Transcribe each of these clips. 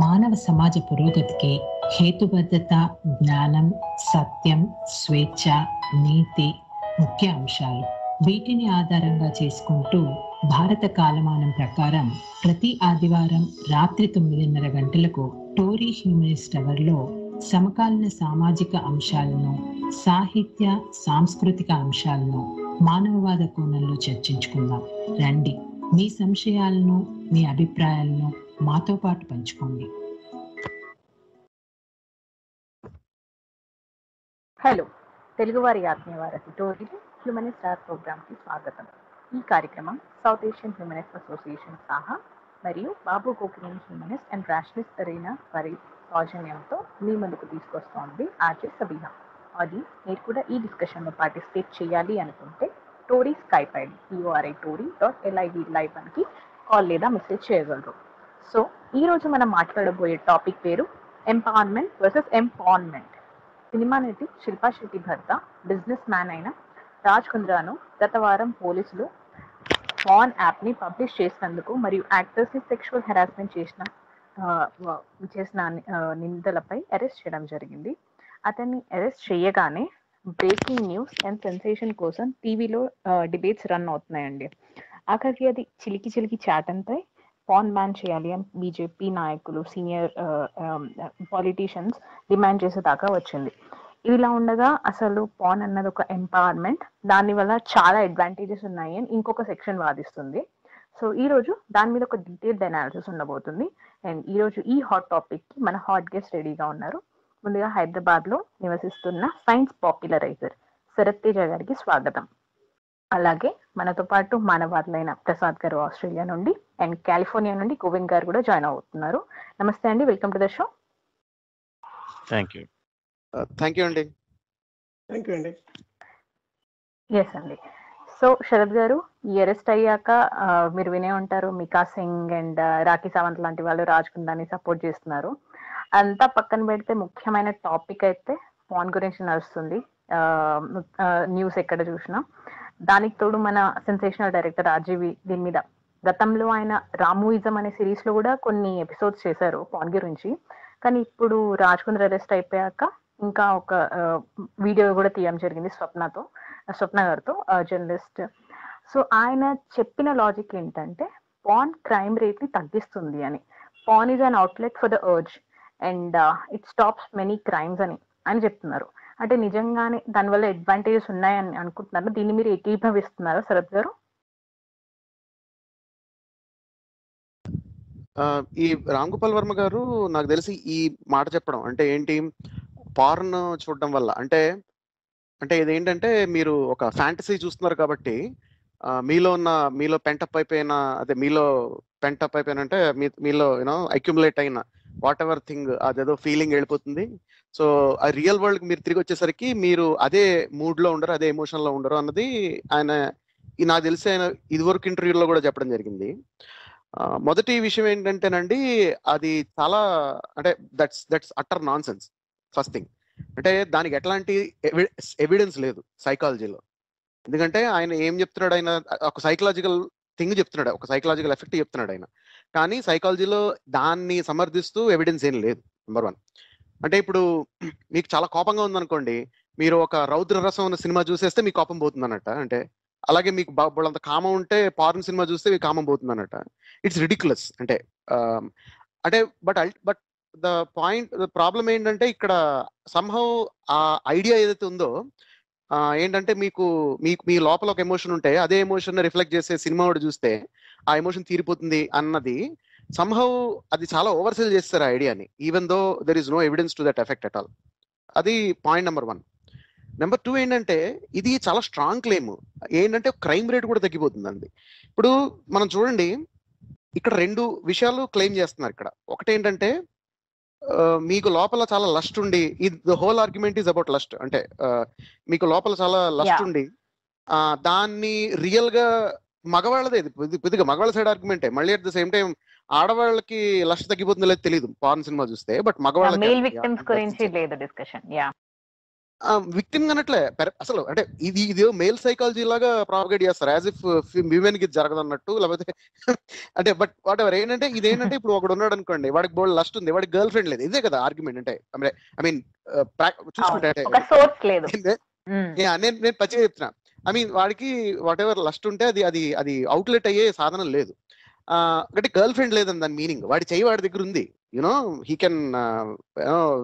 మానవ సమాజ పురోగతికి హేతుబద్ధత, జ్ఞానం, సత్యం, స్వేచ్ఛ, నీతి ముఖ్య అంశాలు. వీటిని ఆధారంగా చేసుకుంటూ భారత కాలమానం ప్రకారం ప్రతి ఆదివారం రాత్రి 9:30 గంటలకు టోరీ హ్యూమనిస్ట్ అవర్లో సమకాలీన సామాజిక అంశాలను, సాహిత్య, సాంస్కృతిక అంశాలను మానవవాద కోణంలో చర్చించుకుందాం. రండి, మీ సంశయాలను, మీ అభిప్రాయాలను మాతో పాటు పంచుకోండి. హలో, తెలుగువారి ఆత్మీయవారతి టోరీ హ్యూమనిస్ట్ స్టార్ ప్రోగ్రామ్కి స్వాగతం. ఈ కార్యక్రమం south Asian humanist association Saha మరియు బాబు కోకినేని హ్యూమనిస్ట్ అండ్ రేషనలిస్ట్ అరీనా వారి సౌజన్యంతో మీ ముందుకు తీసుకొస్తోంది ఆర్జే సబీహా. అది మీరు కూడా ఈ డిస్కషన్లో పార్టిసిపేట్ చేయాలి అనుకుంటే Tori Skype ID TORI.LIV live అని కాల్ లేదా మెసేజ్ చేయగలరు. సో ఈరోజు మనం మాట్లాడబోయే టాపిక్ పేరు ఎంపవర్మెంట్ వర్సెస్ ఎంపావర్మెంట్. సినిమా నటి శిల్పా శెట్టి భర్త బిజినెస్ మ్యాన్ అయిన రాజ్ కుంద్రాను గత వారం పోలీసులు పాన్ యాప్ని పబ్లిష్ చేసినందుకు మరియు యాక్టర్స్ని సెక్షువల్ హెరాస్మెంట్ చేసిన నిందలపై అరెస్ట్ చేయడం జరిగింది. అతన్ని అరెస్ట్ చేయగానే బ్రేకింగ్ న్యూస్ అండ్ సెన్సేషన్ కోసం టీవీలో డిబేట్స్ రన్ అవుతున్నాయండి. ఆఖరికి అది చిలికి చాటంపై పాన్ బ్యాన్ చేయాలి అని బీజేపీ నాయకులు, సీనియర్ పాలిటీషియన్స్ డిమాండ్ చేసేదాకా వచ్చింది. ఇలా ఉండగా అసలు పాన్ అన్నది ఒక ఎంపవర్మెంట్, దానివల్ల చాలా అడ్వాంటేజెస్ ఉన్నాయి అని ఇంకొక సెక్షన్ వాదిస్తుంది. సో ఈరోజు దాని మీద ఒక డీటెయిల్డ్ అనాలిసిస్ ఉండబోతుంది. అండ్ ఈరోజు ఈ హాట్ టాపిక్కి మన హాట్ గెస్ట్ రెడీగా ఉన్నారు. ముందుగా హైదరాబాద్లో నివసిస్తున్న సైన్స్ పాపులరైజర్ శరత్ తేజ గారికి స్వాగతం. అలాగే మనతో పాటు మానవాదులైన ప్రసాద్ గారు ఆస్ట్రేలియా నుండి అండ్ కాలిఫోర్నియా నుండి గోవింద్ గారు కూడా జాయిన్ అవుతున్నారు. నమస్తే అండి, welcome to the show. Thank you అండి. ఎస్ అండి. సో శరత్ గారు, ఈ అరెస్ట్ అయ్యాక మీరు వినే ఉంటారు మికా సింగ్ అండ్ రాఖీ సావంత్ లాంటి వాళ్ళు రాజ్ కుందాన్ని సపోర్ట్ చేస్తున్నారు. అంతా పక్కన పెడితే ముఖ్యమైన టాపిక్ అయితే పాన్ గురించి నడుస్తుంది న్యూస్ ఎక్కడ చూసినా. దానికి తోడు మన సెన్సేషనల్ డైరెక్టర్ రాజీవి దీని మీద గతంలో ఆయన రామూయిజం అనే సిరీస్ లో కూడా కొన్ని ఎపిసోడ్స్ చేశారు పాన్ గురించి. కానీ ఇప్పుడు రాజ్ కుంద్రా అరెస్ట్ అయిపోయాక ఇంకా ఒక వీడియో కూడా తీయడం జరిగింది స్వప్న గారితో, జర్నలిస్ట్. సో ఆయన చెప్పిన లాజిక్ ఏంటంటే పాన్ క్రైమ్ రేట్ ని తగ్గిస్తుంది అని. Pan is an outlet for the urge and it stops many crimes అని చెప్తున్నారు. అంటే నిజంగానే దానివల్ల అడ్వాంటేజెస్ ఉన్నాయని అనుకుంటున్నారు. దీన్ని మీరు ఏకీభవిస్తున్నారా శరత్ గారు? ఈ రామ్ గోపాల్ వర్మ గారు నాకు తెలిసి ఈ మాట చెప్పడం అంటే ఏంటి, పార్న్ చూడడం వల్ల అంటే ఇదేంటంటే మీరు ఒక ఫ్యాంటసీ చూస్తున్నారు కాబట్టి మీలో పెంటప్ అయిపోయిన అంటే మీలో అక్యుములేట్ అయిన వాట్ ఎవర్ థింగ్ అదేదో ఫీలింగ్ వెళ్ళిపోతుంది. సో ఆ రియల్ వరల్డ్ మీరు తిరిగి వచ్చేసరికి మీరు అదే మూడ్ లో ఉండరు, అదే ఎమోషన్ లో ఉండరు అన్నది ఆయన నాకు తెలిసి ఆయన ఇదివరకు ఇంటర్వ్యూలో కూడా చెప్పడం జరిగింది. మొదటి విషయం ఏంటంటేనండి, అది చాలా అంటే that's utter non sense. First thing అంటే దానికి ఎట్లాంటి ఎవిడెన్స్ లేదు సైకాలజీలో. ఎందుకంటే ఆయన ఏం చెప్తున్నాడు, ఆయన ఒక సైకలాజికల్ థింగ్ చెప్తున్నాడు, ఒక సైకలాజికల్ ఎఫెక్ట్ చెప్తున్నాడు ఆయన. కానీ సైకాలజీలో దాన్ని సమర్థిస్తూ ఎవిడెన్స్ ఏం లేదు. నెంబర్ 1. అంటే ఇప్పుడు మీకు చాలా కోపంగా ఉందనుకోండి, మీరు ఒక రౌద్ర రసం ఉన్న సినిమా చూసేస్తే మీకు కోపం పోతుంది అన్నట్ట. అంటే అలాగే మీకు అంత కామం ఉంటే పార్న్ సినిమా చూస్తే మీకు కామం పోతుంది అన్నట్ట. It's ridiculous. అంటే బట్ ద ప్రాబ్లం ఏంటంటే ఇక్కడ సంహౌ ఆ ఐడియా ఏదైతే ఉందో ఏంటంటే మీ లోపల ఒక ఎమోషన్ ఉంటే అదే ఎమోషన్ రిఫ్లెక్ట్ చేసే సినిమా వాడు చూస్తే ఆ ఎమోషన్ తీరిపోతుంది అన్నది సంహౌ అది చాలా ఓవర్ సెల్ చేస్తారు ఆ ఐడియాని, even though there is no evidence to that effect at all. అది పాయింట్ నెంబర్ 1. నెంబర్ 2 ఏంటంటే ఇది చాలా స్ట్రాంగ్ క్లెయిమ్. ఏంటంటే క్రైమ్ రేట్ కూడా తగ్గిపోతుందండి. ఇప్పుడు మనం చూడండి, ఇక్కడ 2 విషయాలు క్లెయిమ్ చేస్తున్నారు ఇక్కడ. ఒకటి ఏంటంటే మీకు లోపల చాలా లస్ట్ ఉండి, the whole argument is about lust. అంటే మీకు లోపల చాలా లస్ట్ ఉండి దాన్ని రియల్ గా మగవాళ్ళదే, కొద్దిగా మగవాళ్ళ సైడ్ ఆర్గ్యుమెంటే. మళ్ళీ అట్ ద సేమ్ టైం ఆడవాళ్ళకి లస్ట్ తగ్గిపోతుందో లేదో తెలియదు పార్న్ సినిమా చూస్తే, బట్ మగవాళ్ళకి విక్టిమ్ అన్నట్లే అసలు అంటే ఇది మేల్ సైకాలజీ లాగా ప్రాపగేట్ చేస్తారు, యాజ్ ఇఫ్ విమెన్ కి జరగదు అన్నట్టు, లేకపోతే అంటే బట్ వాట్ ఎవర్ ఏంటంటే ఇదేంటంటే ఇప్పుడు ఒకడు ఉన్నాడు అనుకోండి, వాడికి బోల్డ్ లస్ట్ ఉంది, వాడికి గర్ల్ ఫ్రెండ్ లేదు, ఇదే కదా ఆర్గ్యుమెంట్. అంటే ఐ మీన్ చూసుకుంటే నేను పచ్చిగా చెప్తున్నా, ఐ మీన్ వాడికి వాట్ ఎవర్ లస్ట్ ఉంటే అది అది అది అవుట్లెట్ అయ్యే సాధనం లేదు. అంటే గర్ల్ ఫ్రెండ్ లేదని దాని మీనింగ్, వాడి చెయ్యి వాడి దగ్గర ఉంది, you know he can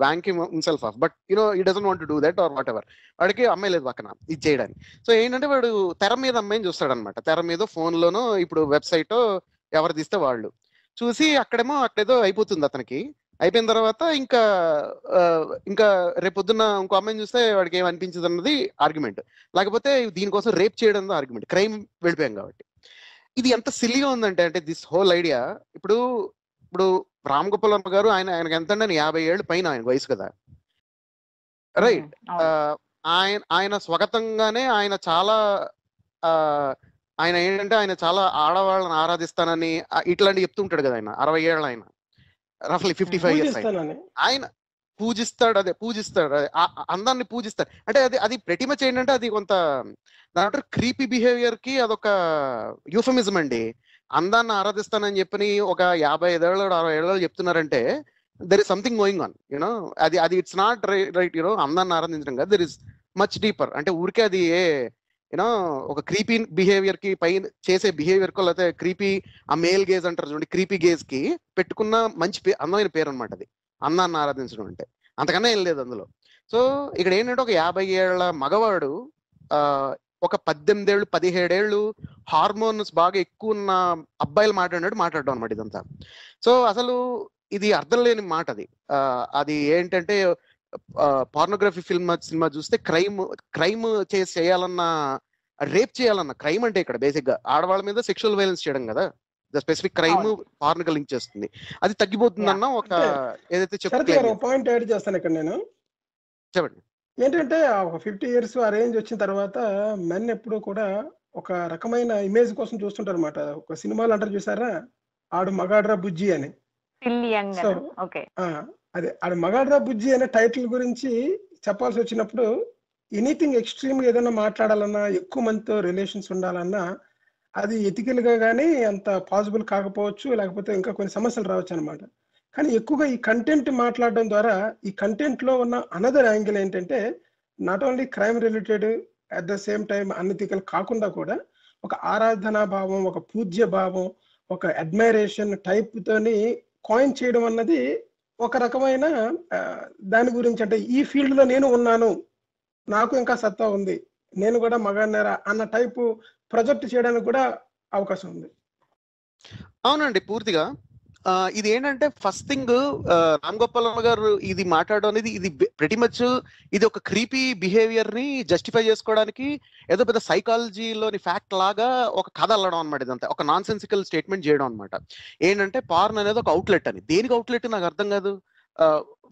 wank himself off, but you know he doesn't want to do that or whatever. వాడికి అమ్మాయి లేదు పక్కన ఇది చేయడానికి. సో ఏంటంటే వాడు తెర మీద అమ్మాయిని చూస్తాడనమాట, తెర మీద ఫోన్ లోనో ఇప్పుడు వెబ్సైట్ ఎవరు తీస్తే వాళ్ళు చూసి అక్కడేదో అయిపోతుంది అతనికి. అయిపోయిన తర్వాత ఇంకా ఇంకా రేపొద్దున్న ఇంకో అమ్మాయిని చూస్తే వాడికి ఏం అనిపించదు అన్నది ఆర్గ్యుమెంట్, లేకపోతే దీనికోసం రేప్ చేయడం ఆర్గ్యుమెంట్, క్రైమ్ వెళ్ళిపోయాం కాబట్టి. ఇది ఎంత సిల్లీగా ఉందంటే అంటే దిస్ హోల్ ఐడియా. ఇప్పుడు రామ్ గోపాల్ వర్మ గారు ఆయనకి ఎంత అంటే 50 ఏళ్ళు పైన ఆయన వయసు కదా, రైట్? ఆయన స్వగతంగానే ఆయన చాలా ఆయన ఏంటంటే ఆయన చాలా ఆడవాళ్ళని ఆరాధిస్తానని ఇట్లాంటి చెప్తూ ఉంటాడు కదా. ఆయన 60 ఏళ్ళు, ఆయన రఫ్లీ 55 ఇయర్స్ ఆయన పూజిస్తాడు, అందాన్ని పూజిస్తాడు. అంటే అది ప్రతి మచ్ ఏంటంటే అది కొంత దాంట్లో క్రీపీ బిహేవియర్ కి అదొక యూఫమిజం అండి. అందాన్ని ఆరాధిస్తానని చెప్పని ఒక 55 ఏళ్ళు 60 ఏళ్ళు చెప్తున్నారంటే there is something going on, you know. అది ఇట్స్ నాట్ రైట్, యూనో. అందాన్ని ఆరాధించడం కదా, దెర్ ఇస్ మచ్ డీపర్. అంటే ఊరికే అది యూనో ఒక క్రీపీ బిహేవియర్ కి పైన చేసే బిహేవియర్ కో, లేకపోతే క్రీపీ ఆ మేల్ గేజ్ అంటారు చూడండి, క్రీపీ గేజ్ కి పెట్టుకున్న మంచి అందమైన పేరు అనమాట అది, అందాన్ని ఆరాధించడం అంటే. అంతకన్నా ఏం లేదు అందులో. సో ఇక్కడ ఏంటంటే ఒక 50 ఏళ్ల మగవాడు ఒక 18 ఏళ్ళు 17 ఏళ్ళు హార్మోన్స్ బాగా ఎక్కువ ఉన్న అబ్బాయిలు మాట్లాడడం అనమాట ఇదంతా. సో అసలు ఇది అర్థం లేని మాట అది. అది ఏంటంటే పార్నోగ్రఫీ సినిమా చూస్తే క్రైమ్ చేయాలన్న, రేప్ చేయాలన్న క్రైమ్ అంటే ఇక్కడ బేసిక్ గా ఆడవాళ్ళ మీద సెక్షువల్ వైలెన్స్ చేయడం కదా, the specific crime porn link చేస్తుంది. అది తగ్గిపోతుందన్న ఒక ఏదైతే చెప్తాను పాయింట్ యాడ్ చేస్తాను ఇక్కడ నేను. చెప్పండి. ఏంటంటే ఒక 50 ఇయర్స్ ఆ రేంజ్ వచ్చిన తర్వాత మెన్ ఎప్పుడు కూడా ఒక రకమైన ఇమేజ్ కోసం చూస్తుంటారు అనమాట. ఒక సినిమాలు అంటారు చూసారా, ఆడు మగాడ్రా బుజ్జి అని. సో అదే ఆడు మగాడ్రా బుజ్జి అనే టైటిల్ గురించి చెప్పాల్సి వచ్చినప్పుడు ఎనీథింగ్ ఎక్స్ట్రీమ్ ఏదైనా మాట్లాడాలన్నా, ఎక్కువ మందితో రిలేషన్స్ ఉండాలన్నా అది ఎథికల్ గా కానీ అంత పాసిబుల్ కాకపోవచ్చు, లేకపోతే ఇంకా కొన్ని సమస్యలు రావచ్చు అనమాట. కానీ ఎక్కువగా ఈ కంటెంట్ మాట్లాడడం ద్వారా ఈ కంటెంట్ లో ఉన్న అనదర్ యాంగిల్ ఏంటంటే not only crime related, at the same time unethical కాకుండా కూడా ఒక ఆరాధనా భావం, ఒక పూజ్య భావం, ఒక అడ్మైరేషన్ టైప్ తోని కాయిన్ చేయడం అన్నది ఒక రకమైన దాని గురించి, అంటే ఈ ఫీల్డ్ లో నేను ఉన్నాను, నాకు ఇంకా సత్తా ఉంది, నేను కూడా మగాన్నేరా అన్న టైపు ప్రొజెక్ట్ చేయడానికి కూడా అవకాశం ఉంది. అవునండి, పూర్తిగా. ఇది ఏంటంటే ఫస్ట్ థింగ్ రామ్ గోపాల్ వర్మ గారు ఇది మాట్లాడడం అనేది ఇది ప్రెటీ మచ్ ఇది ఒక క్రీపీ బిహేవియర్ ని జస్టిఫై చేసుకోవడానికి ఏదో పెద్ద సైకాలజీలోని ఫ్యాక్ట్ లాగా ఒక కథ అల్లడం అనమాట. ఇదంతా ఒక నాన్ సెన్సికల్ స్టేట్మెంట్ చేయడం అనమాట. ఏంటంటే పార్న్ అనేది ఒక అవుట్లెట్ అని. దేనికి అవుట్లెట్ నాకు అర్థం కాదు,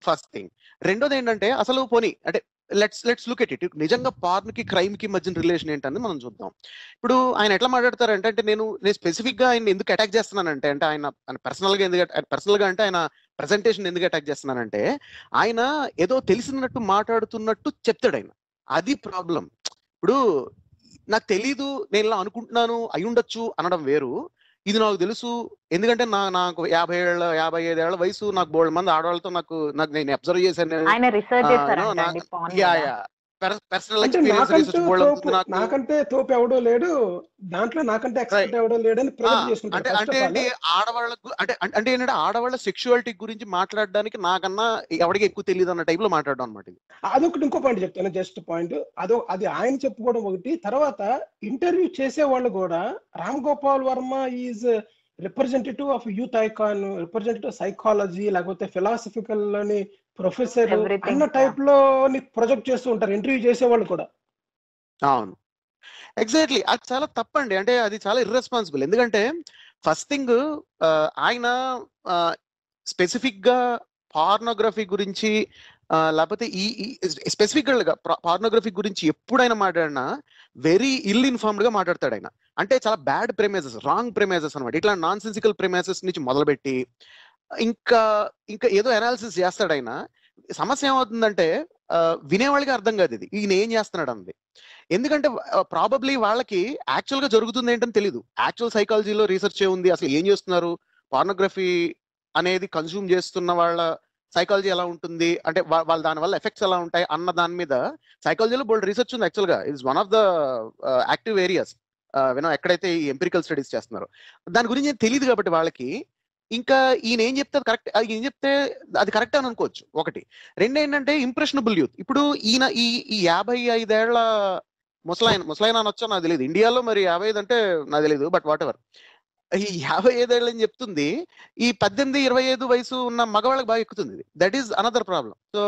ఫస్ట్ థింగ్. రెండోది ఏంటంటే అసలు పోనీ అంటే లెట్స్ లుక్ ఎట్ ఇట్, నిజంగా పార్న్ కి క్రైమ్ కి మధ్యన రిలేషన్ ఏంటని మనం చూద్దాం. ఇప్పుడు ఆయన ఎట్లా మాట్లాడతారంటే, అంటే నేను స్పెసిఫిక్ గా ఆయన ఎందుకు అటాక్ చేస్తున్నానంటే, అంటే ఆయన పర్సనల్ గా అంటే ఆయన ప్రెజెంటేషన్ ఎందుకు అటాక్ చేస్తున్నానంటే, ఆయన ఏదో తెలిసినట్టు మాట్లాడుతున్నట్టు చెప్తాడు ఆయన. అది ప్రాబ్లం. ఇప్పుడు నాకు తెలీదు, నేను ఇలా అనుకుంటున్నాను, అయి ఉండొచ్చు అనడం వేరు. ఇది నాకు తెలుసు, ఎందుకంటే నాకు 55 ఏళ్ల వయసు, నాకు బోల్డ్ మంది ఆడవాళ్ళతో నాకు నేను అబ్జర్వ్ చేశాను. నాకంటే తోపు ఎవడో లేడు దాంట్లో, నాకంటే ఎక్స్పర్ట్ ఎవడో లేడని ప్రొజెక్ట్ చేసుకుంటారు. అంటే ఆడవాళ్ళకు అంటే ఏంటంటే ఆడవాళ్ళ సెక్షువాలిటీ గురించి మాట్లాడడానికి నాకన్నా ఎవరికి ఎక్కువ తెలియదు అన్న టైప్ లో మాట్లాడడం అనమాట. అదొకటి. ఇంకో పాయింట్ చెప్తాను, జస్ట్ పాయింట్. అది ఆయన చెప్పుకోవడం ఒకటి. తర్వాత ఇంటర్వ్యూ చేసే వాళ్ళు కూడా Ram Gopal Varma is representative of youth icon, representative psychology, లేకపోతే ఫిలాసఫికల్ లోని ప్రొఫెసర్ అన్న టైప్ లో ప్రొజెక్ట్ చేస్తూ ఉంటారు ఇంటర్వ్యూ చేసే వాళ్ళు కూడా. అవును, ఎగ్జాక్ట్లీ. అది చాలా తప్పండి. అంటే అది చాలా ఇర్రెస్పాన్సిబుల్. ఎందుకంటే ఫస్ట్ థింగ్ ఆయన స్పెసిఫిక్ గా పార్నోగ్రఫీ గురించి లేకపోతే ఈ స్పెసిఫిక్ గా పార్నోగ్రఫీ గురించి ఎప్పుడైనా మాట్లాడినా వెరీ ఇల్ ఇన్ఫార్మ్డ్ గా మాట్లాడతాడు ఆయన. అంటే చాలా బ్యాడ్ ప్రెమైసెస్, రాంగ్ ప్రెమైసెస్ అనమాట. ఇట్లా నాన్ సెన్సికల్ ప్రెమైసెస్ నుంచి మొదలుపెట్టి ఇంకా ఏదో అనాలిసిస్ చేస్తాడు ఆయన. సమస్య ఏమవుతుందంటే వినేవాళ్ళకి అర్థం కాదు ఇది ఈయన ఏం చేస్తున్నాడు అన్నది. ఎందుకంటే ప్రాబబ్లీ వాళ్ళకి యాక్చువల్ గా జరుగుతుంది ఏంటని తెలియదు. యాక్చువల్ సైకాలజీలో రీసెర్చ్ ఉంది, అసలు ఏం చేస్తున్నారు, పార్నోగ్రఫీ అనేది కన్స్యూమ్ చేస్తున్న వాళ్ళ సైకాలజీ ఎలా ఉంటుంది, అంటే వాళ్ళ దాని వల్ల ఎఫెక్ట్స్ ఎలా ఉంటాయి అన్న దాని మీద సైకాలజీలో బోల్డ్ రీసెర్చ్ ఉంది. యాక్చువల్ గా it's one of the active areas ఎక్కడైతే ఈ ఎంపిరికల్ స్టడీస్ చేస్తున్నారో దాని గురించి తెలియదు. కాబట్టి వాళ్ళకి ఇంకా ఈయన ఏం చెప్తే కరెక్ట్, ఈయన చెప్తే అది కరెక్ట్ అని అనుకోవచ్చు. ఒకటి. రెండు ఏంటంటే ఇంప్రెషనబుల్ యూత్. ఇప్పుడు ఈయన ఈ 55 ఏళ్ల ముసలాయన అనొచ్చో నాకు తెలియదు, ఇండియాలో మరి 55 అంటే నాకు తెలియదు, బట్ వాట్ ఎవర్, ఈ 55 ఏళ్ళు అని చెప్తుంది ఈ 18-25 వయసు ఉన్న మగవాళ్ళకి బాగా ఎక్కుతుంది. That is another problem. So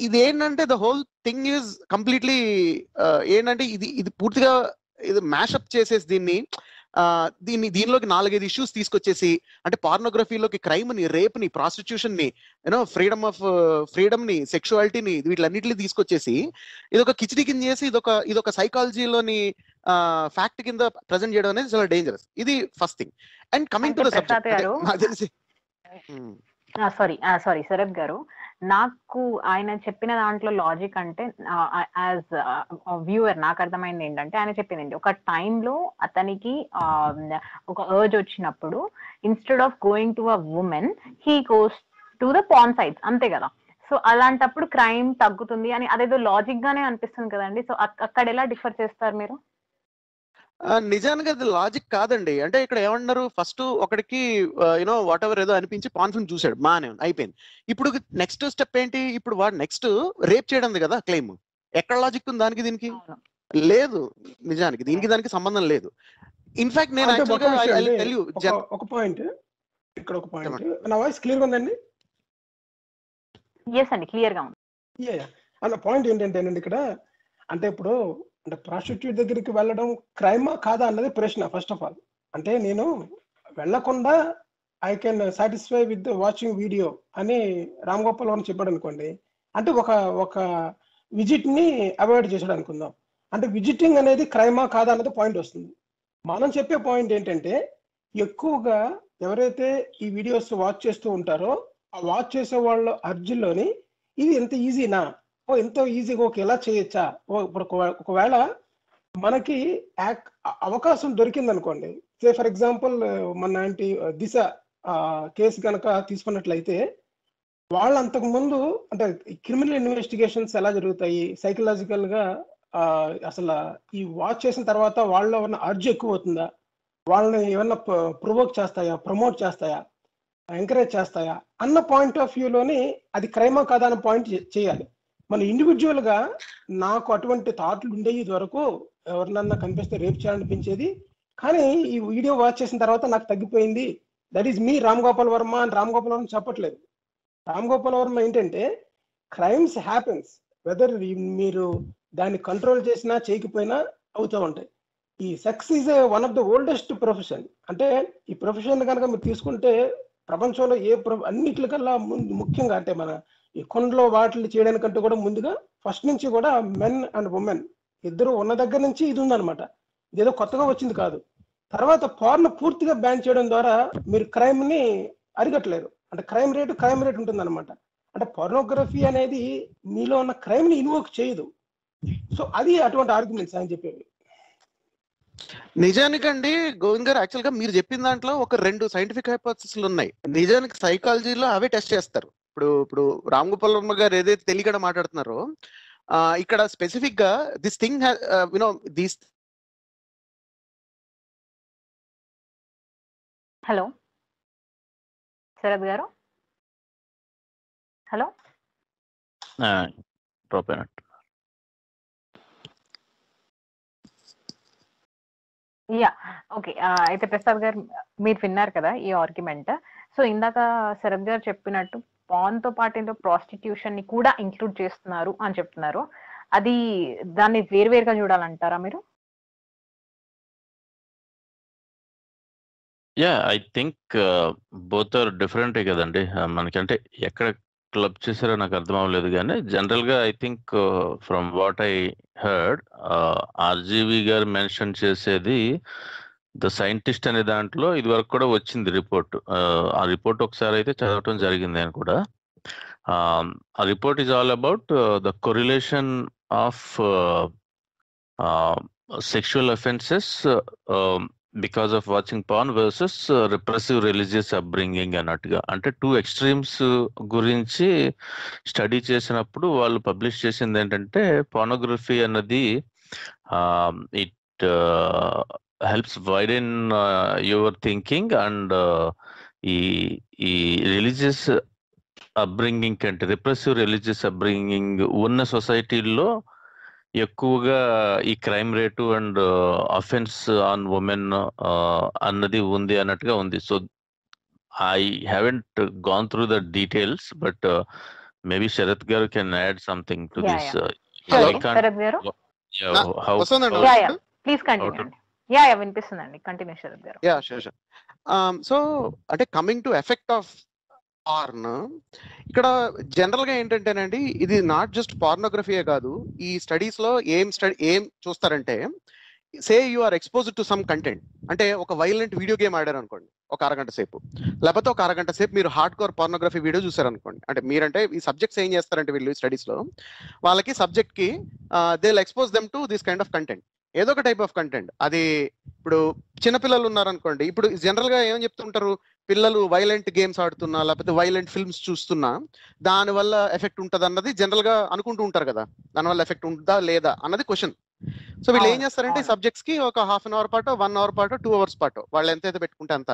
ఇది ఏంటంటే the whole thing is completely ఏంటంటే ఇది పూర్తిగా ఇది మ్యాషప్ చేసేసి దీనిలోకి 4-5 ఇష్యూస్ తీసుకొచ్చేసి, అంటే పార్నోగ్రఫీలోకి క్రైమ్ ని, రేప్ ని, ప్రాస్టిట్యూషన్ ని, ఫ్రీడమ్ ని, సెక్షువాలిటీని, వీటిలన్నిటిని తీసుకొచ్చేసి ఇదొక కిచిడి కింద చేసి ఇదొక సైకాలజీలోని ఫ్యాక్ట్ కింద ప్రజెంట్ చేయడం అనేది చాలా డేంజరస్. ఇది first thing. And coming to the subject, నాకు తెలిసి సారీ శరత్ గారు, నాకు ఆయన చెప్పిన దాంట్లో లాజిక్ అంటే యాజ్ వ్యూవర్ నాకు అర్థమైంది ఏంటంటే, ఆయన చెప్పింది ఒక టైంలో అతనికి ఒక అర్జ్ వచ్చినప్పుడు instead of going to a women he goes to the porn sites, అంతే కదా. సో అలాంటప్పుడు క్రైమ్ తగ్గుతుంది అని అదేదో లాజిక్ గానే అనిపిస్తుంది కదండి. సో అక్కడ ఎలా డిఫర్ చేస్తారు మీరు? నిజానికి అది లాజిక్ కాదండి. అంటే ఇక్కడ ఏమన్నారు, ఫస్ట్ ఒకడికి వాట్ ఎవర్ ఏదో అనిపించి పాన్ఫిన్ చూశాడు, బాగానే అయిపోయింది. ఇప్పుడు నెక్స్ట్ స్టెప్ ఏంటి, ఇప్పుడు వాడు నెక్స్ట్ రేప్ చేయడం కదా క్లెయిమ్. ఎక్కడ లాజిక్ ఉంది దానికి దీనికి? లేదు. నిజానికి దీనికి దానికి సంబంధం లేదు. ఇన్ఫాక్ట్ నేను ఒక పాయింట్ ఇక్కడ ఒక పాయింట్, నా వాయిస్ క్లియర్ గా ఉందండి? ఎస్ అండి, క్లియర్ గా ఉంది. అన్న పాయింట్ ఏంటంటేనండి ఇక్కడ, అంటే ఇప్పుడు అంటే ప్రాస్టిట్యూట్ దగ్గరికి వెళ్ళడం క్రైమా కాదా అన్నది ప్రశ్న ఫస్ట్ ఆఫ్ ఆల్. అంటే నేను వెళ్ళకుండా I can satisfy with watching video అని రామ్ గోపాల్ వర్మ చెప్పాడు అనుకోండి, అంటే ఒక విజిట్ ని అవాయిడ్ చేసాడు అనుకుందాం. అంటే విజిటింగ్ అనేది క్రైమా కాదా అన్నది పాయింట్ వస్తుంది. మనం చెప్పే పాయింట్ ఏంటంటే, ఎక్కువగా ఎవరైతే ఈ వీడియోస్ వాచ్ చేస్తూ ఉంటారో ఆ వాచ్ చేసే వాళ్ళ అర్జుల్లోని ఇది ఎంత ఈజీనా, ఎంతో ఈజీగా ఓకే ఎలా చేయొచ్చా, ఇప్పుడు ఒకవేళ మనకి అవకాశం దొరికింది అనుకోండి, సే ఫర్ ఎగ్జాంపుల్ మన దిశ కేసు కనుక తీసుకున్నట్లయితే, వాళ్ళు అంతకు ముందు అంటే క్రిమినల్ ఇన్వెస్టిగేషన్స్ ఎలా జరుగుతాయి, సైకలాజికల్ గా అసలు ఈ వాచ్ చేసిన తర్వాత వాళ్ళలో ఉన్న అర్జ్ ఎక్కువ అవుతుందా, వాళ్ళని ఏమన్నా ప్రొవోక్ చేస్తాయా, ప్రమోట్ చేస్తాయా, ఎంకరేజ్ చేస్తాయా అన్న పాయింట్ ఆఫ్ వ్యూలోని అది క్రైమా కాదా అన్న పాయింట్ చేయాలి. మన ఇండివిజువల్ గా నాకు అటువంటి థాట్లు ఉండేవి ఇది వరకు, ఎవరినన్నా కనిపిస్తే రేప్ చేయాలనిపించేది, కానీ ఈ వీడియో వాచ్ చేసిన తర్వాత నాకు తగ్గిపోయింది. దట్ ఈస్ మీ రామ్ గోపాల్ వర్మ అని రామ్ గోపాల్ వర్మ చెప్పట్లేదు. రామ్ గోపాల్ వర్మ ఏంటంటే, క్రైమ్స్ హ్యాపెన్స్, వెదర్ మీరు దాన్ని కంట్రోల్ చేసినా చేయకపోయినా అవుతూ ఉంటాయి. ఈ sex is one of the oldest profession. అంటే ఈ ప్రొఫెషన్ కనుక మీరు తీసుకుంటే ప్రపంచంలో అన్నిటికల్లా ముఖ్యంగా అంటే మన ఈ కొండలో వాటిని చేయడానికంటే కూడా ముందుగా ఫస్ట్ నుంచి కూడా మెన్ అండ్ ఉమెన్ ఇద్దరు ఉన్న దగ్గర నుంచి ఇది ఉందన్నమాట. ఇదేదో కొత్తగా వచ్చింది కాదు. తర్వాత పార్న్ పూర్తిగా బ్యాన్ చేయడం ద్వారా మీరు క్రైమ్ ని అరికట్టలేరు. అంటే క్రైమ్ రేట్ ఉంటుంది అనమాట. అంటే పోర్నోగ్రఫీ అనేది మీలో ఉన్న క్రైమ్ ని ఇన్వోక్ చేయదు. సో అది అటువంటి ఆర్గ్యుమెంట్స్ ఆయన చెప్పేవి. నిజానికండి గోవింద్ గారు, యాక్చువల్ గా మీరు చెప్పిన దాంట్లో ఒక 2 సైంటిఫిక్ హైపోథసిస్లు ఉన్నాయి. నిజానికి సైకాలజీలో అవే టెస్ట్ చేస్తారు. ఇప్పుడు రామ్ గోపాల్ వర్మ గారు ఏదైతే తెలియక మాట్లాడుతున్నారో, ఇక్కడ స్పెసిఫిక్ గా this thing this. Hello Sarath గారు, హలో. Yeah okay. అయితే ప్రసాద్ గారు, మీరు విన్నారు కదా ఈ ఆర్గ్యుమెంట్. సో ఇందాక శరత్ గారు చెప్పినట్టు పాన్ తో పాటు ఏదో ప్రాస్టిట్యూషన్ ని కూడా ఇంక్లూడ్ చేస్తున్నారు అని చెప్తున్నారు. అది దాన్ని వేరువేరుగా చూడాలంటారా మీరు? ఐ థింక్ బోత్ ఆర్ డిఫరెంటే కదండి. మనకంటే ఎక్కడ క్లబ్ చేశారో నాకు అర్థం అవ్వలేదు, కానీ జనరల్ గా I think from what I heard, RGV గారు మెన్షన్ చేసేది ద సైంటిస్ట్ అనే దాంట్లో ఇది వరకు కూడా వచ్చింది రిపోర్ట్. ఆ రిపోర్ట్ ఒకసారి అయితే చదవటం జరిగింది ఆయన కూడా. A report is all about the correlation of sexual offenses because of watching porn versus repressive religious upbringing అన్నట్టుగా. అంటే 2 extremes గురించి స్టడీ చేసినప్పుడు వాళ్ళు పబ్లిష్ చేసింది ఏంటంటే pornography అన్నది it helps widen your thinking and ఈ రిలీజియస్ అప్బ్రింగింగ్ కంటే రిప్రెసివ్ రిలీజియస్ అప్బ్రింగింగ్ ఉన్న సొసైటీల్లో ఎక్కువగా ఈ crime rate and offence on women అన్నది ఉంది అన్నట్టుగా ఉంది. So I haven't gone through the details, but maybe Sharath garu can add something to this. వినిపిస్తుందండి, కంటిన్యూ శరత్ గారు. సో అంటే coming to effect of porn, ఇక్కడ జనరల్ గా ఏంటంటేనండి, ఇది నాట్ జస్ట్ పార్నోగ్రఫీయే కాదు. ఈ స్టడీస్ లో ఏం చూస్తారంటే, say you are expose to some content. అంటే ఒక వైలెంట్ వీడియో గేమ్ ఆడారు అనుకోండి ఒక అరగంట సేపు, లేకపోతే ఒక అరగంట సేపు మీరు హార్డ్ కోర్ పార్నోగ్రఫీ వీడియో చూసారు అనుకోండి. అంటే మీరంటే ఈ సబ్జెక్ట్స్ ఏం చేస్తారంటే వీళ్ళు స్టడీస్ లో వాళ్ళకి సబ్జెక్ట్ కి they will expose them to this kind of content, ఏదో ఒక టైప్ ఆఫ్ కంటెంట్. అది ఇప్పుడు చిన్నపిల్లలు ఉన్నారనుకోండి, ఇప్పుడు జనరల్ గా ఏం చెప్తుంటారు, పిల్లలు వైలెంట్ గేమ్స్ ఆడుతున్నా లేకపోతే వైలెంట్ ఫిల్మ్స్ చూస్తున్నా దానివల్ల ఎఫెక్ట్ ఉంటుంది అన్నది జనరల్ గా అనుకుంటూ ఉంటారు కదా, దానివల్ల ఎఫెక్ట్ ఉంటుందా లేదా అన్నది క్వశ్చన్. సో వీళ్ళు ఏం చేస్తారంటే సబ్జెక్ట్స్ కి ఒక ½ an hour పాటో 1 hour పాటో 2 hours పాటో వాళ్ళు ఎంతైతే పెట్టుకుంటే అంత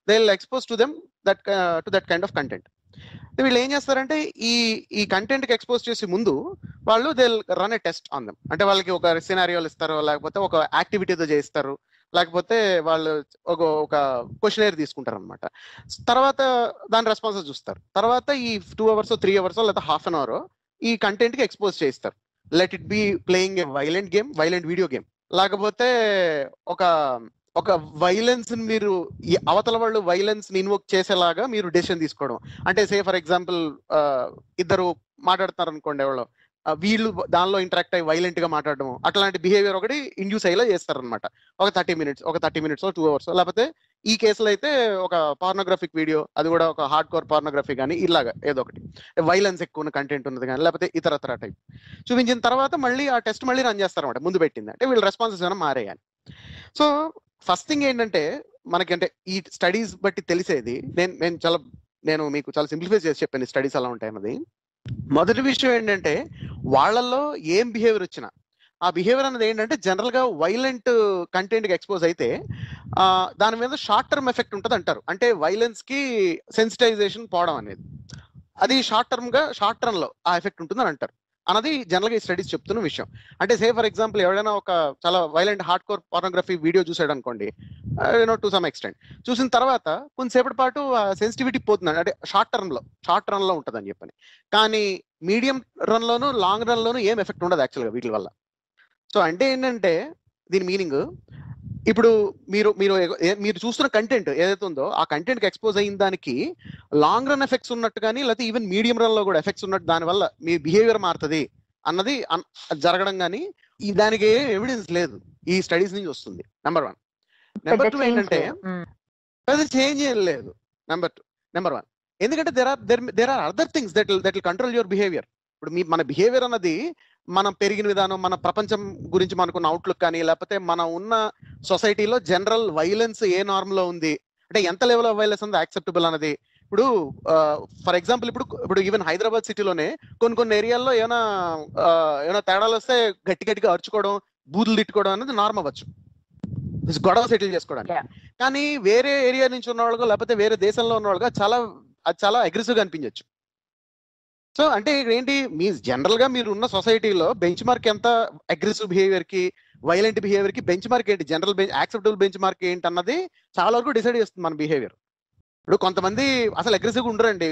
they will expose to them that kind of content. వీళ్ళు ఏం చేస్తారంటే ఈ కంటెంట్ కి ఎక్స్పోజ్ చేసే ముందు వాళ్ళు they run A test on them. అంటే వాళ్ళకి ఒక సినారియోలు ఇస్తారు, లేకపోతే ఒక యాక్టివిటీతో చేస్తారు, లేకపోతే వాళ్ళు ఒక క్వశ్చనైర్ తీసుకుంటారు అనమాట. తర్వాత దాని రెస్పాన్సెస్ చూస్తారు. తర్వాత ఈ 2 hours 3 hours లేదా ½ an hour ఈ కంటెంట్ కి ఎక్స్పోజ్ చేస్తారు. Let it be playing a violent game, violent video game, లేకపోతే ఒక వైలెన్స్ మీరు అవతల వాళ్ళు వైలెన్స్ ని ఇన్వోక్ చేసేలాగా మీరు డెసిషన్ తీసుకోవడం. అంటే సే ఫర్ ఎగ్జాంపుల్ ఇద్దరు మాట్లాడుతున్నారు అనుకోండి, ఎవరో వీళ్ళు దానిలో ఇంటరాక్ట్ అయ్యి వైలెంట్ గా మాట్లాడడం, అట్లాంటి బిహేవియర్ ఒకటి ఇండ్యూస్ అయ్యేలా చేస్తారనమాట. ఒక 30 minutes 2 hours, లేకపోతే ఈ కేసులో అయితే ఒక పార్నోగ్రఫిక్ వీడియో, అది కూడా ఒక హార్డ్ కోర్ పార్నోగ్రఫీ కానీ ఇలాగా ఏదో ఒకటి వైలెన్స్ ఎక్కువ ఉన్న కంటెంట్ ఉన్నది కానీ లేకపోతే ఇతరతర టైప్ చూపించిన తర్వాత మళ్ళీ ఆ టెస్ట్ మళ్ళీ రన్ చేస్తారన్నమాట. ముందు పెట్టింది అంటే వీళ్ళ రెస్పాన్సెస్ ఏమైనా మారేయాలి. సో ఫస్ట్ థింగ్ ఏంటంటే మనకంటే ఈ స్టడీస్ బట్టి తెలిసేది, నేను మీకు చాలా సింప్లిఫై చేసి చెప్పాను స్టడీస్ ఎలా ఉంటాయి అన్నది. మొదటి విషయం ఏంటంటే వాళ్ళల్లో ఏం బిహేవియర్ వచ్చినా ఆ బిహేవియర్ అనేది ఏంటంటే జనరల్ గా వైలెంట్ కంటెంట్ కి ఎక్స్పోజ్ అయితే దాని మీద షార్ట్ టర్మ్ ఎఫెక్ట్ ఉంటుంది అంటారు. అంటే వైలెన్స్ కి సెన్సిటైజేషన్ పోవడం అనేది, అది షార్ట్ టర్మ్ లో ఆ ఎఫెక్ట్ ఉంటుందని అంటారు అన్నది జనరల్ గా ఈ స్టడీస్ చెప్తున్న విషయం. అంటే సే ఫర్ ఎగ్జాంపుల్ ఎవరైనా ఒక చాలా violent hard core pornography video చూసాడు అనుకోండి, టు సమ్ ఎక్స్టెంట్, చూసిన తర్వాత కొంతసేపటి పాటు సెన్సిటివిటీ పోతుంది, అంటే షార్ట్ రన్ లో ఉంటుంది అని చెప్పని. కానీ మీడియం రన్ లోను లాంగ్ రన్ లోను ఏం ఎఫెక్ట్ ఉండదు యాక్చువల్గా వీటి వల్ల. సో అంటే ఏంటంటే దీని మీనింగ్, ఇప్పుడు మీరు చూస్తున్న కంటెంట్ ఏదైతే ఉందో ఆ కంటెంట్ కి ఎక్స్పోజ్ అయిన దానికి లాంగ్ రన్ ఎఫెక్ట్స్ ఉన్నట్టు కానీ లేకపోతే ఈవెన్ మీడియం రన్ లో కూడా ఎఫెక్ట్స్ ఉన్నట్టు దానివల్ల మీ బిహేవియర్ మారుతుంది అన్నది జరగడం కానీ దానికి ఎవిడెన్స్ లేదు, ఈ స్టడీస్ నుంచి వస్తుంది. నెంబర్ 1. నెంబర్ 2 ఏంటంటే అది చేంజ్ ఏం లేదు. నెంబర్ 1 ఎందుకంటే there are other things that will control your behaviour. ఇప్పుడు మన బిహేవియర్ అన్నది మనం పెరిగిన విధానం, మన ప్రపంచం గురించి మనకున్న అవుట్లుక్ కానీ లేకపోతే మనం ఉన్న సొసైటీలో జనరల్ వైలెన్స్ ఏ నార్మ్ లో ఉంది, అంటే ఎంత లెవెల్ ఆఫ్ వైలెన్స్ ఉంది యాక్సెప్టబుల్ అన్నది. ఇప్పుడు ఫర్ ఎగ్జాంపుల్ ఇప్పుడు ఈవెన్ హైదరాబాద్ సిటీలోనే కొన్ని ఏరియాల్లో ఏమైనా తేడాలు వస్తే గట్టిగా అరుచుకోవడం, బూతులు తిట్టుకోవడం అనేది నార్మ్ అవ్వచ్చు గొడవ సెటిల్ చేసుకోవడానికి. కానీ వేరే ఏరియా నుంచి ఉన్న వాళ్ళగా లేకపోతే వేరే దేశంలో ఉన్న వాళ్ళగా చాలా అగ్రెసివ్ గా అనిపించవచ్చు. సో అంటే ఏంటి, మీ జనరల్ గా మీరు ఉన్న సొసైటీలో బెంచ్ మార్క్ ఎంత అగ్రెసివ్ బిహేవియర్ కి వైలెంట్ బిహేవియర్ కి బెంచ్ మార్క్ ఏంటి, జనరల్ యాక్సెప్టబుల్ బెంచ్ మార్క్ ఏంటి అన్నది చాలా వరకు డిసైడ్ చేస్తుంది మన బిహేవియర్. ఇప్పుడు కొంతమంది అసలు అగ్రెసివ్గా ఉండరండి,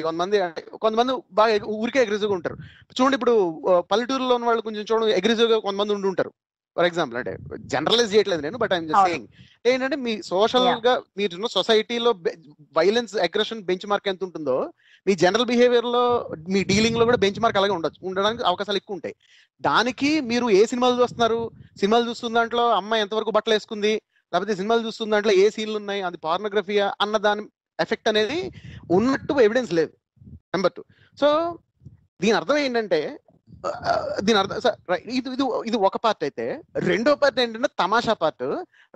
కొంతమంది బాగా ఊరికే అగ్రెసివ్గా ఉంటారు. చూడండి ఇప్పుడు పల్లెటూరులో ఉన్న వాళ్ళు కొంచెం చూడండి అగ్రెసివ్గా కొంతమంది ఉంటారు. ఫర్ ఎగ్జాంపుల్ అంటే జనరలైజ్ చేయట్లేదు నేను, బట్ ఐఎమ్ జస్ట్ సేయింగ్ ఏంటంటే మీ సోషల్ గా మీరున్న సొసైటీలో వైలెన్స్ అగ్రెషన్ బెంచ్ మార్క్ ఎంత ఉంటుందో మీ జనరల్ బిహేవియర్ లో మీ డీలింగ్ లో కూడా బెంచ్ మార్క్ అలాగే ఉండడానికి అవకాశాలు ఎక్కువ ఉంటాయి. దానికి మీరు ఏ సినిమాలు చూస్తున్నారు, సినిమాలు చూస్తున్న దాంట్లో అమ్మాయి ఎంతవరకు బట్టలు వేసుకుంది, లేకపోతే సినిమాలు చూస్తున్న దాంట్లో ఏ సీన్లు ఉన్నాయి, అది పార్నోగ్రఫీయా అన్న దాని ఎఫెక్ట్ అనేది ఉన్నట్టు ఎవిడెన్స్ లేదు. నెంబర్ 2. సో దీని అర్థం ఏంటంటే దీని అర్థం ఇది ఇది ఇది ఒక పార్ట్ అయితే, రెండో పార్ట్ ఏంటంటే తమాషా పార్ట్.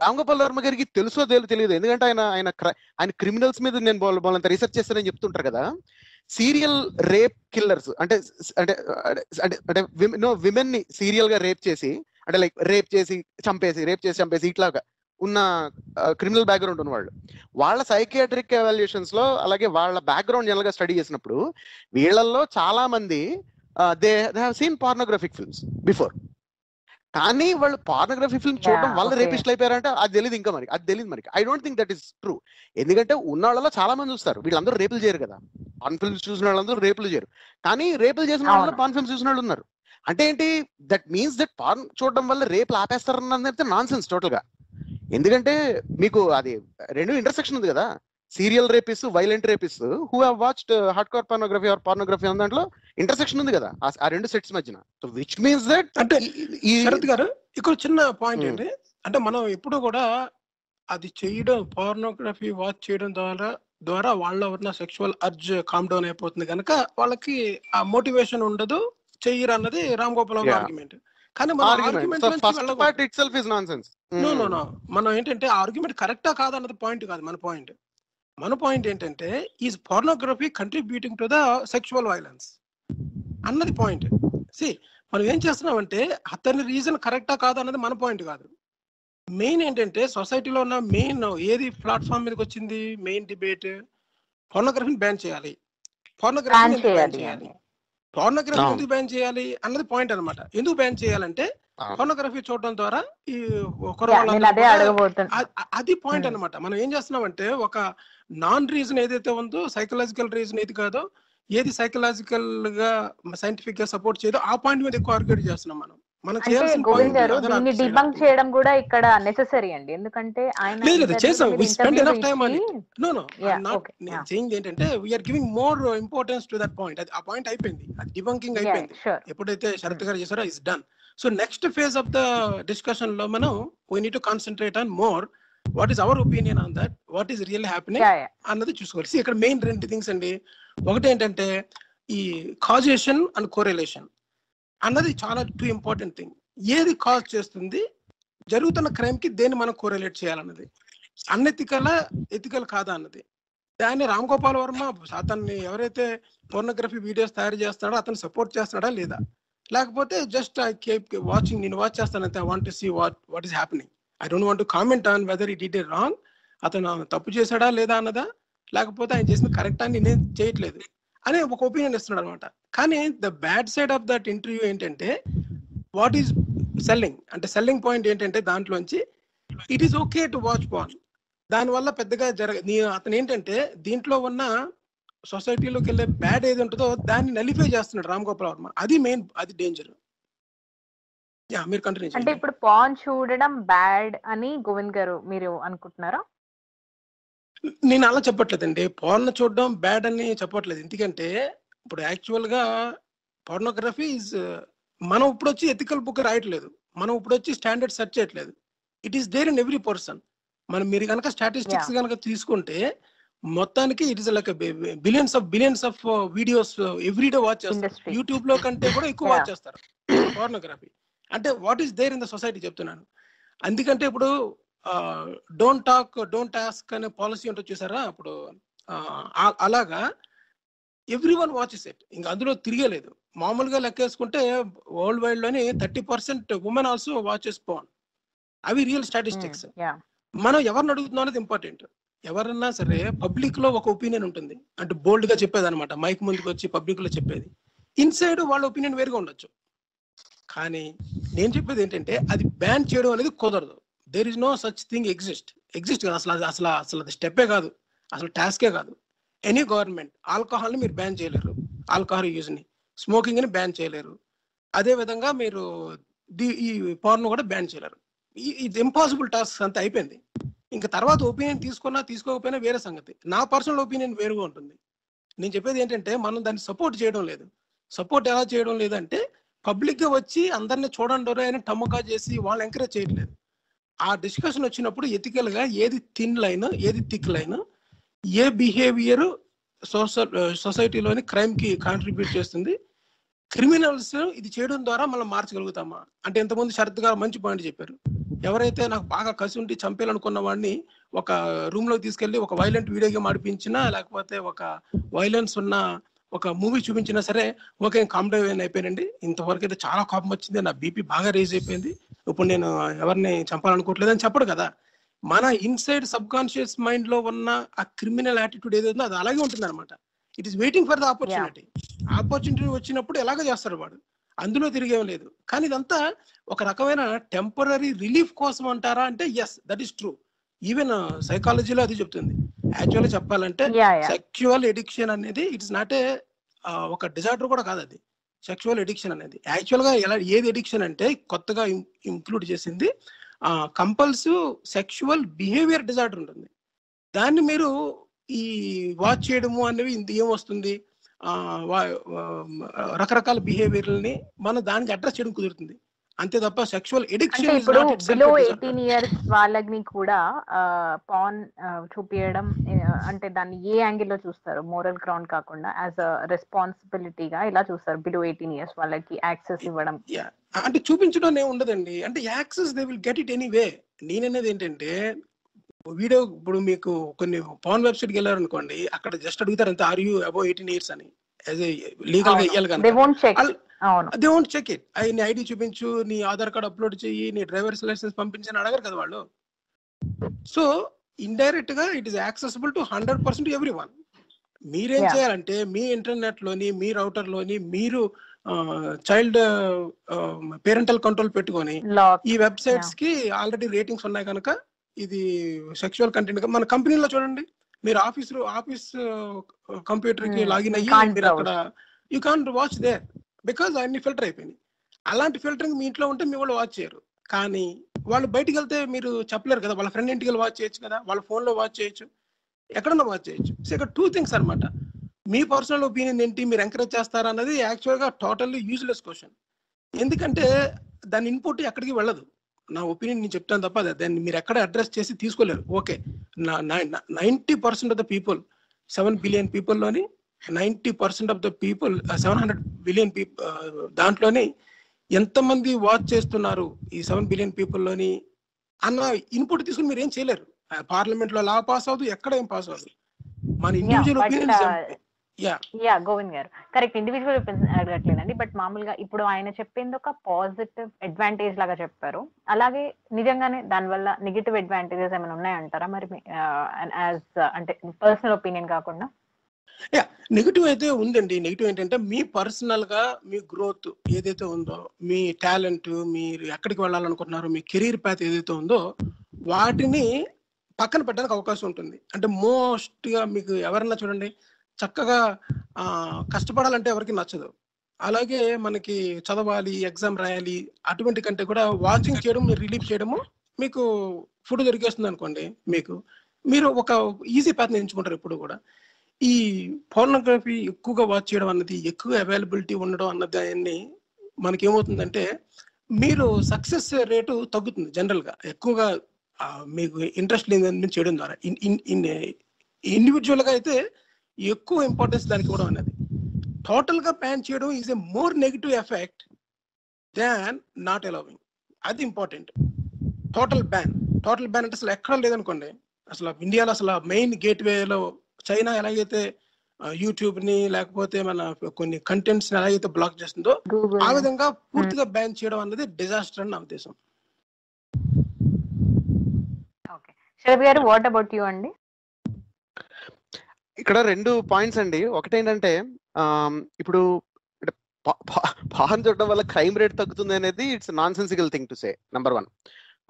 రామ్ గోపాల్ వర్మ గారికి తెలుసో తెలియదు, ఎందుకంటే ఆయన క్రిమినల్స్ మీద నేను వాళ్ళంత రీసెర్చ్ చేస్తానని చెప్తుంటారు కదా. సీరియల్ రేప్ కిల్లర్స్ అంటే అంటే అంటే అంటే విమెన్ ని సీరియల్ గా రేప్ చేసి, అంటే లైక్ రేప్ చేసి చంపేసి ఇట్లాగా ఉన్న క్రిమినల్ బ్యాక్గ్రౌండ్ ఉన్న వాళ్ళ సైకియాట్రిక్ ఎవాల్యుయేషన్స్ లో, అలాగే వాళ్ళ బ్యాక్గ్రౌండ్ జనరల్ గా స్టడీ చేసినప్పుడు వీళ్ళల్లో చాలా మంది they have seen pornographic films before. కానీ వాళ్ళు పార్నోగ్రఫీ ఫిల్మ్ చూడడం వల్ల రేపిస్ట్లు అయిపోయారంటే అది తెలియదు. ఇంకా మనకి I don't think that is true. ఎందుకంటే ఉన్న వాళ్ళలో చాలా మంది చూస్తారు, వీళ్ళందరూ రేపులు చేయరు కదా. పార్న్ ఫిల్మ్స్ చూసిన వాళ్ళందరూ రేపులు చేయరు, కానీ రేపులు చేసిన వాళ్ళు పార్న్ ఫిల్మ్స్ చూసిన వాళ్ళు ఉన్నారు. అంటే ఏంటి, దట్ మీన్స్ దట్ పార్న్ చూడడం వల్ల రేపులు ఆపేస్తారన్నది నాన్ సెన్స్ టోటల్ గా. ఎందుకంటే మీకు అది రెండు ఇంటర్సెక్షన్ ఉంది కదా. Serial rapist, violent rapist who have watched hard core pornography or pornography అన్న దాంట్లో ఇంటర్సెక్షన్ ఉంది కదా ఆ రెండు సెట్స్ మధ్యన. సో విచ్ మీన్స్ దట్ అంటే శరత్ గారు ఇక్కడ చిన్న పాయింట్ ఏంటి అంటే, మనం ఎప్పుడు కూడా అది చేయడం, పార్నోగ్రఫీ వాచ్ చేయడం ద్వారా వాళ్ళ ఉన్న సెక్షువల్ అర్జ్ కామ్ డౌన్ అయిపోతుంది కనుక వాళ్ళకి ఆ మోటివేషన్ ఉండదు, చెయ్యరు అన్నది రామ్ గోపాల్ ఆర్గ్యుమెంట్. కానీ మనం ఏంటంటే ఆర్గ్యుమెంట్ కరెక్టా కాదన్నది పాయింట్ కాదు. మన పాయింట్ ఏంటంటే, is pornography contributing to the sexual violence అన్నది పాయింట్. మనం ఏం చేస్తున్నామంటే అతని రీజన్ కరెక్టా కాదు అన్నది మన పాయింట్ కాదు. మెయిన్ ఏంటంటే సొసైటీలో ఉన్న మెయిన్ ఏది ప్లాట్ఫామ్ మీదకి వచ్చింది, మెయిన్ డిబేట్ పార్నోగ్రఫీని బ్యాన్ చేయాలి, పార్నోగ్రఫీ ఎందుకు బ్యాన్ చేయాలి అన్నది పాయింట్ అనమాట. ఎందుకు బ్యాన్ చేయాలంటే పార్నోగ్రఫీ చూడడం ద్వారా ఈ అది పాయింట్ అనమాట. మనం ఏం చేస్తున్నామంటే ఒక నాన్ రీజన్ ఏదైతే ఉందో, సైకలాజికల్ రీజన్ ఏది కాదో, ఏది సైకలాజికల్ గా సైంటిఫిక్ గా సపోర్ట్ చేయదో ఆ పాయింట్ మీద ఎక్కువ ఆర్గ్యూ చేస్తున్నాం మనం. గోవింద్ గారు దీన్ని డిబంక్ చేయడం కూడా ఇక్కడ నెసెసరీ అండి, ఎందుకంటే ఏంటంటే we are giving more importance to that point. ఆ పాయింట్ అయిపోయింది, అది డిబంకింగ్ అయిపోయింది. ఎప్పుడైతే శరత్ గారు చేశారో it's done. So next phase of the discussion లో మనం we need to concentrate on more what is our opinion on that, what is really happening అన్నది చూసుకోవాలి. ఇక్కడ మెయిన్ రెండు థింగ్స్ అండి. ఒకటి ఏంటంటే ఈ కాజేషన్ అండ్ కోరిలేషన్ అన్నది చాలా టూ ఇంపార్టెంట్ థింగ్. ఏది కాజ్ చేస్తుంది, జరుగుతున్న క్రైమ్ కి దేన్ని మనం కోరిలేట్ చేయాలన్నది, అన్ఎథికల్ ఎథికల్ కాదా అన్నది. దాన్ని రామ్ గోపాల్ వర్మ అతన్ని ఎవరైతే పోర్నోగ్రఫీ వీడియోస్ తయారు చేస్తాడో అతను సపోర్ట్ చేస్తాడా లేదా, లేకపోతే జస్ట్ ఐ కీప్ వాచింగ్, నేను వాచ్ చేస్తానంటే I want to see what is happening, I don't want to comment on whether it did wrong, అతను తప్పు చేశాడా లేదా అన్నదా, లేకపోతే ఆయన చేసిన కరెక్ట్ అని నేనేం చేయట్లేదు అని ఒక ఒపీనియన్ ఇస్తున్నాడు అనమాట. కానీ the bad side of that interview ఏంటంటే వాట్ ఈస్ సెల్లింగ్ అంటే, సెల్లింగ్ పాయింట్ ఏంటంటే దాంట్లోంచి it is okay to watch porn, దానివల్ల పెద్దగా అతను ఏంటంటే దీంట్లో ఉన్న సొసైటీలోకి వెళ్ళే బ్యాడ్ ఏది ఉంటుందో దాన్ని నలిఫై చేస్తున్నాడు రామ్ గోపాల్ వర్మ. అది మెయిన్, అది డేంజర్. మీరు కంటిన్యూ అంటే ఇప్పుడు పార్న్ చూడడం బ్యాడ్ అని గోవింద్ గారు మీరు అనుకుంటున్నారా? నేను అలా చెప్పట్లేదండి, పార్న్ చూడడం బ్యాడ్ అని చెప్పట్లేదు. ఎందుకంటే ఇప్పుడు యాక్చువల్ గా పార్నోగ్రఫీ ఈజ్, మనం ఇప్పుడు వచ్చి ఎథికల్ బుక్ రాయట్లేదు, మనం ఇప్పుడు వచ్చి స్టాండర్డ్ సెర్చ్ చేయట్లేదు. It is there in every person. మీరు కనుక స్టాటిస్టిక్స్ కనుక తీసుకుంటే మొత్తానికి it is like billions of videos everyday watch చేస్తారు. యూట్యూబ్ లో కంటే కూడా ఎక్కువ వాచ్ చేస్తారు పార్నోగ్రఫీ. అంటే what is there in the society చెప్తున్నాను. అందుకంటే ఇప్పుడు డోంట్ టాక్ డోంట్ ఆస్క్ అనే పాలసీ ఉంటుంది చూసారా, అప్పుడు అలాగా ఎవ్రీ వన్ వాచెస్ ఇట్, ఇంకా అందులో తిరిగేలేదు. మామూలుగా లెక్కేసుకుంటే వరల్డ్ వైడ్ లోని 30% ఉమెన్ ఆల్సో వాచెస్ పార్న్. అవి రియల్ స్టాటిస్టిక్స్. మనం ఎవరిని అడుగుతున్నాం అనేది ఇంపార్టెంట్. ఎవరన్నా సరే పబ్లిక్ లో ఒక ఒపీనియన్ ఉంటుంది, అంటే బోల్డ్ గా చెప్పేది అనమాట, మైక్ ముందుకు వచ్చి పబ్లిక్ లో చెప్పేది. ఇన్సైడ్ వాళ్ళ ఒపీనియన్ వేరుగా ఉండొచ్చు. కానీ నేను చెప్పేది ఏంటంటే అది బ్యాన్ చేయడం అనేది కుదరదు. There is no such thing exist కాదు, అసలు అది స్టెప్పే కాదు, అసలు టాస్కే కాదు. ఎనీ గవర్నమెంట్ ఆల్కహాల్ని మీరు బ్యాన్ చేయలేరు, ఆల్కహాల్ యూజ్ని, స్మోకింగ్ని బ్యాన్ చేయలేరు. అదే విధంగా మీరు ఈ పార్న్ కూడా బ్యాన్ చేయలేరు. ఇది ఇంపాసిబుల్ టాస్క్ అంతా అయిపోయింది. ఇంకా తర్వాత ఒపీనియన్ తీసుకున్నా తీసుకోకపోయినా వేరే సంగతి. నా పర్సనల్ ఒపీనియన్ వేరుగా ఉంటుంది. నేను చెప్పేది ఏంటంటే మనం దాన్ని సపోర్ట్ చేయడం లేదు. సపోర్ట్ ఎలా చేయడం లేదంటే పబ్లిక్ గా వచ్చి అందరినీ చూడండి అని టమ్మకా చేసి వాళ్ళు ఎంకరేజ్ చేయట్లేదు. ఆ డిస్కషన్ వచ్చినప్పుడు ఎథికల్ గా ఏది థిన్ లైన్, ఏది థిక్ లైన్, ఏ బిహేవియర్ సొసైటీలోని క్రైమ్ కి కాంట్రిబ్యూట్ చేస్తుంది. క్రిమినల్స్ ఇది చేయడం ద్వారా మనం మార్చగలుగుతామా అంటే ఇంతకుముందు శరత్ గారు మంచి పాయింట్ చెప్పారు. ఎవరైతే నాకు బాగా కసి ఉండి చంపేయాలనుకున్న వాడిని ఒక రూమ్ లో తీసుకెళ్లి ఒక వైలెంట్ వీడియో గేమ్ ఆడిపించినా లేకపోతే ఒక వైలెన్స్ ఉన్న ఒక మూవీ చూపించినా సరే ఓకే కామ్ డౌన్ అయిపోయానండి, ఇంతవరకు అయితే చాలా కోపం వచ్చింది, నా బీపీ బాగా రేజ్ అయిపోయింది, ఇప్పుడు నేను ఎవరిని చంపాలనుకోవట్లేదు అని చెప్పడు కదా. మన ఇన్సైడ్ సబ్ కాన్షియస్ మైండ్ లో ఉన్న ఆ క్రిమినల్ యాటిట్యూడ్ ఏదైతుందో అది అలాగే ఉంటుంది అనమాట. It is waiting for the opportunity. Opportunity వచ్చినప్పుడు ఎలాగో చేస్తాడు వాడు, అందులో తిరిగేం లేదు. కానీ ఇదంతా ఒక రకమైన టెంపరీ రిలీఫ్ కోసం అంటారా అంటే yes, that is true. Even సైకాలజీలో అది చెప్తుంది. యాక్చువల్గా చెప్పాలంటే సెక్షువల్ ఎడిక్షన్ అనేది ఇట్స్ నాట్ ఏ ఒక డిజార్డర్ కూడా కాదు. అది సెక్షువల్ ఎడిక్షన్ అనేది యాక్చువల్గా ఏది ఎడిక్షన్ అంటే కొత్తగా ఇంక్లూడ్ చేసింది కంపల్సివ్ సెక్షువల్ బిహేవియర్ డిజార్డర్ ఉంటుంది. దాన్ని మీరు ఈ వాచ్ చేయడము అనేవి ఇంత ఏమొస్తుంది, రకరకాల బిహేవియర్ని మనం దానికి అడ్రస్ చేయడం కుదురుతుంది అంతే తప్ప సెక్షువల్ ఎడిక్షన్ ఇప్పుడు బిలో 18 years వాళ్ళని కూడా పాన్ చూపించడం అంటే దాన్ని ఏ యాంగిల్ లో చూస్తారు? మోరల్ గ్రౌండ్ కాకుండా యాజ్ అ రెస్పాన్సిబిలిటీగా ఇలా చూస్తారు బిలో 18 years వాళ్ళకి యాక్సెస్ ఇవ్వడం. అంటే చూపించడం ఏమి ఉండదండి, అంటే access they will get it anyway. నేననేది ఏంటంటే వీడియో ఇప్పుడు మీకు కొన్ని పాన్ వెబ్సైట్కి వెళ్ళారనుకోండి, అక్కడ జస్ట్ అడుగుతారు అంతే ఆర్ యూ అబౌవ్ 18 years అని లీగల్ గా ఇవ్వాలి కానీ దే వోంట్ చెక్ ఇట్. నీ ఐడి చూపించు, నీ ఆధార్ కార్డ్ అప్లోడ్ చెయ్యి, నీ డ్రైవర్స్ లైసెన్స్ పంపించని అడగరు కదా వాళ్ళు. సో ఇండైరెక్ట్ గా it is accessible to 100% everyone. మీరేం చేయాలంటే మీ ఇంటర్నెట్ లోని మీ రౌటర్ లోని మీరు చైల్డ్ పేరెంటల్ కంట్రోల్ పెట్టుకొని ఈ వెబ్సైట్స్ కి ఆల్రెడీ రేటింగ్స్ ఉన్నాయి కనుక ఇది సెక్షువల్ కంటెంట్. మన కంపెనీలో చూడండి, మీరు ఆఫీస్ కంప్యూటర్ కి లాగిన్ అయ్యి మీరు అక్కడ you can watch there because అన్ని ఫిల్టర్ అయిపోయినాయి. అలాంటి ఫిల్టరింగ్ మీ ఇంట్లో ఉంటే మీ వాళ్ళు వాచ్ చేయరు. కానీ వాళ్ళు బయటికి వెళ్తే మీరు చెప్పలేరు కదా, వాళ్ళ ఫ్రెండ్ ఇంటికి వెళ్ళి వాచ్ చేయొచ్చు కదా, వాళ్ళ ఫోన్లో వాచ్ చేయొచ్చు, ఎక్కడన్నా వాచ్ చేయొచ్చు. సో ఇక్కడ 2 things అనమాట. మీ పర్సనల్ ఒపీనియన్ ఏంటి, మీరు ఎంకరేజ్ చేస్తారా అన్నది యాక్చువల్గా టోటల్లీ యూజ్లెస్ క్వశ్చన్. ఎందుకంటే దాని ఇన్పుట్ ఎక్కడికి వెళ్ళదు. నా ఒపీనియన్ నేను చెప్తాను తప్ప దాన్ని మీరు ఎక్కడ అడ్రస్ చేసి తీసుకోలేరు. Okay 90% of the people 7 billion పీపుల్లోని 90% of the people 700 billion దాంట్లోని ఎంతమంది వాచ్ చేస్తున్నారు ఈ 7 billion పీపుల్లోని అన్న ఇన్పుట్ తీసుకుని మీరు ఏం చేయలేరు. పార్లమెంట్ లో లా పాస్ అవ్వదు, ఎక్కడ ఏం పాస్ అవ్వదు. మన ఇండివిజువల్ ఒపీనియన్ గోవింద్ గారు కరెక్ట్, ఇండివిజువల్ అడగట్లేదండి. బట్ మామూలుగా ఇప్పుడు ఆయన చెప్పింది ఒక పాజిటివ్ అడ్వాంటేజ్ లాగా చెప్పారు, అలాగే నిజంగానే దానివల్ల నెగిటివ్ అడ్వాంటేజెస్ ఏమైనా ఉన్నాయంటారా మరి అంటే పర్సనల్ ఒపీనియన్ కాకుండా? నెగిటివ్ అయితే ఉందండి. నెగిటివ్ ఏంటంటే మీ పర్సనల్ గా మీ గ్రోత్ ఏదైతే ఉందో, మీ టాలెంట్, మీరు ఎక్కడికి వెళ్ళాలనుకుంటున్నారో, మీ కెరీర్ పాత్ ఏదైతే ఉందో వాటిని పక్కన పెట్టడానికి అవకాశం ఉంటుంది. అంటే మోస్ట్ గా మీకు ఎవరన్నా చూడండి, చక్కగా కష్టపడాలంటే ఎవరికి నచ్చదు. అలాగే మనకి చదవాలి, ఎగ్జామ్ రాయాలి, అటువంటి కంటే కూడా వాచింగ్ చేయడం, మీరు రిలీఫ్ చేయడము, మీకు ఫుడ్ దొరికేస్తుంది అనుకోండి, మీరు ఒక ఈజీ పాత్ని ఎంచుకుంటారు ఎప్పుడు కూడా. ఈ పోర్నోగ్రఫీ ఎక్కువగా వాచ్ చేయడం అన్నది, ఎక్కువ అవైలబిలిటీ ఉండడం అన్నది మనకి ఏమవుతుందంటే మీరు సక్సెస్ రేటు తగ్గుతుంది. జనరల్గా ఎక్కువగా మీకు ఇంట్రెస్ట్ లేదని చేయడం ద్వారా ఇండివిజువల్గా అయితే ఎక్కువ ఇంపార్టెన్స్ దానికి ఇవ్వడం అనేది. టోటల్గా బ్యాన్ చేయడం is a more negative effect than not allowing. అది ఇంపార్టెంట్. టోటల్ బ్యాన్ అంటే అసలు ఎక్కడ లేదనుకోండి, అసలు ఇండియాలో అసలు మెయిన్ గేట్వేలో చైనా ఎలాగైతే యూట్యూబ్ ని లేకపోతే మన కొన్ని కంటెంట్స్ ని ఎలాగైతే బ్లాక్ చేస్తుందో ఆ విధంగా పూర్తిగా బ్యాన్ చేయడం అన్నది డిజాస్టర్ అని నా ఉద్దేశం. శరత్ గారు, వాట్ అబౌట్ యు అండి? ఇక్కడ 2 పాయింట్స్ అండి. ఒకటేంటంటే ఇప్పుడు పాన్ చూడడం వల్ల క్రైమ్ రేట్ తగ్గుతుంది అనేది it's nonsensical thing to say. Number 1,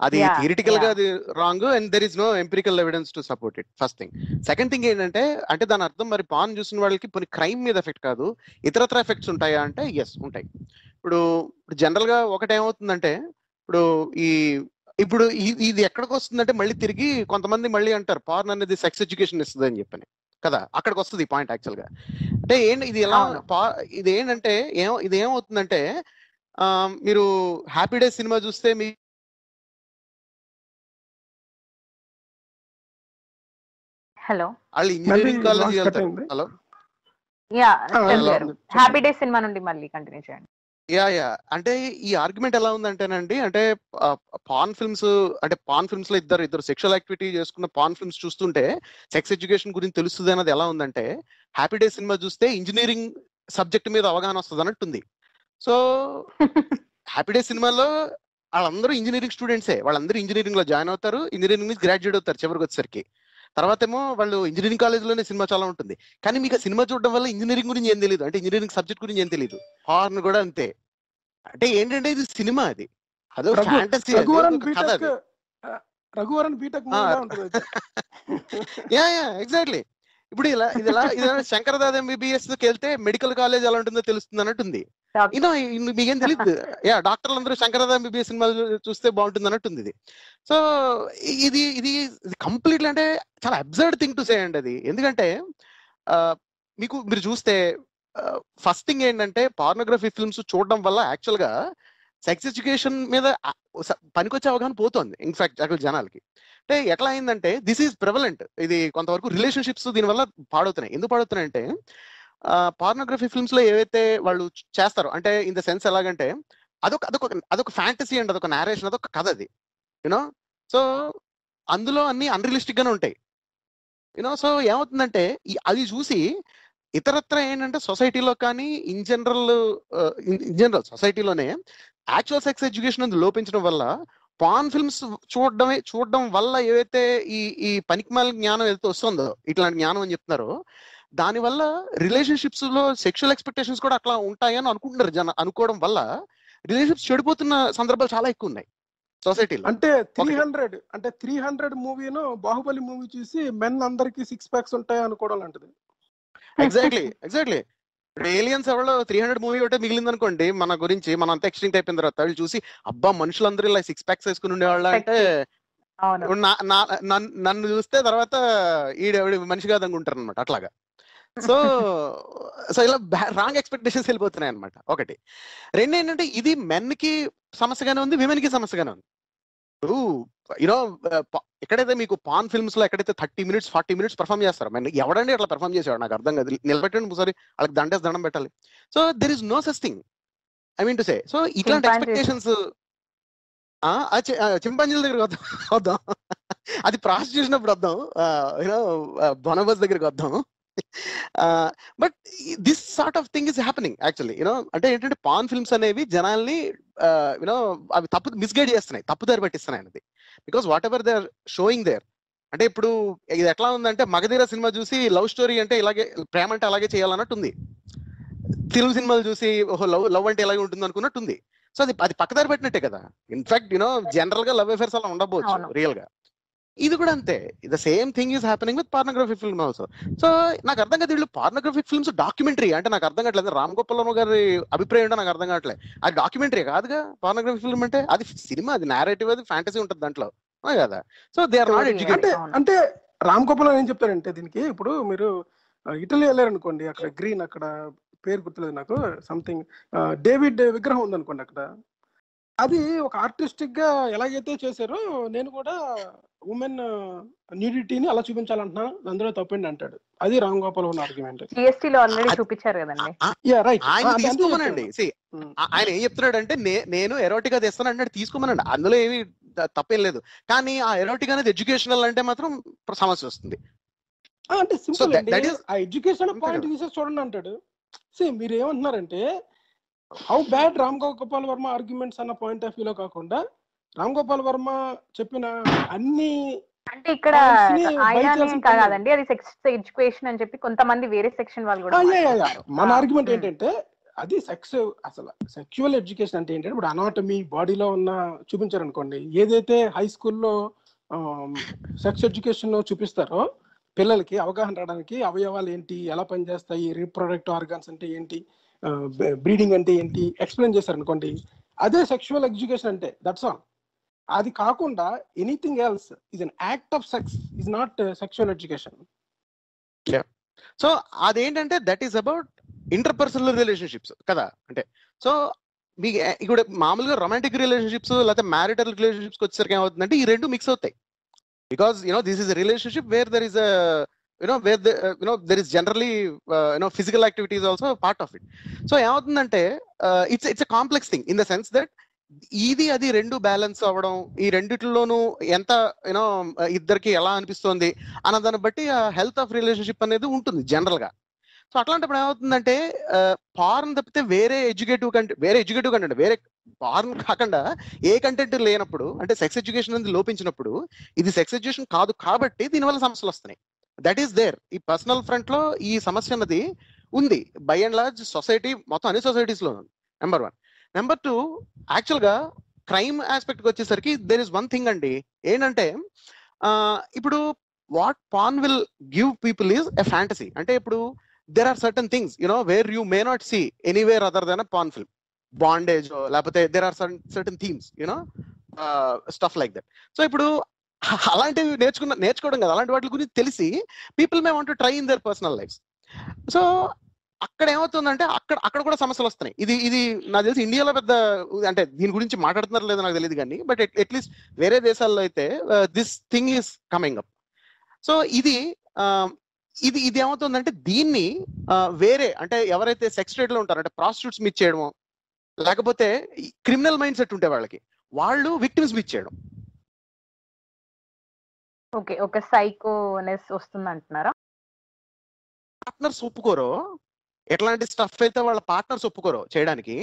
అది థియరిటికల్ గా అది wrong and there is no empirical evidence to support it. First thing. Second thing ఏంటంటే, అంటే దాని అర్థం మరి పాన్ చూసిన వాళ్ళకి కొన్ని క్రైమ్ మీద ఎఫెక్ట్ కాదు, ఇతరత్ర ఎఫెక్ట్స్ ఉంటాయా అంటే ఎస్ ఉంటాయి. ఇప్పుడు జనరల్ గా ఒకటేమవుతుందంటే, ఇప్పుడు ఇది ఎక్కడికి వస్తుందంటే మళ్ళీ తిరిగి కొంతమంది మళ్ళీ అంటారు పార్న్ అనేది సెక్స్ ఎడ్యుకేషన్ ఇస్తుంది అని చెప్పని కదా, అక్కడికి వస్తుంది ఈ పాయింట్ యాక్చువల్ గా. అంటే ఇది ఎలా ఇది ఏంటంటే ఇది ఏమవుతుందంటే, మీరు హ్యాపీ డేస్ సినిమా చూస్తే మీ హలో, వాళ్ళు ఇంజనీరింగ్ కాలేజ్ వాయిస్ కట్ వెళ్తారు. అయింది. హలో యా ఆ, శరత్ hello. గారు, చెప్పండి. హ్యాపీ డేస్ సినిమా నుండి మళ్ళీ కంటిన్యూ చేయండి. యా అంటే ఈ ఆర్గ్యుమెంట్ ఎలా ఉందంటేనండి, అంటే పాన్ ఫిల్మ్స్, అంటే పాన్ ఫిల్మ్స్ లో ఇద్దరు సెక్షువల్ యాక్టివిటీ చేసుకున్న పాన్ ఫిల్మ్స్ చూస్తుంటే సెక్స్ ఎడ్యుకేషన్ గురించి తెలుస్తుంది అన్నది ఎలా ఉందంటే, హ్యాపీ డేస్ సినిమా చూస్తే ఇంజనీరింగ్ సబ్జెక్ట్ మీద అవగాహన వస్తుంది అన్నట్టుంది. సో హ్యాపీ డేస్ సినిమాలో వాళ్ళందరూ ఇంజనీరింగ్ స్టూడెంట్సే, వాళ్ళందరూ ఇంజనీరింగ్ లో జాయిన్ అవుతారు, ఇంజనీరింగ్ నుంచి గ్రాడ్యుయేట్ అవుతారు చివరికి వచ్చేసరికి. తర్వాత ఏమో వాళ్ళు ఇంజనీరింగ్ కాలేజ్లోనే సినిమా చాలా ఉంటుంది, కానీ మీకు ఆ సినిమా చూడడం వల్ల ఇంజనీరింగ్ గురించి ఏం తెలియదు, అంటే ఇంజనీరింగ్ సబ్జెక్ట్ గురించి ఏం తెలియదు. హార్న్ కూడా అంతే. అంటే ఏంటంటే ఇది సినిమా, అదో ఫ్యాంటసీ, రఘువరన్ కథ బీటెక్ అది. రఘువరన్ బీటెక్ మూవీలా ఉంటుంది అయితే. Yeah exactly. ఇప్పుడు ఇలా శంకరదాద ఎంబీబీఎస్ కి వెళ్తే మెడికల్ కాలేజ్ ఎలా ఉంటుందో తెలుస్తుంది అన్నట్టుంది. మీకేం తెలియదు. డాక్టర్లు అందరూ శంకరదాద ఎంబీబీఎస్ సినిమాలు చూస్తే బాగుంటుంది అన్నట్టుంది ఇది. సో ఇది ఇది కంప్లీట్లీ అంటే చాలా అబ్సర్డ్ థింగ్ టు సే అండి అది. ఎందుకంటే మీరు చూస్తే ఫస్ట్ థింగ్ ఏంటంటే, పార్నోగ్రఫీ ఫిల్మ్స్ చూడడం వల్ల యాక్చువల్ గా సెక్స్ ఎడ్యుకేషన్ మీద పనికొచ్చే అవగాహన పోతుంది ఇన్ఫాక్ట్ అక్కడ జనాలకి. అంటే ఎట్లా అయిందంటే, దిస్ ఈజ్ ప్రెవలెంట్. ఇది కొంతవరకు రిలేషన్షిప్స్ దీనివల్ల పాడవుతున్నాయి. ఎందుకు పాడవుతున్నాయి అంటే, పార్నోగ్రఫీ ఫిల్మ్స్ లో ఏవైతే వాళ్ళు చేస్తారో, అంటే ఇన్ ద సెన్స్ ఎలాగంటే, అదొక ఫ్యాంటసీ అండ్ అదొక నేరేషన్, అదొక కథ అది, యూనో. సో అందులో అన్ని అన్రియలిస్టిక్ గానే ఉంటాయి, యూనో. సో ఏమవుతుందంటే అది చూసి ఇతరత్ర ఏంటంటే సొసైటీలో కానీ ఇన్ జనరల్ సొసైటీలోనే యాక్చువల్ సెక్స్ ఎడ్యుకేషన్ అనేది లోపించడం వల్ల పాన్ ఫిల్మ్స్ చూడడం వల్ల ఏవైతే ఈ పనికిమాల జ్ఞానం ఏదైతే వస్తుందో, ఇట్లాంటి జ్ఞానం అని చెప్తున్నారో, దానివల్ల రిలేషన్షిప్స్ లో సెక్షువల్ ఎక్స్పెక్టేషన్స్ కూడా అట్లా ఉంటాయని అనుకుంటున్నారు. అనుకోవడం వల్ల రిలేషన్షిప్స్ చెడిపోతున్న సందర్భాలు చాలా ఎక్కువ ఉన్నాయి సొసైటీలో. అంటే 300 మూవీను బాహుబలి మూవీ చూసి మెన్ అందరికి 6 ప్యాక్స్ ఉంటాయి అనుకోవడం లాంటిది. ఎగ్జాక్ట్లీ. ఇప్పుడు ఏలియన్స్ ఎవరో 300 మూవీ ఒకటే మిగిలింది అనుకోండి మన గురించి, మనం అంతా ఎక్స్టింక్ట్ అయిపోయిన తర్వాత వీళ్ళు చూసి, అబ్బా మనుషులందరూ ఇలా 6 ప్యాక్స్ వేసుకుని ఉండేవాళ్ళ అంటే, నన్ను చూస్తే తర్వాత ఈడెవడి మనిషి కాదని ఉంటారు అనమాట అట్లాగా. సో ఇలా రాంగ్ ఎక్స్పెక్టేషన్స్ వెళ్ళిపోతున్నాయి అనమాట. ఒకటి. రెండు ఏంటంటే, ఇది మెన్ కి సమస్యగానే ఉంది, విమెన్ కి సమస్యగానే ఉంది. యూనో ఎక్కడైతే మీకు పాన్ ఫిల్మ్స్ లో ఎక్కడైతే 30 minutes 40 minutes పర్ఫామ్ చేస్తారు, మెన్ ఎవడండి అట్లా పర్ఫామ్ చేసేవాడు నాకు అర్థం కాదు. నిలబెట్టండి ఒకసారి, వాళ్ళకి దండం పెట్టాలి. So there is no such thing, I mean to say. So ఇట్లాంటి ఎక్స్పెక్టేషన్స్ చింపాంజీల దగ్గరికి వద్దాం, అది ప్రాస్టిట్యూషన్ అప్పుడు వద్దాం, యూనో బొనబస్ దగ్గరికి వద్దాం. But this sort of thing is happening actually, you know. అంటే ఏంటంటే పాన్ ఫిల్మ్స్ అనేవి జనాల్ని యూనో అవి మిస్గైడ్ చేస్తున్నాయి, తప్పుదారి పట్టిస్తున్నాయి అనేది. Because whatever they are showing there, అంటే ఇప్పుడు ఇది ఎట్లా ఉందంటే, మగధీర సినిమా చూసి లవ్ స్టోరీ అంటే ఇలాగే, ప్రేమ అంటే అలాగే చేయాలన్నట్టు ఉంది. తెలుగు సినిమాలు చూసి లవ్ అంటే ఇలాగే ఉంటుంది అనుకున్నట్టుంది. సో అది పక్కదారి పెట్టినట్టే కదా. ఇన్ఫాక్ట్ యూనో జనరల్ గా లవ్ అఫేర్స్ అలా ఉండకపోవచ్చు రియల్ గా. ఇది కూడా అంతే. The same thing is happening with pornographic film also. So నాకు అర్థం కాదు, వీళ్ళు పార్నోగ్రఫిక్ ఫిల్మ్స్ డాక్యుమెంటరీ అంటే నాకు అర్థం కావట్లేదు. రామ్ గోపాల్ వర్మ గారి అభిప్రాయం ఏంటో నాకు అర్థం కావట్లేదు. అది డాక్యుమెంటరీ కాదుగా పార్నోగ్రఫిక్ ఫిల్మ్ అంటే, అది సినిమా, అది నేరేటివ్, అది ఫ్యాంటసీ ఉంటుంది దాంట్లో కదా. So they are not educated. అంటే రామ్ గోపాల్ ఏం చెప్తారంటే దీనికి, ఇప్పుడు మీరు ఇటలీ వెళ్ళారనుకోండి, అక్కడ గ్రీన్, అక్కడ పేరు గుర్తులేదు నాకు, సంథింగ్ డేవిడ్ విగ్రహం ఉందనుకోండి అక్కడ. అది ఒక ఆర్టిస్టిక్ గా ఎలాగైతే చేశారో, నేను కూడా ఉమెన్ న్యూడిటీని అలా చూపించాలంటున్నాను, అందులో తప్పండి అంటాడు. అది రామ్ గోపాల్ ఉన్న ఆర్గ్యుమెంట్. జిఎస్టీ లో ఆల్రెడీ చూపించారు కదండి. ఆయన తీసుకోమనండి. ఆయన ఏం చెప్తున్నాడు అంటే, నేను ఎరోటిక్ అది ఇస్తాను అంటే తీసుకోమనండి, అందులో ఏమి తప్పేం లేదు. కానీ ఆ ఎరోటిక్ అనేది ఎడ్యుకేషనల్ అంటే మాత్రం సమస్య వస్తుంది. అంటే సింపుల్ అండి, ఆ ఎడ్యుకేషన్ పాయింట్ తీసేసి చూడండి అంటాడు. మీరు ఏమంటున్నారంటే, how bad Ram Gopal Varma arguments అన్న పాయింట్ ఆఫ్ వ్యూలో కాకుండా, రామ్ గోపాల్ వర్మ చెప్పిన అన్ని, అంటే ఇక్కడ కాదండి, అది సెక్స్ ఎడ్యుకేషన్ అని చెప్పి కొంతమంది వేరే సెక్షన్ వాళ్ళు కూడా. మన ఆర్గ్యుమెంట్ ఏంటంటే, అది సెక్స్, అసలు సెక్చువల్ ఎడ్యుకేషన్ అంటే ఏంటంటే, ఇప్పుడు అనాటమీ బాడీలో ఉన్న చూపించారు అనుకోండి, ఏదైతే హై స్కూల్లో సెక్స్ ఎడ్యుకేషన్ చూపిస్తారో పిల్లలకి అవగాహన రావడానికి, అవయవాలు ఏంటి, ఎలా పనిచేస్తాయి, రీప్రొడక్టివ్ ఆర్గాన్స్ అంటే ఏంటి, బ్రీడింగ్ అంటే ఏంటి ఎక్స్ప్లెయిన్ చేశారు అనుకోండి, అదే సెక్షువల్ ఎడ్యుకేషన్ అంటే. That's all. అది కాకుండా anything else is an act of sex, is not sexual education. So అదేంటంటే that is about interpersonal relationships కదా. అంటే సో మీకు ఇప్పుడు మామూలుగా రొమాంటిక్ రిలేషన్షిప్స్ లేకపోతే మ్యారిటల్ రిలేషన్షిప్స్ వచ్చేసరికి ఏమవుతుందంటే, ఈ రెండు మిక్స్ అవుతాయి. Because you know this is a relationship where there is a where there is generally physical activity is also part of it. So ఏమవుతుందంటే it's a complex thing in the sense that ఇది అది రెండు balance అవ్వడం, ఈ రెండిట్లోనూ ఎంత ఇద్దరికి ఎలా అనిపిస్తోంది అన్న దాన్ని బట్టి హెల్త్ ఆఫ్ రిలేషన్షిప్ అనేది ఉంటుంది జనరల్ గా. సో అట్లాంటప్పుడు ఏమవుతుందంటే పార్న్ తప్పితే వేరే ఎడ్యుకేటివ్ కంటెంట్ వేరే పార్న్ కాకుండా ఏ కంటెంట్ లేనప్పుడు, అంటే సెక్స్ ఎడ్యుకేషన్ అనేది లోపించినప్పుడు, ఇది సెక్స్ ఎడ్యుకేషన్ కాదు కాబట్టి దీనివల్ల సమస్యలు వస్తున్నాయి. That is there. ఈ పర్సనల్ ఫ్రంట్ లో ఈ సమస్య అన్నది ఉంది బై అండ్ లార్జ్ సొసైటీ మొత్తం అన్ని సొసైటీస్ లో. నెంబర్ 1. నెంబర్ 2, యాక్చువల్ గా క్రైమ్ ఆస్పెక్ట్ వచ్చేసరికి దేర్ ఇస్ వన్ థింగ్ అండి, ఏంటంటే ఇప్పుడు what porn will give people is a fantasy. అంటే ఇప్పుడు there are certain things where you may not see anywhere other than a porn film, bondage లేకపోతే there are certain themes stuff like that. So ఇప్పుడు అలాంటివి నేర్చుకోవడం కదా, అలాంటి వాటి గురించి తెలిసి people may want to try in their personal lifes. So అక్కడ ఏమవుతుందంటే అక్కడ కూడా సమస్యలు వస్తున్నాయి. ఇది నాకు తెలిసి ఇండియాలో పెద్ద, అంటే దీని గురించి మాట్లాడుతున్నారో లేదో నాకు తెలియదు కానీ, బట్ అట్లీస్ట్ వేరే దేశాల్లో అయితే this thing is coming up. So ఇది ఏమవుతుందంటే దీన్ని వేరే, అంటే ఎవరైతే సెక్స్ ట్రేడ్ లో ఉంటారో, అంటే ప్రాస్టిట్యూట్స్ మిచ్ చేయడము, లేకపోతే క్రిమినల్ మైండ్ సెట్ ఉంటే వాళ్ళు విక్టిమ్స్ మిచ్ చేయడం. ఓకే, ఒక సైకోనెస్ వస్తుంది అంటున్నారా? పార్ట్నర్స్ ఒప్పుకోరో, ఎట్లాంటి స్టఫ్ అయితే వాళ్ళ పార్ట్నర్స్ ఒప్పుకోరో చేయడానికి,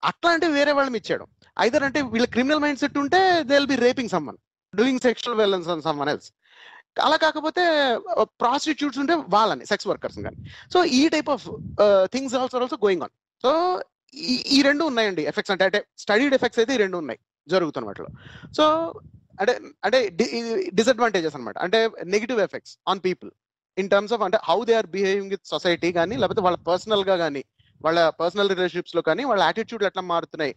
అట్లాంటివి వేరే వాళ్ళని ఇచ్చేయడం. ఐదర్ అంటే వీళ్ళ క్రిమినల్ మైండ్ సెట్ ఉంటే they will be raping someone, doing sexual violence on someone else. అలా కాకపోతే ప్రాస్టిట్యూట్స్ ఉంటే వాళ్ళని, సెక్స్ వర్కర్స్ కానీ. సో ఈ type of things also going on. So ఈ రెండు ఉన్నాయండి ఎఫెక్ట్స్, అంటే స్టడీడ్ ఎఫెక్ట్స్ అయితే ఈ రెండు ఉన్నాయి జరుగుతున్న వాటిలో. సో అంటే డిసడ్వాంటేజెస్ అనమాట, అంటే negative effects on people in terms of అంటే how they are behaving with society కానీ, లేకపోతే వాళ్ళ పర్సనల్ గా కానీ, వాళ్ళ పర్సనల్ రిలేషన్షిప్స్ లో కానీ వాళ్ళ యాటిట్యూడ్లు ఎట్లా మారుతున్నాయి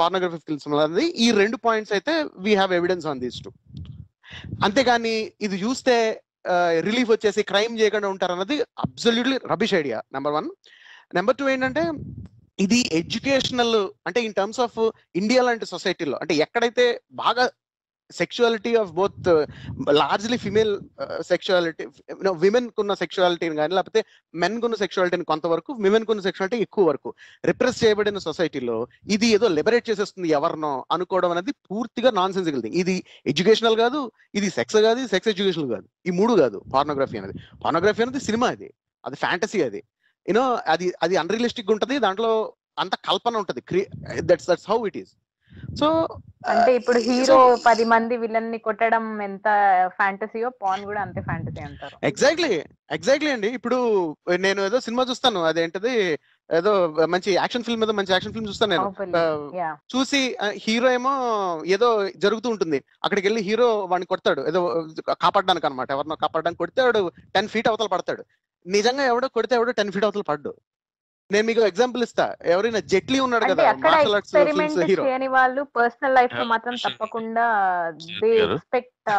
పార్నోగ్రఫీ ఫిల్మ్స్ అనేది. ఈ 2 పాయింట్స్ అయితే we have evidence on these 2. అంతేగాని ఇది చూస్తే రిలీఫ్ వచ్చేసి క్రైమ్ చేయకుండా ఉంటారన్నది absolutely rubbish idea, number 1. Number 2 ఏంటంటే ఇది ఎడ్యుకేషనల్, అంటే ఇన్ టర్మ్స్ ఆఫ్ ఇండియా లాంటి సొసైటీలో, అంటే ఎక్కడైతే బాగా sexuality of both largely female sexuality, women కున్న సెక్షువాలిటీని కానీ, లేకపోతే మెన్ కున్న సెక్షువాలిటీని కొంతవరకు, విమెన్ కున్న సెక్షువాలిటీ ఎక్కువ వరకు రిప్రెస్ చేయబడిన సొసైటీలో ఇది ఏదో లిబరేట్ చేసేస్తుంది ఎవరినో అనుకోవడం అనేది పూర్తిగా నాన్ సెన్సికల్ థింగ్. ఇది ఎడ్యుకేషనల్ కాదు, ఇది సెక్స్ కాదు, ఇది సెక్స్ ఎడ్యుకేషనల్ కాదు, ఈ 3 కాదు. పార్నోగ్రఫీ అనేది సినిమా, అది ఫ్యాంటసీ, అది అన్రియలిస్టిక్ ఉంటుంది, దాంట్లో అంత కల్పన ఉంటుంది. That's how it is. So అంటే ఇప్పుడు హీరో 10 మంది విలన్ ని కొట్టడం ఎంత ఫ్యాంటసీయో, పార్న్ కూడా అంతే ఫ్యాంటసీ అంటారు. ఎగ్జాక్ట్లీ అండి. ఇప్పుడు నేను ఏదో సినిమా చూస్తాను, అదేంటది ఏదో మంచి యాక్షన్ ఫిల్మ్, ఏదో మంచి యాక్షన్ ఫిల్మ్ చూస్తాను నేను. చూసి హీరో ఏమో ఏదో జరుగుతూ ఉంటుంది, అక్కడికి వెళ్ళి హీరో వాడిని కొడతాడు, ఏదో కాపాడడానికి అనమాట, ఎవరినో కాపాడడానికి కొడితే వాడు 10 feet అవతల పడతాడు. నిజంగా ఎవడో కొడితే 10 feet అవతల పడ్డు. నేను మీకు ఎగ్జాంపుల్ ఇస్తా, ఎవరైనా జెట్లీ ఉన్నాడు కదా, మార్షల్ ఆర్ట్స్ హీరో. వాళ్ళు పర్సనల్ లైఫ్ లో మాత్రం తప్పకుండా దే ఎక్స్పెక్ట్.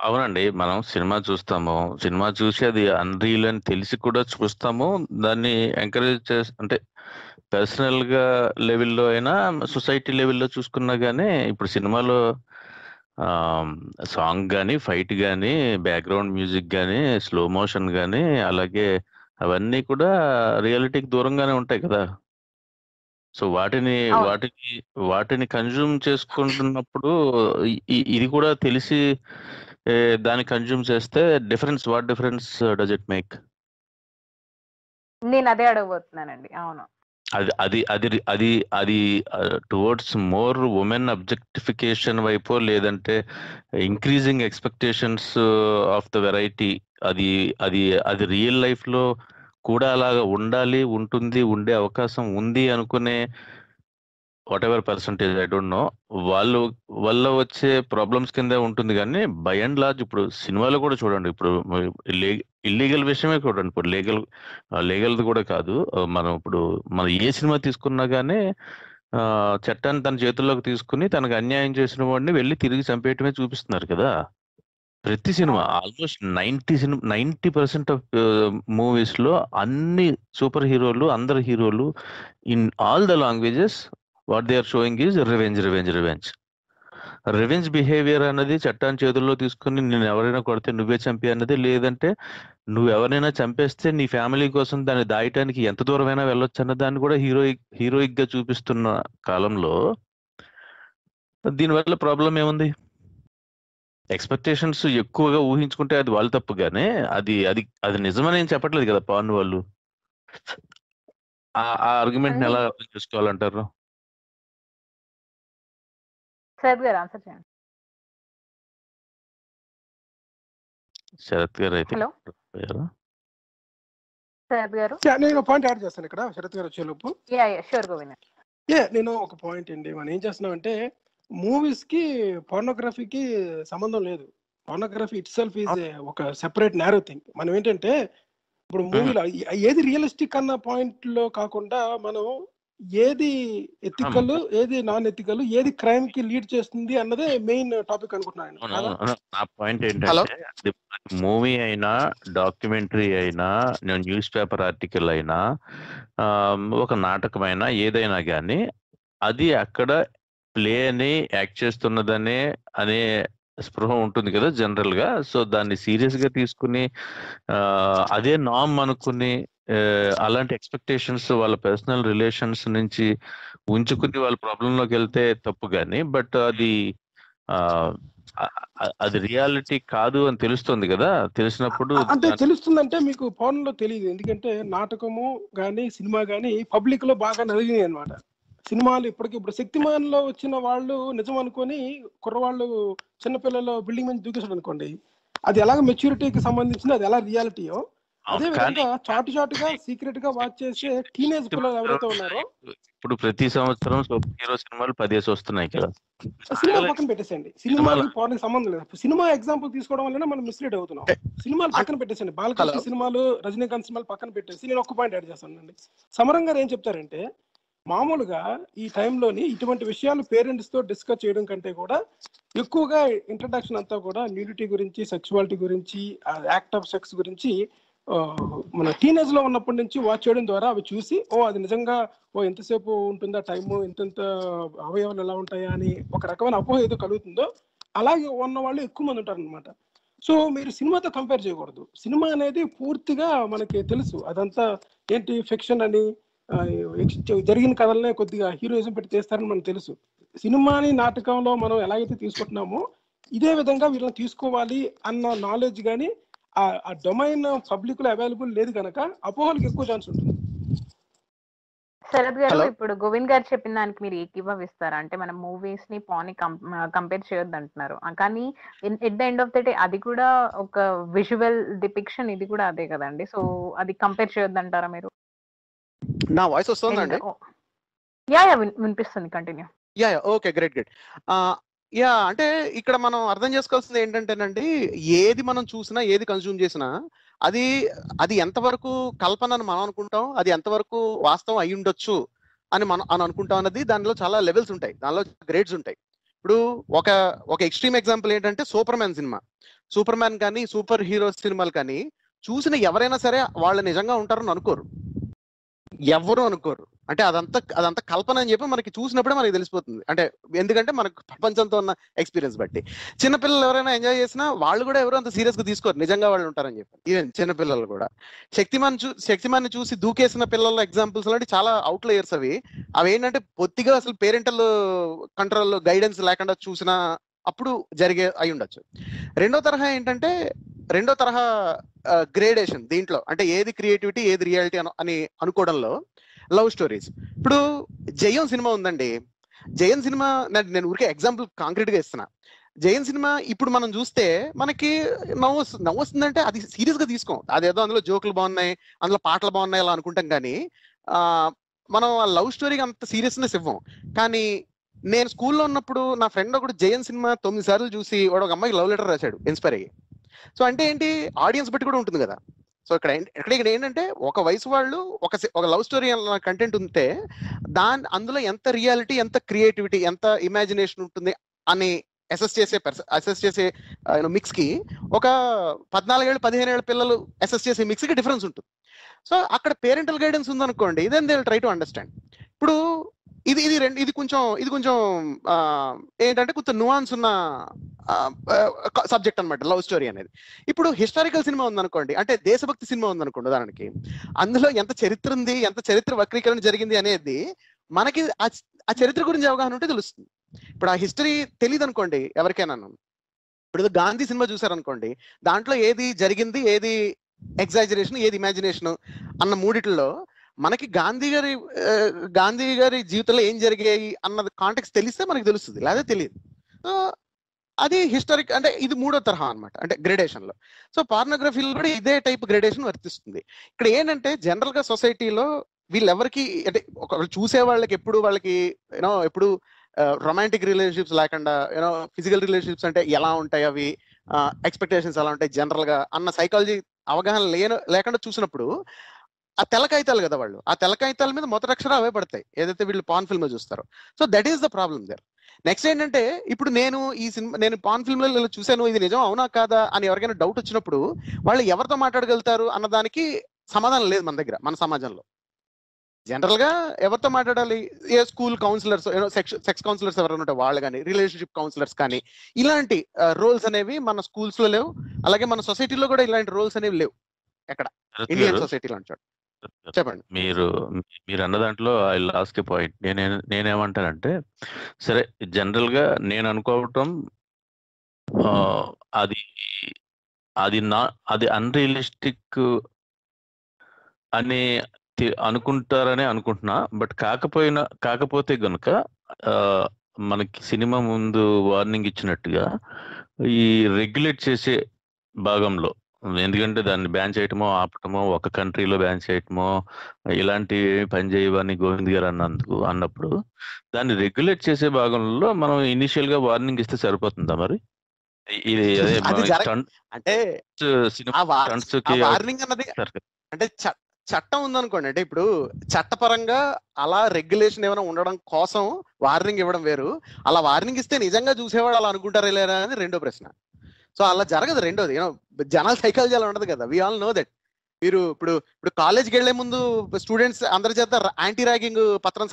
అవునండి, మనం సినిమా చూస్తాము, సినిమా చూసి అది అన్రియల్ అని తెలిసి కూడా చూస్తాము, దాన్ని ఎంకరేజ్ అంటే పర్సనల్ గా లెవెల్లో అయినా సొసైటీ లెవెల్లో చూసుకున్నా గానీ, ఇప్పుడు సినిమాలో సాంగ్ కానీ, ఫైట్ కానీ, బ్యాక్గ్రౌండ్ మ్యూజిక్ కానీ, స్లో మోషన్ కానీ, అలాగే అవన్నీ కూడా రియాలిటీకి దూరంగానే ఉంటాయి కదా. సో వాటిని కన్జ్యూమ్ చేసుకుంటున్నప్పుడు ఇది కూడా తెలిసి దాన్ని కన్జ్యూమ్ చేస్తే what difference does it make? నేను అదే అడగబోతున్నానండి. అవును, అది టువర్డ్స్ మోర్ ఉమెన్ అబ్జెక్టిఫికేషన్ వైపు, లేదంటే increasing expectations of the variety, అది రియల్ లైఫ్ లో కూడా అలాగా ఉండే అవకాశం ఉంది అనుకునే what ever percentage, I don't know, వల్ల వచ్చే ప్రాబ్లమ్స్ కింద ఉంటుంది. కానీ బై అండ్ లార్జ్ ఇప్పుడు సినిమాలో కూడా చూడండి, ఇప్పుడు ఇల్లీగల్ విషయమే చూడండి, ఇప్పుడు లీగల్ది కూడా కాదు, మనం ఏ సినిమా తీసుకున్నా కానీ చట్టాన్ని తన చేతుల్లోకి తీసుకుని తనకు అన్యాయం చేసిన వాడిని వెళ్ళి తిరిగి చంపేయటమే చూపిస్తున్నారు కదా ప్రతి సినిమా. ఆల్మోస్ట్ 90% ఆఫ్ మూవీస్ లో అన్ని సూపర్ హీరోలు, అందరు హీరోలు in all the languages what they are showing is revenge. Revenge behaviour అన్నది చట్టాన్ని చేతుల్లో తీసుకుని నేను ఎవరైనా కొడితే నువ్వే చంపి అన్నది, లేదంటే నువ్వు ఎవరైనా చంపేస్తే నీ ఫ్యామిలీ కోసం దాన్ని దాయటానికి ఎంత దూరమైనా వెళ్ళొచ్చు అన్న దాన్ని కూడా హీరోయిక్ గా చూపిస్తున్న కాలంలో దీనివల్ల ప్రాబ్లం ఏముంది? ఎక్స్పెక్టేషన్స్ ఎక్కువగా ఊహించుకుంటే అది వాళ్ళు తప్పుగానే, అది అది అది నిజమని ఏం చెప్పట్లేదు కదా పవన్ వాళ్ళు. ఆ ఆర్గ్యుమెంట్ ఎలా అర్థం చేసుకోవాలంటారు? శరత్ గారు ఆన్సర్ చేయండి. శరత్ గారు అయితే హలో శరత్ గారు, నేను పాయింట్ యాడ్ చేస్తాను ఇక్కడ శరత్ గారు వచ్చేలోపు. షూర్ గోవింద్. నేను ఒక పాయింట్ అండి, మనం ఏం చేస్తున్నాం అంటే మూవీస్ కి పోర్నోగ్రఫీకి సంబంధం లేదు. పోర్నోగ్రఫీ ఇట్ సెల్ఫ్ ఈజ్ ఒక సెపరేట్ నారో థింగ్. మనం ఏంటంటే ఇప్పుడు మూవీలో ఏది రియలిస్టిక్ అన్న పాయింట్ లో కాకుండా మనం ఏది ఎథికల్, ఏది నాన్ ఎథికల్, ఏది క్రైమ్ కి లీడ్ చేస్తుంది అన్నదే మెయిన్ టాపిక్ అనుకుంటున్నాను. నా పాయింట్ ఏంటంటే మూవీ అయినా, డాక్యుమెంటరీ అయినా, న్యూస్ పేపర్ ఆర్టికల్ అయినా, ఒక నాటకమైనా, ఏదైనా కానీ అది అక్కడ ప్లే అని యాక్ట్ చేస్తున్నదనే అనే స్పృహ ఉంటుంది కదా జనరల్ గా. సో దాన్ని సీరియస్ గా తీసుకుని అదే నామ్ అనుకుని అలాంటి ఎక్స్పెక్టేషన్స్ వాళ్ళ పర్సనల్ రిలేషన్స్ నుంచి ఉంచుకుని వాళ్ళ ప్రాబ్లంలోకి వెళ్తే తప్పు కానీ, బట్ అది రియాలిటీ కాదు అని తెలుస్తుంది కదా. తెలిసినప్పుడు అంటే తెలుస్తుందంటే మీకు పవన్ లో తెలియదు, ఎందుకంటే నాటకము గానీ సినిమా గానీ పబ్లిక్ లో బాగా నలిగినాయి అనమాట. సినిమాలు ఇప్పుడు శక్తిమాన్ లో వచ్చిన వాళ్ళు నిజం అనుకొని కుర్రవాళ్ళు చిన్నపిల్లలు బిల్డింగ్ నుంచి దూకేసాడు అనుకోండి, అది ఎలాగ మెచ్యూరిటీకి సంబంధించింది, అది ఎలా రియాలిటీయో అదే విధంగా చాటుగా సీక్రెట్ గా వాచ్ చేసే టీనేజ్ పిల్లలు ఎవరైతే ఉన్నారో, ఇప్పుడు ప్రతి సంవత్సరం సూపర్ హీరో సినిమాలు 10 వస్తున్నాయి కదా. సినిమాలు పక్కన పెట్టేసండి, సినిమాకి పవన్ సంబంధం లేదు. సినిమా ఎగ్జాంపుల్ తీసుకోవడం వల్ల మనం మిస్లీడ్ అవుతున్నాం. సినిమాలు పక్కన పెట్టేసండి, బాలకృష్ణ సినిమాలు, రజనీకాంత్ సినిమాలు పక్కన పెట్టేసి నేను ఒక పాయింట్ యాడ్ చేస్తానండి. సమరం గారు ఏం చెప్తారంటే, మామూలుగా ఈ టైంలోని ఇటువంటి విషయాలు పేరెంట్స్ తో డిస్కస్ చేయడం కంటే కూడా ఎక్కువగా ఇంట్రడక్షన్ అంతా కూడా న్యూడిటీ గురించి, సెక్సువాలిటీ గురించి, యాక్ట్ ఆఫ్ సెక్స్ గురించి మన టీనేజ్ లో ఉన్నప్పటి నుంచి వాచ్ చేయడం ద్వారా అవి చూసి అది నిజంగా ఎంతసేపు ఉంటుందా టైము, ఇంత అవయవాలు ఎలా ఉంటాయా అని ఒక రకమైన అపోహ ఏదో కలుగుతుందో అలాగే ఉన్న వాళ్ళు ఎక్కువ మంది ఉంటారు అనమాట. సో మీరు సినిమాతో కంపేర్ చేయకూడదు. సినిమా అనేది పూర్తిగా మనకి తెలుసు అదంతా ఏంటి ఫిక్షన్ అని, జరిగిన కథలనే కొద్దిగా హీరోయిజం పెట్టి చేస్తారని మనకు తెలుసు. సినిమాని నాటకంలో మనం ఎలాగైతే తీసుకుంటున్నామో ఇదే విధంగా వీళ్ళని తీసుకోవాలి అన్న నాలెడ్జ్ కానీ ఆ డొమైన్ పబ్లిక్ లో అవైలబుల్ లేదు కనుక అపోహలకు ఎక్కువ ఛాన్స్ ఉంటుంది. శరత్ గారు, ఇప్పుడు గోవింద్ గారు చెప్పిన దానికి మీరు ఏకీభవిస్తారా? అంటే మనం మూవీస్ ని పాన్ కంపేర్ చేయొద్దు అంటున్నారు, కానీ at the end of the day అది కూడా ఒక విజువల్ డిపిక్షన్, ఇది కూడా అదే కదండి. సో అది కంపేర్ చేయొద్దు అంటారా మీరు? నా వాయిస్ వస్తుందండి? వినిపిస్తుంది, కంటిన్యూ. Okay, great. అంటే ఇక్కడ మనం అర్థం చేసుకోవాల్సింది ఏంటంటేనండి, ఏది మనం చూసినా, ఏది కన్స్యూమ్ చేసినా అది ఎంతవరకు కల్పనని మనం అనుకుంటాం, అది ఎంతవరకు వాస్తవం అయి ఉండొచ్చు అని మనం అనుకుంటాం అన్నది దానిలో చాలా లెవెల్స్ ఉంటాయి, దానిలో గ్రేడ్స్ ఉంటాయి. ఇప్పుడు ఒక ఎక్స్ట్రీమ్ ఎగ్జాంపుల్ ఏంటంటే super man cinema. Super man కానీ, సూపర్ హీరో సినిమాలు కానీ చూసిన ఎవరైనా సరే వాళ్ళు నిజంగా ఉంటారని అనుకోరు, ఎవరు అనుకోరు. అంటే అదంతా కల్పన అని చెప్పి మనకి చూసినప్పుడే మనకి తెలిసిపోతుంది. అంటే ఎందుకంటే మనకు ప్రపంచంతో ఉన్న ఎక్స్పీరియన్స్ బట్టి. చిన్నపిల్లలు ఎవరైనా ఎంజాయ్ చేసినా వాళ్ళు కూడా ఎవరు అంత సీరియస్ గా తీసుకోరు, నిజంగా వాళ్ళు ఉంటారని చెప్పి. ఈవెన్ చిన్నపిల్లలు కూడా శక్తిమాన్ చూసి దూకేసిన పిల్లల ఎగ్జాంపుల్స్ లాంటి చాలా అవుట్లయర్స్ అవి ఏంటంటే పొత్తిగా అసలు పేరెంటల్ కంట్రోల్ గైడెన్స్ లేకుండా చూసిన అప్పుడు జరిగే అయి ఉండొచ్చు. రెండో తరహా గ్రేడేషన్ దీంట్లో, అంటే ఏది క్రియేటివిటీ, ఏది రియాలిటీ అని అనుకోవడంలో లవ్ స్టోరీస్. ఇప్పుడు జయం సినిమా ఉందండి. జయం సినిమా నేను ఊరికే ఎగ్జాంపుల్ కాంక్రీట్ గా ఇస్తున్నా. జయం సినిమా ఇప్పుడు మనం చూస్తే మనకి నవ్వు వస్తుందంటే అది సీరియస్ గా తీసుకోం. అదేదో అందులో జోకులు బాగున్నాయి, అందులో పాటలు బాగున్నాయి అలా అనుకుంటాం. కానీ మనం ఆ లవ్ స్టోరీకి అంత సీరియస్నెస్ ఇవ్వం. కానీ నేను స్కూల్లో ఉన్నప్పుడు నా ఫ్రెండ్ ఒకడు జయం సినిమా 9 సార్లు చూసి వాడు ఒక అమ్మాయికి లవ్ లెటర్ రాశాడు ఇన్స్పైర్ అయ్యి. సో అంటే ఏంటి, ఆడియన్స్ బట్టి కూడా ఉంటుంది కదా. సో ఇక్కడ ఏంటంటే ఒక వయసు వాళ్ళు ఒక లవ్ స్టోరీ కంటెంట్ ఉంటే అందులో ఎంత రియాలిటీ, ఎంత క్రియేటివిటీ, ఎంత ఇమాజినేషన్ ఉంటుంది అని అసెస్ చేసే మిక్స్ కి ఒక 14 ఏళ్ళు 15 ఏళ్ళ పిల్లలు అసెస్ చేసే మిక్స్ కి డిఫరెన్స్ ఉంటుంది. సో అక్కడ పేరెంటల్ గైడెన్స్ ఉందనుకోండి, then they will try to understand. ఇప్పుడు ఇది కొంచెం ఏంటంటే కొంచెం నువాన్స్ ఉన్న సబ్జెక్ట్ అనమాట లవ్ స్టోరీ అనేది. ఇప్పుడు హిస్టారికల్ సినిమా ఉందనుకోండి, అంటే దేశభక్తి సినిమా ఉందనుకోండి ఉదాహరణకి, అందులో ఎంత చరిత్ర ఉంది, ఎంత చరిత్ర వక్రీకరణ జరిగింది అనేది మనకి ఆ చరిత్ర గురించి అవగాహన ఉంటే తెలుస్తుంది. ఇప్పుడు ఆ హిస్టరీ తెలియదు అనుకోండి ఎవరికైనా, ఇప్పుడు గాంధీ సినిమా చూసారనుకోండి, దాంట్లో ఏది జరిగింది, ఏది ఎగ్జాజరేషన్, ఏది ఇమాజినేషన్ అన్న మూడిట్లో మనకి గాంధీ గారి జీవితంలో ఏం జరిగాయి అన్నది కాంటెక్స్ట్ తెలిస్తే మనకి తెలుస్తుంది, లేదా తెలియదు. సో అది హిస్టారిక్, అంటే ఇది మూడో తరహా అనమాట, అంటే గ్రేడేషన్ లో. సో పార్నోగ్రఫీలో కూడా ఇదే టైప్ గ్రేడేషన్ వర్తిస్తుంది. ఇక్కడ ఏంటంటే జనరల్ గా సొసైటీలో వీళ్ళెవరికి, అంటే ఒకళ్ళు చూసే వాళ్ళకి ఎప్పుడు వాళ్ళకి ఎప్పుడు రొమాంటిక్ రిలేషన్షిప్స్ లేకుండా ఫిజికల్ రిలేషన్షిప్స్ అంటే ఎలా ఉంటాయి, అవి ఎక్స్పెక్టేషన్స్ ఎలా ఉంటాయి జనరల్ గా అన్న సైకాలజీ అవగాహన లేకుండా చూసినప్పుడు ఆ తెల్ల కాగితాలు కదా వాళ్ళు, ఆ తెల్ల కాగితాల మీద మొదటి అక్షరం అవే పడతాయి ఏదైతే వీళ్ళు పాన్ ఫిల్మ్ చూస్తారో. So that is the problem there. Next ఏంటంటే, ఇప్పుడు నేను పాన్ ఫిల్మ్ లో చూశాను, ఇది నిజం అవునా కాదా అని ఎవరికైనా డౌట్ వచ్చినప్పుడు వాళ్ళు ఎవరితో మాట్లాడగలుగుతారు అన్నదానికి సమాధానం లేదు మన దగ్గర, మన సమాజంలో. జనరల్ గా ఎవరితో మాట్లాడాలి? ఏ స్కూల్ కౌన్సిలర్స్, సెక్స్ కౌన్సిలర్స్ ఎవరైనా ఉంటే వాళ్ళు కానీ, రిలేషన్షిప్ కౌన్సిలర్స్ కానీ, ఇలాంటి రోల్స్ అనేవి మన స్కూల్స్ లో లేవు. అలాగే మన సొసైటీలో కూడా ఇలాంటి రోల్స్ అనేవి లేవు ఎక్కడ, ఇండియన్ సొసైటీలో అంటాడు. చెప్పండి. మీరు అన్న దాంట్లో ఐ లాస్ట్ పాయింట్. నేనేమంటానంటే, సరే జనరల్ గా నేను అనుకోవటం అది అది అన్రియలిస్టిక్ అని అనుకుంటారనే అనుకుంటున్నా. బట్ కాకపోతే గనుక మనకి సినిమా ముందు వార్నింగ్ ఇచ్చినట్టుగా ఈ రెగ్యులేట్ చేసే భాగంలో, ఎందుకంటే దాన్ని బ్యాన్ చేయటమో ఆపటమో, ఒక కంట్రీలో బ్యాన్ చేయటమో ఇలాంటి పని చేయవని గోవింద్ గారు అన్నప్పుడు దాన్ని రెగ్యులేట్ చేసే భాగంలో మనం ఇనిషియల్ గా వార్నింగ్ ఇస్తే సరిపోతుందా? మరి ఇది అంటే అంటే చట్టం ఉందనుకోండి, అంటే ఇప్పుడు చట్టపరంగా అలా రెగ్యులేషన్ ఏమైనా ఉండడం కోసం వార్నింగ్ ఇవ్వడం వేరు, అలా వార్నింగ్ ఇస్తే నిజంగా చూసేవాడు అలా అనుకుంటారా లేరా అని రెండో ప్రశ్న. సో అలా జరగదు. రెండోది, జనాల సైకాలజీ అలా ఉండదు కదా, వి ఆల్ నో దట్. మీరు ఇప్పుడు కాలేజ్కి వెళ్లే ముందు స్టూడెంట్స్ అందరి చేత యాంటీ ర్యాగింగ్ పత్రం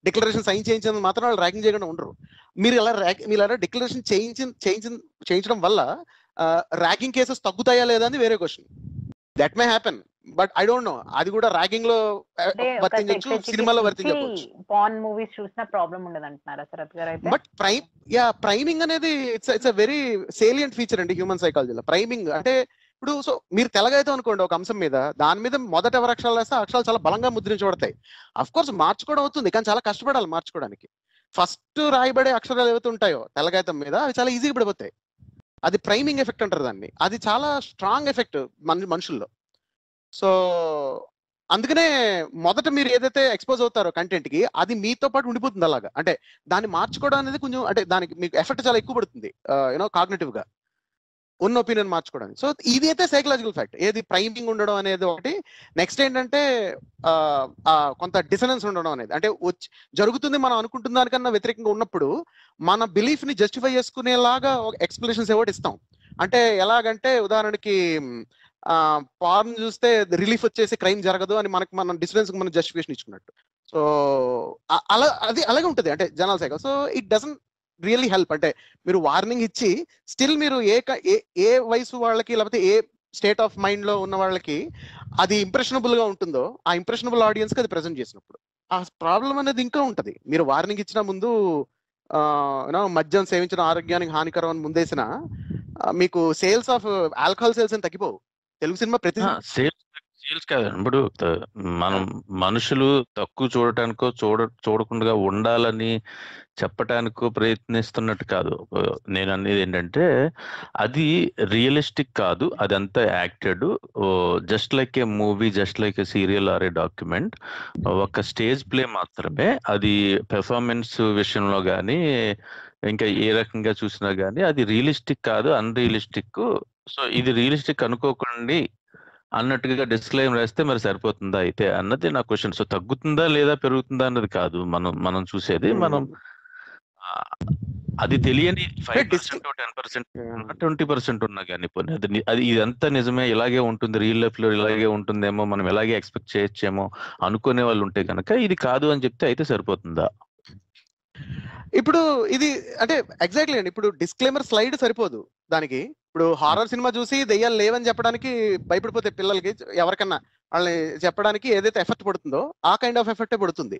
డిక్లరేషన్ సైన్ చేయించిన మాత్రం వాళ్ళు ర్యాగింగ్ చేయకుండా ఉండరు. మీరు ఇలా డిక్లరేషన్ చేయించడం వల్ల ర్యాగింగ్ కేసెస్ తగ్గుతాయా లేదా అని వేరే question. That may happen, but I don't know. అది కూడా ర్యాగింగ్ లో వర్తించవచ్చు, సినిమాలో వర్తించవచ్చు. పాన్ మూవీస్ చూసినా ప్రాబ్లం ఉండదు అంటున్నారా శరత్ గారు? అయితే బట్ ప్రైమింగ్ అనేది it's a very salient feature అండి హ్యూమన్ సైకాలజీలో. ప్రైమింగ్ అంటే ఇప్పుడు సో మీరు తెలగైతే అనుకోండి ఒక అంశం మీద, దాని మీద మొదట ఎవరు అక్షరాలు వేస్తే అక్షరాలు చాలా బలంగా ముద్రించబడతాయి. అఫ్ కోర్స్ మార్చుకోవడం అవుతుంది, కానీ చాలా కష్టపడాలి మార్చుకోవడానికి. ఫస్ట్ రాయబడే అక్షరాలు ఏవైతే ఉంటాయో తెల్లగాయతం మీద అవి చాలా ఈజీగా పడిపోతాయి. అది ప్రైమింగ్ ఎఫెక్ట్ అంటారు దాన్ని. అది చాలా స్ట్రాంగ్ ఎఫెక్ట్ మనుషుల్లో. సో అందుకనే మొదట మీరు ఏదైతే ఎక్స్పోజ్ అవుతారో కంటెంట్ కి, అది మీతో పాటు ఉండిపోతుంది అలాగా. అంటే దాన్ని మార్చుకోవడం అనేది కొంచెం, అంటే దానికి మీకు ఎఫెక్ట్ చాలా ఎక్కువ పడుతుంది కాగ్నిటివ్ గా ఉన్న ఒపీనియన్ మార్చుకోవడానికి. సో ఇది అయితే సైకలాజికల్ ఫ్యాక్ట్, ఏది ప్రైమింగ్ ఉండడం అనేది ఒకటి. నెక్స్ట్ ఏంటంటే కొంత డిసనెన్స్ ఉండడం అనేది, అంటే జరుగుతుంది మనం అనుకుంటున్న దానికన్నా వ్యతిరేకంగా ఉన్నప్పుడు మన బిలీఫ్ ని జస్టిఫై చేసుకునేలాగా ఎక్స్ప్లెనేషన్స్ ఏవో ఇస్తాం. అంటే ఎలాగంటే ఉదాహరణకి పార్న్ చూస్తే రిలీఫ్ వచ్చేసి క్రైమ్ జరగదు అని మన డిస్టెన్స్ మనం జస్టిఫికేషన్ ఇచ్చుకున్నట్టు. సో అది అలాగే ఉంటుంది అంటే జనాల cycle. So it doesn't really help. అంటే మీరు వార్నింగ్ ఇచ్చి స్టిల్ మీరు ఏ వయసు వాళ్ళకి, లేకపోతే ఏ స్టేట్ ఆఫ్ మైండ్ లో ఉన్న వాళ్ళకి అది ఇంప్రెషనబుల్ గా ఉంటుందో, ఆ ఇంప్రెషనబుల్ ఆడియన్స్ కి అది ప్రెజెంట్ చేసినప్పుడు ఆ ప్రాబ్లం అనేది ఇంకా ఉంటుంది. మీరు వార్నింగ్ ఇచ్చిన ముందు మద్యం సేవించడం ఆరోగ్యానికి హానికరం అని ముందేసిన మీకు సేల్స్ ఆఫ్ ఆల్కహాల్ సేల్స్ అని తగ్గిపోవు. తెలుగు సినిమా ప్రతి సేల్స్ కాదండి. ఇప్పుడు మనం మనుషులు తక్కువ చూడటానికో చూడకుండా ఉండాలని చెప్పటానికో ప్రయత్నిస్తున్నట్టు కాదు. నేను అనేది ఏంటంటే అది రియలిస్టిక్ కాదు, అదంతా acted. Just like a movie, just like a serial or a document, ఒక స్టేజ్ ప్లే మాత్రమే. అది పెర్ఫార్మెన్స్ విషయంలో కానీ ఇంకా ఏ రకంగా చూసినా కానీ అది రియలిస్టిక్ కాదు, అన్రియలిస్టిక్. సో ఇది రియలిస్టిక్ అనుకోకండి అన్నట్టుగా డిస్క్లైమర్ వేస్తే మరి సరిపోతుందా అయితే అన్నది నా క్వశ్చన్. సో తగ్గుతుందా లేదా పెరుగుతుందా అన్నది కాదు మనం చూసేది. మనం అది తెలియని 5% 10% 20% ఉన్నా కానీ పోనీ అది ఇదంతా నిజమే, ఇలాగే ఉంటుంది, రియల్ లైఫ్ లో ఇలాగే ఉంటుందేమో, మనం ఎలాగే ఎక్స్పెక్ట్ చేయొచ్చేమో అనుకునే వాళ్ళు ఉంటే కనుక ఇది కాదు అని చెప్తే అయితే సరిపోతుందా? ఇప్పుడు ఇది అంటే ఎగ్జాక్ట్లీ అండి, ఇప్పుడు డిస్క్లైమర్ స్లైడ్ సరిపోదు దానికి. ఇప్పుడు హారర్ సినిమా చూసి దెయ్యాలు లేవని చెప్పడానికి భయపడిపోతే పిల్లలకి ఎవరికన్నా వాళ్ళని చెప్పడానికి ఏదైతే ఎఫర్ట్ పడుతుందో ఆ కైండ్ ఆఫ్ ఎఫర్టే పడుతుంది.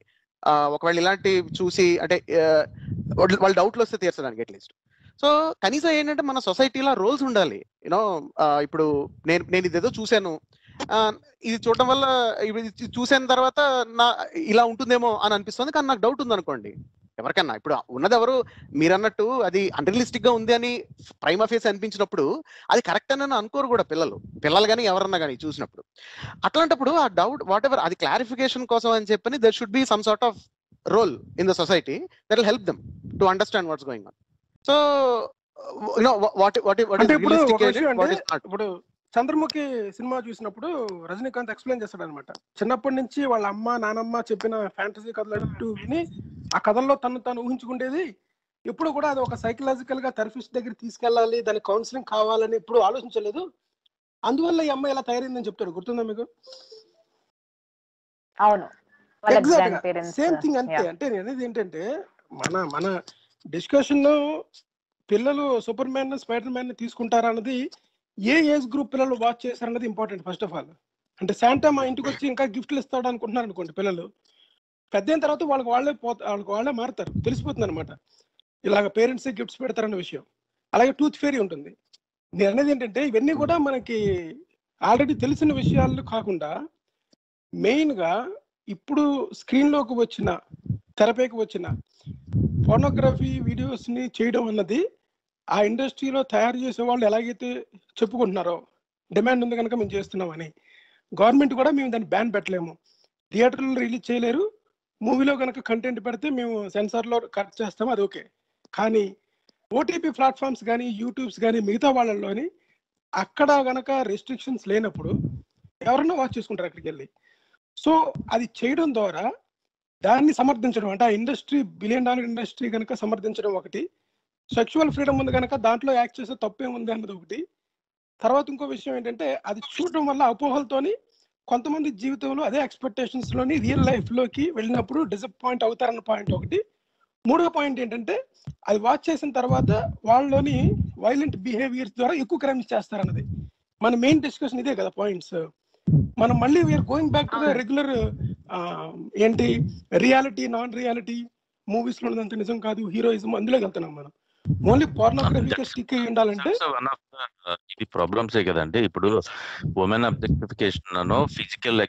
ఒకవేళ ఇలాంటి చూసి అంటే వాళ్ళ డౌట్లు వస్తే తీర్చడానికి అట్లీస్ట్. సో కనీసం ఏంటంటే మన సొసైటీలో రోల్స్ ఉండాలి. యూనో ఇప్పుడు నేను ఇదేదో చూశాను, ఇది చూడటం వల్ల చూసిన తర్వాత నా ఇలా ఉంటుందేమో అని అనిపిస్తుంది, కానీ నాకు డౌట్ ఉంది అనుకోండి ఎవరికన్నా. ఇప్పుడు ఉన్నది ఎవరు, మీరు అన్నట్టు అది అన్రియలిస్టిక్ గా ఉంది అని ప్రైమా ఫేస్ అనిపించినప్పుడు అది కరెక్ట్ అని అనుకోరు కూడా పిల్లలు కానీ ఎవరన్నా కానీ చూసినప్పుడు. అట్లాంటప్పుడు ఆ డౌట్ వాట్ ఎవర్ అది క్లారిఫికేషన్ కోసం అని చెప్పని there should be some sort of role in the society that will help them to understand what's going on. So ఇప్పుడు చంద్రముఖి సినిమా చూసినప్పుడు రజనీకాంత్ ఎక్స్ప్లెయిన్ చేస్తాడు అనమాట. చిన్నప్పటి నుంచి వాళ్ళ అమ్మ నానమ్మ చెప్పిన ఫ్యాంటసీ కథలు విని ఆ కథల్లో తను ఊహించుకుంటేది. ఎప్పుడు కూడా అది ఒక సైకలాజికల్ గా థెరపిస్ట్ దగ్గర తీసుకెళ్లాలి, దాని కౌన్సిలింగ్ కావాలని ఎప్పుడు ఆలోచించలేదు. అందువల్ల ఈ అమ్మాయి ఇలా తయారైందని చెప్తాడు. గుర్తుందా మీకు? అవును, సేమ్ థింగ్ అంతే. అంటే నేను అనేది ఏంటంటే మన డిస్కషన్ లో పిల్లలు సూపర్ మ్యాన్ స్పైడర్ మ్యాన్ తీసుకుంటారా అన్నది ఏ ఏజ్ గ్రూప్ పిల్లలు వాచ్ చేశారన్నది ఇంపార్టెంట్ ఫస్ట్ ఆఫ్ ఆల్. అంటే శాంటా మా ఇంటికి వచ్చి ఇంకా గిఫ్ట్లు ఇస్తాడు అనుకుంటున్నారు అనుకోండి పిల్లలు, పెద్ద అయిన తర్వాత వాళ్ళకి వాళ్ళే మారుతారు, తెలిసిపోతుంది అనమాట ఇలాగ పేరెంట్స్ గిఫ్ట్స్ పెడతారన్న విషయం. అలాగే టూత్ ఫేరీ ఉంటుంది. నేను అనేది ఏంటంటే ఇవన్నీ కూడా మనకి ఆల్రెడీ తెలిసిన విషయాలు కాకుండా మెయిన్ గా ఇప్పుడు స్క్రీన్ లోకి వచ్చిన తెరపైకి వచ్చిన ఫోర్నోగ్రఫీ వీడియోస్ ని చేయడం అన్నది ఆ ఇండస్ట్రీలో తయారు చేసే వాళ్ళు ఎలాగైతే చెప్పుకుంటున్నారో డిమాండ్ ఉంది కనుక మేము చేస్తున్నామని, గవర్నమెంట్ కూడా మేము దాన్ని బ్యాన్ పెట్టలేము, థియేటర్లో రిలీజ్ చేయలేరు, మూవీలో కనుక కంటెంట్ పెడితే మేము సెన్సార్లో కరెక్ట్ చేస్తాము, అది ఓకే. కానీ ఓటీపీ ప్లాట్ఫామ్స్ కానీ యూట్యూబ్స్ కానీ మిగతా వాళ్ళలోని అక్కడ కనుక రెస్ట్రిక్షన్స్ లేనప్పుడు ఎవరన్నా వాచ్ చేసుకుంటారు అక్కడికి వెళ్ళి. సో అది చేయడం ద్వారా దాన్ని సమర్థించడం, అంటే ఆ ఇండస్ట్రీ $1 బిలియన్ ఇండస్ట్రీ కనుక సమర్థించడం ఒకటి, సెక్షువల్ ఫ్రీడమ్ ఉంది కనుక దాంట్లో యాక్ట్ చేసే తప్పేముంది అన్నది ఒకటి. తర్వాత ఇంకో విషయం ఏంటంటే అది చూడడం వల్ల అపోహలతోని కొంతమంది జీవితంలో అదే ఎక్స్పెక్టేషన్స్ లోని రియల్ లైఫ్ లోకి వెళ్ళినప్పుడు డిసప్పాయింట్ అవుతారన్న పాయింట్ ఒకటి. మూడో పాయింట్ ఏంటంటే అది వాచ్ చేసిన తర్వాత వాళ్ళలోని వైలెంట్ బిహేవియర్స్ ద్వారా ఎక్కువ క్రైమ్స్ చేస్తారన్నది. మన మెయిన్ డిస్కషన్ ఇదే కదా పాయింట్స్. మనం మళ్ళీ we are going back to the regular ఏంటి రియాలిటీ నాన్ రియాలిటీ మూవీస్ లో ఉన్నదంత నిజం కాదు, హీరోయిజం అందులోకి వెళ్తున్నాం మనం. ఓన్లీ పోర్నోగ్రఫీకి స్టిక్ అయ్యి ఉండాలంటే ఇది ప్రాబ్లమ్సే కదండి. ఇప్పుడు ఉమెన్ అబ్జెక్టిఫికేషన్ అనో, physical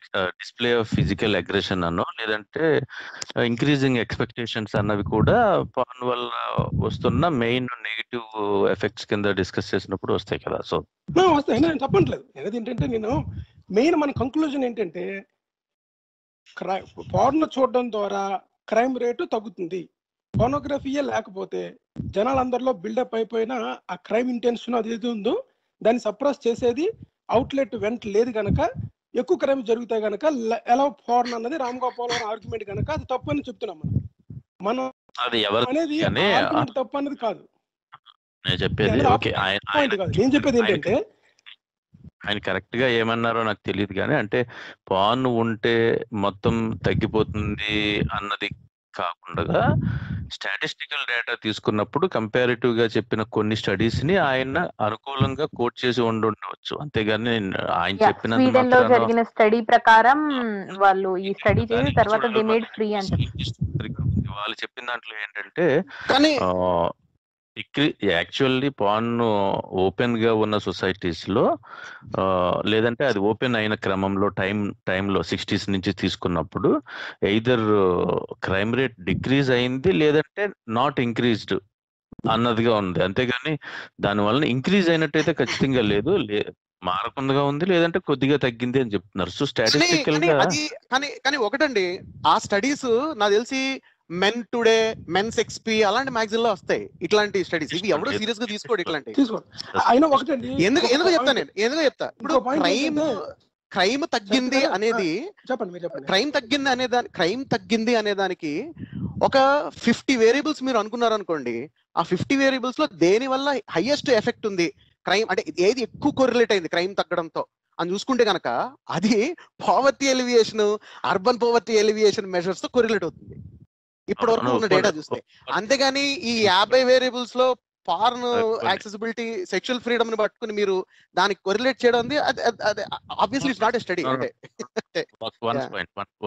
display of physical aggression అనో, లేదంటే ఇంక్రీజింగ్ ఎక్స్పెక్టేషన్స్ అన్నవి కూడా పాన్ వల్ల వస్తున్న మెయిన్ నెగిటివ్ ఎఫెక్ట్స్ కింద డిస్కస్ చేసినప్పుడు వస్తాయి కదా. సో వస్తాయి, నేను చెప్పట్లేదు. అనేది ఏంటంటే నేను మెయిన్ మన కంక్లూజన్ ఏంటంటే పోర్న్ చూడడం ద్వారా క్రైమ్ రేటు తగ్గుతుంది. పోర్నోగ్రఫీయే లేకపోతే జనాలందరిలో బిల్డప్ అయిపోయిన ఆ క్రైమ్ ఇంటెన్షన్ అది ఏది ఉందో దాన్ని సప్రెస్ చేసేది అవుట్లెట్ వెంట లేదు కనుక ఎక్కువ క్రైమ్ జరుగుతాయి కనుక ఎలా పోర్న్ అన్నది రామ్ గోపాల్ ఆర్గ్యుమెంట్ కనుక అది తప్పు అని చెప్తున్నాం మనం అనేది ఆర్గ్యుమెంట్ తప్పు అన్నది కాదు. నేను చెప్పేది నేను చెప్పేది ఏంటంటే ఆయన కరెక్ట్ గా ఏమన్నారో నాకు తెలియదు కానీ, అంటే పాన్ ఉంటే మొత్తం తగ్గిపోతుంది అన్నది కాకుండా స్టాటిస్టికల్ డేటా తీసుకున్నప్పుడు కంపారిటివ్ గా చెప్పిన కొన్ని స్టడీస్ ని ఆయన అనుకూలంగా కోట్ చేసి ఉండవచ్చు. అంతేగాని ఆయన చెప్పినంత జరిగిన స్టడీ ప్రకారం వాళ్ళు ఈ స్టడీ చేసి తర్వాత దే మేడ్ ఫ్రీ అంటే వాళ్ళు చెప్పిన దాంట్లో ఏంటంటే యాక్చువల్లీ పాన్ ఓపెన్ గా ఉన్న సొసైటీస్ లో లేదంటే అది ఓపెన్ అయిన క్రమంలో టైంలో 60s నుంచి తీసుకున్నప్పుడు ఎయిదర్ క్రైమ్ రేట్ డిక్రీజ్ అయింది లేదంటే నాట్ ఇంక్రీజ్డ్ అన్నదిగా ఉంది. అంతేగాని దానివల్ల ఇంక్రీజ్ అయినట్టయితే ఖచ్చితంగా లేదు, మారకుండా ఉంది, లేదంటే కొద్దిగా తగ్గింది అని చెప్తున్నారు. సో స్టాటిస్టికల్ గా కానీ ఒకటండి, ఆ స్టడీస్ నాకు తెలిసి మెన్ టుడే, మెన్స్ ఎక్స్పీ అలాంటి మ్యాగజైన్ లో వస్తాయి ఇట్లాంటి స్టడీస్. ఇవి ఎవరు సీరియస్ గా తీసుకోడు ఇట్లాంటి. అయినా ఒకటండి, ఎందుకు చెప్తా నేను, ఎందుకు చెప్తా, ఇప్పుడు క్రైమ్ తగ్గింది అనేది, చెప్పండి మీరు చెప్పండి. క్రైమ్ తగ్గింది అనే దానికి ఒక 50 వేరియబుల్స్ మీరు అనుకున్నారు అనుకోండి, ఆ 50 వేరియబుల్స్ లో దేని వల్ల హైయెస్ట్ ఎఫెక్ట్ ఉంది క్రైమ్, అంటే ఏది ఎక్కువ కొరిలేట్ అయింది క్రైమ్ తగ్గడంతో అని చూసుకుంటే కనుక అది poverty alleviation, urban poverty alleviation measures తో కొరిలేట్ అవుతుంది ఇప్పటి వరకు ఉన్న డేటా చూస్తే. అంతేగాని ఈ 50 వేరియబుల్స్ లో పార్న్ యాక్సెసిబిలిటీ, సెక్షువల్ ఫ్రీడమ్ ని పట్టుకుని మీరు దానికి కొరిలేట్ చేయడం ఉంది, అది obviously it's not a study. అంటే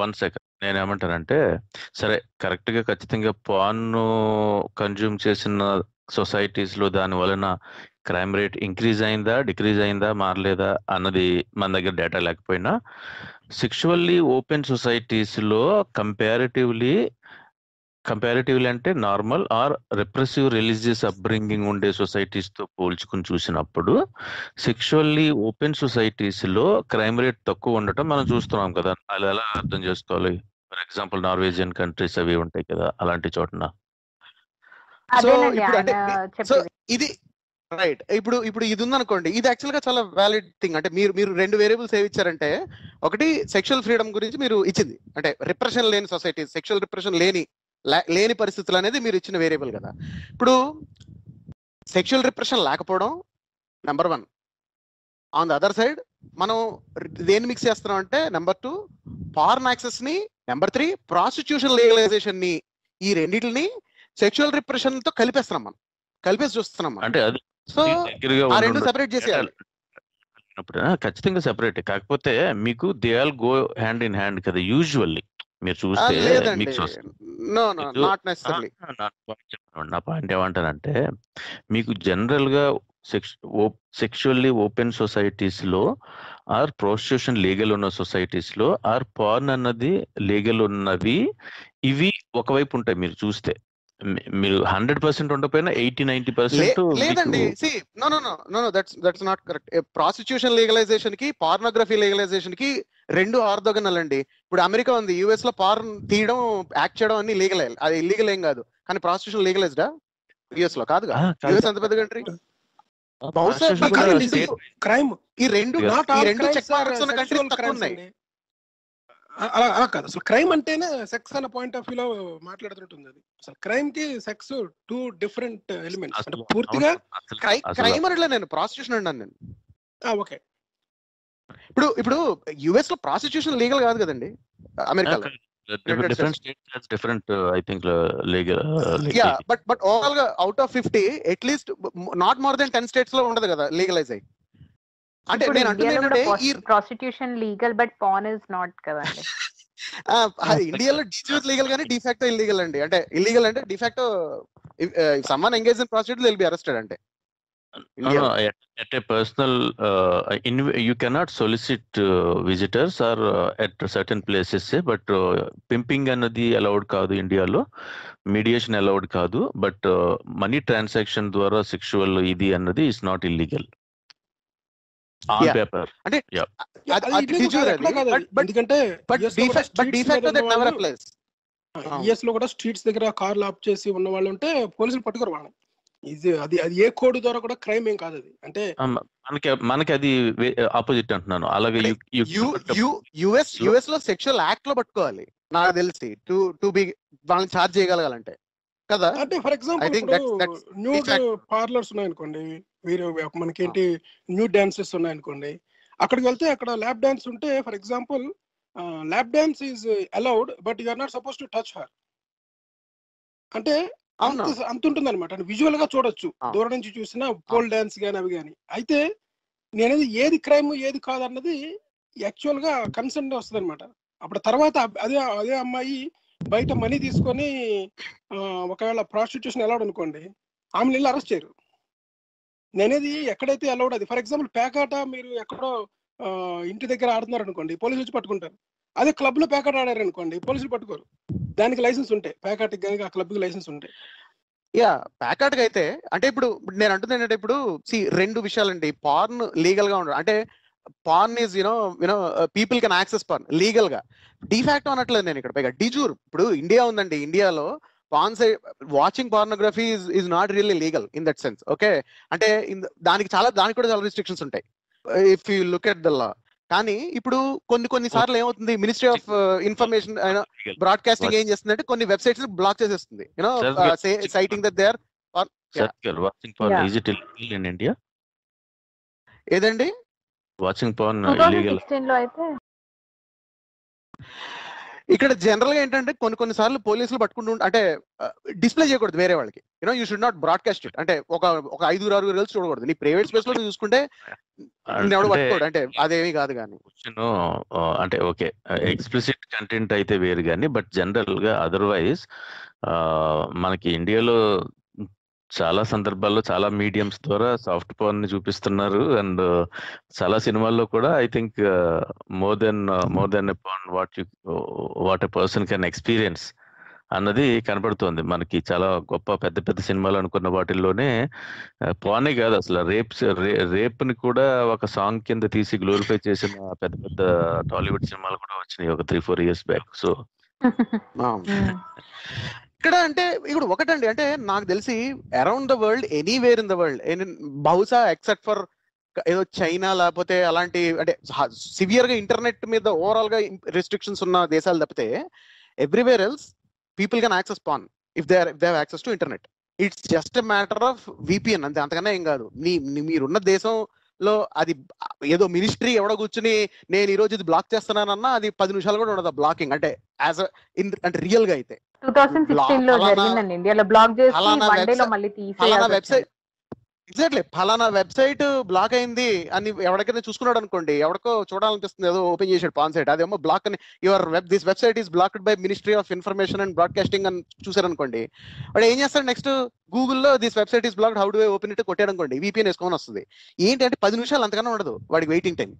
వన్ సెకండ్, నేనేమంటానంటే సరే కరెక్ట్ గా ఖచ్చితంగా పార్న్ కన్జ్యూమ్ చేసిన సొసైటీస్ లో దాని వలన క్రైమ్ రేట్ ఇంక్రీజ్ అయిందా, డిక్రీజ్ అయిందా, మారలేదా అన్నది మన దగ్గర డేటా లేకపోయినా, సెక్షువల్లీ ఓపెన్ సొసైటీస్ లో కంపారిటివ్లీ అంటే నార్మల్ ఆర్ రెప్రెసివ్ రిలీజియస్ అప్బ్రింగింగ్ ఉండే సొసైటీస్ తో పోల్చుకుని చూసినప్పుడు సెక్షువల్లీ ఓపెన్ సొసైటీస్ లో క్రైమ్ రేట్ తక్కువ ఉండటం మనం చూస్తున్నాం కదా. అది ఎలా అర్థం చేసుకోవాలి? ఫర్ ఎగ్జాంపుల్ నార్వేజియన్ కంట్రీస్ అవి ఉంటాయి కదా, అలాంటి చోటన. సో ఇప్పుడు అంటే ఇది రైట్, ఇప్పుడు ఇది ఉందనుకోండి, ఇది యాక్చువల్ గా చాలా వ్యాలిడ్ థింగ్. అంటే మీరు 2 వేరియబుల్స్ ఏవి ఇచ్చారంటే, ఒకటి సెక్షువల్ ఫ్రీడమ్ గురించి మీరు ఇచ్చింది, అంటే రిప్రెషన్ లేని సొసైటీ, సెక్షువల్ రిప్రెషన్ లేని పరిస్థితులు అనేది మీరు ఇచ్చిన వేరియబుల్ కదా. ఇప్పుడు సెక్షువల్ రిప్రెషన్ లేకపోవడం number 1. On the other side మనం దేన్ని మిక్స్ చేస్తున్నాం అంటే నెంబర్ 2 పార్న్ యాక్సెస్ ని, నెంబర్ 3 ప్రాస్టిట్యూషన్ లీగలైజేషన్ ని, ఈ రెండింటిని సెక్షువల్ రిప్రెషన్ తో కలిపేసి చూస్తున్నాం. అంటే అది సో ఆ రెండు సెపరేట్ చేసేయాలి. ఖచ్చితంగా సెపరేట్, కాకపోతే మీకు they all go hand in hand కదా యూజువల్లీ. మీరు చూస్తే నా పాయింట్ ఏమంటానంటే, మీకు జనరల్ గా సెక్షువల్లీ ఓపెన్ సొసైటీస్ లో ఆర్ ప్రాస్టిట్యూషన్ లీగల్ ఉన్న సొసైటీస్ లో ఆర్ పార్న్ అన్నది లీగల్ ఉన్నవి, ఇవి ఒకవైపు ఉంటాయి. మీరు చూస్తే మీరు 100% ఉండకపోయినా 80-90% లేదండి. That's not correct. Prostitution legalisation కి, పార్నోగ్రఫీ లీగలైజేషన్ కి రెండు ఆర్థోగనల్ అండి. ఇప్పుడు అమెరికా ఉంది, యుఎస్ లో పార్న్ తీయడం, యాక్ట్ చేయడం అన్ని లీగల్, అది ఇల్లీగల్ ఏం కాదు. కానీ ప్రాస్టిట్యూషన్ లీగలైజ్డా? యుఎస్ లో కాదుగా. యుఎస్ అంత పెద్ద కంట్రీ. క్రైమ్ ఈ రెండు చెక్ మార్క్స్ ఉన్న కంట్రీస్ తక్కువ ఉన్నాయి. అలా కాదు, అసలు క్రైమ్ అంటేనే సెక్స్ అనే పాయింట్ ఆఫ్ వ్యూలో మాట్లాడుతుంటుంది. అది అసలు క్రైమ్ కి సెక్స్ 2 డిఫరెంట్ ఎలిమెంట్స్. అంటే పూర్తిగా క్రైమ్ అనట్లే నేను, ప్రాస్టిట్యూషన్ అన్నాను నేను. ఓకే, ఇప్పుడు యుఎస్ లో ప్రాస్టిట్యూషన్ లీగల్ కాదు కదండి, అమెరికాలో. Different I think legal. But overall గా out of 50 at least not more than 10 states లో ఉండదు కదా లీగలైజ్ అయ్యి. అంటే నేను అంటున్నానంటే ఈ prostitution legal but porn is not కదండి. ఇండియాలో డిఫ్యూజ్ లీగల్ గానీ డిఫాక్టో ఇల్లీగల్ అండి. అంటే ఇల్లీగల్ అంటే de facto someone engage in prostitute will be arrested. అంటే at a personal you cannot solicit visitors or at certain places, but pimping అన్నది allowed కాదు ఇండియాలో, మీడియేషన్ allowed కాదు, బట్ మనీ ట్రాన్సాక్షన్ ద్వారా సెక్షువల్ ఇది అన్నది is not illegal on paper. అంటే US లో కూడా స్ట్రీట్స్ దగ్గర కార్లు ఆఫ్ చేసి ఉన్న వాళ్ళు ఉంటే పోలీసులు పట్టుకోరు వాళ్ళని. అది ఏ కోడ్ ద్వారా కూడా క్రైమ్ ఏం కాదు అది. అంటే మనకి అది ఆపోజిట్ అంటున్నాను. అలాగే యుఎస్ లో సెక్షువల్ యాక్ట్ లో పట్టుకోవాలి నాకు తెలిసి, టు బి వాళ్ళని చార్జ్ చేయగలగాలంటే కదా. అంటే ఫర్ ఎగ్జాంపుల్ న్యూడ్ పార్లర్స్ ఉన్నాయనుకోండి, వీరు మనకేంటి న్యూడ్ డాన్సెస్ ఉన్నాయనుకోండి, అక్కడికి వెళ్తే అక్కడ ల్యాప్ డాన్స్ ఉంటే, for example lap dance is allowed but you are not suppose to touch her. అంటే అంత ఉంటుంది అనమాట. విజువల్ గా చూడొచ్చు, దూరం నుంచి చూసినా పోల్ డాన్స్ గానీ అవి కానీ. అయితే నేనేది ఏది క్రైమ్ ఏది కాదు అన్నది యాక్చువల్ గా కన్సర్న్ వస్తుంది అనమాట. అప్పుడు తర్వాత అదే అమ్మాయి బయట మనీ తీసుకొని ఒకవేళ ప్రాస్టిట్యూషన్ అలౌడ్ అనుకోండి, ఆమెను వెళ్ళి అరెస్ట్ చేయరు. నేనేది ఎక్కడైతే అలౌడ్ అది, ఫర్ ఎగ్జాంపుల్ పేకాట మీరు ఎక్కడో ఇంటి దగ్గర ఆడుతున్నారు అనుకోండి, పోలీసులు వచ్చి పట్టుకుంటారు. అదే క్లబ్ లో పేకాట ఆడారు అనుకోండి, పోలీసులు పట్టుకోరు. దానికి లైసెన్స్ ఉంటాయి, పేకాటకి కానీ ఆ క్లబ్ కి లైసెన్స్ ఉంటాయి. పేకాటకి అయితే అంటే ఇప్పుడు నేను అంటుంది ఏంటంటే, ఇప్పుడు రెండు విషయాలండి. పార్న్ లీగల్ గా ఉండడం అంటే, porn is you know people can access porn legal గా. డిఫాక్టో అనట్లేదు నేను ఇక్కడ, పైగా డిజూర్. ఇప్పుడు ఇండియా ఉందండి, ఇండియాలో watching pornography is not really legal in that sense. Okay, అంటే దానికి కూడా చాలా రిస్ట్రిక్షన్స్ ఉంటాయి. If you look at the law, కానీ ఇప్పుడు కొన్ని సార్లు ఏమవుతుంది, మినిస్ట్రీ ఆఫ్ ఇన్ఫర్మేషన్ బ్రాడ్కాస్టింగ్ ఏం చేస్తుందంటే కొన్ని వెబ్సైట్స్ బ్లాక్ చేసేస్తుంది, you know citing that they are watching porn is it illegal in India? ఏదండి వాచింగ్ పార్న్ ఇల్లీగల్ 2016 లో అయితే ఇక్కడ జనరల్ గా ఏంటంటే కొన్ని సార్లు పోలీసులు పట్టుకుంటూ అంటే డిస్ప్లే చేయకూడదు వేరే వాళ్ళకి, you know you should not broadcast it. అంటే ఒక 5-6 గర్ల్స్ చూడకూడదు. నీ ప్రైవేట్ స్పేస్ లో చూసుకుంటే ఎవడు పట్టుకోడు, అంటే అదేమీ కాదు. కానీ అంటే ఓకే, ఎక్స్ప్లిసిట్ కంటెంట్ అయితే వేరు కానీ, బట్ జనరల్ గా అదర్వైజ్ మనకి ఇండియాలో చాలా సందర్భాల్లో చాలా మీడియంస్ ద్వారా సాఫ్ట్ పవర్ ని చూపిస్తున్నారు. అండ్ చాలా సినిమాల్లో కూడా I think more than what a person can experience అన్నది కనపడుతోంది మనకి. చాలా గొప్ప పెద్ద సినిమాలు అనుకున్న వాటిల్లోనే పానే కాదు, అసలు రేప్ ని కూడా ఒక సాంగ్ కింద తీసి గ్లోరిఫై చేసిన పెద్ద టాలీవుడ్ సినిమాలు కూడా వచ్చినాయి ఒక 3-4 years బ్యాక్. సో ఇక్కడ అంటే ఇప్పుడు ఒకటండి, అంటే నాకు తెలిసి around the world, anywhere in the world, బహుశా ఎక్సెప్ట్ ఫర్ ఏదో చైనా లేకపోతే అలాంటి అంటే సివియర్ గా ఇంటర్నెట్ మీద ఓవరాల్ గా రెస్ట్రిక్షన్స్ ఉన్న దేశాలు తప్పితే everywhere else people can access pan if they have access to internet. It's just a matter of VPN అంతే, అంతకన్నా ఏం కాదు. మీరున్న దేశంలో అది ఏదో మినిస్ట్రీ ఎవడో కూర్చుని నేను ఈ రోజు ఇది బ్లాక్ చేస్తున్నానన్నా అది 10 నిమిషాలు కూడా ఉండదు బ్లాకింగ్. అంటే అంటే రియల్ గా అయితే 2016 లో జరిగిందండి ఇండియాలో, బ్లాక్ చేసి వన్ డే లో మళ్ళీ తీసేయాలి వెబ్సైట్. ఎగ్జాక్ట్లీ ఫలానా వెబ్సైట్ బ్లాక్ అయింది అని ఎవరికైనా చూసుకున్నాడు అనుకోండి, ఎవరికో చూడాలనిపిస్తుంది, ఏదో ఓపెన్ చేసాడు పాన్ సైట్, అదేమో బ్లాక్ అని this website is blocked by ministry of information and broadcasting అని చూసారు అనుకోండి, వాడు ఏం చేస్తాడు నెక్స్ట్ గూగుల్లో this website is blocked, how do I open it కొట్టాడు అనుకోండి, విపిఎన్ వేసుకొని వస్తుంది. ఏంటి అంటే 10 నిమిషాలు అంతకన్నా ఉండదు వాడికి వెయిటింగ్ టైం,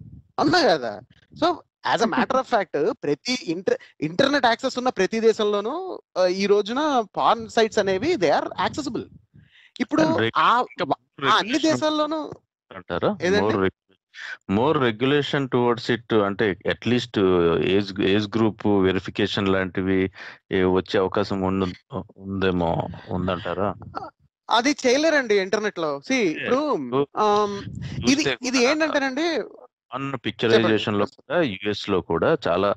అన్నా కదా. So as a matter of fact ప్రతి ఇంటర్నెట్ యాక్సెస్ ఉన్న ప్రతి దేశంలోనూ ఈ రోజున పార్న్ సైట్స్ అనేవి దే ఆర్ యాక్సెసిబుల్. ఇప్పుడు అన్ని దేశాల్లోనూ అంటారా మోర్ రెగ్యులేషన్ టువర్డ్స్ ఇట్, అంటే అట్లీస్ట్ ఏజ్ గ్రూప్ వెరిఫికేషన్ లాంటివి వచ్చే అవకాశం ఉందేమో, ఉందంటారా? అది చేయలేరండి ఇంటర్నెట్ లో. ఇప్పుడు ఇది ఏంటంటేనండి పిక్చరైజేషన్ లో కూడా యుఎస్ లో కూడా చాలా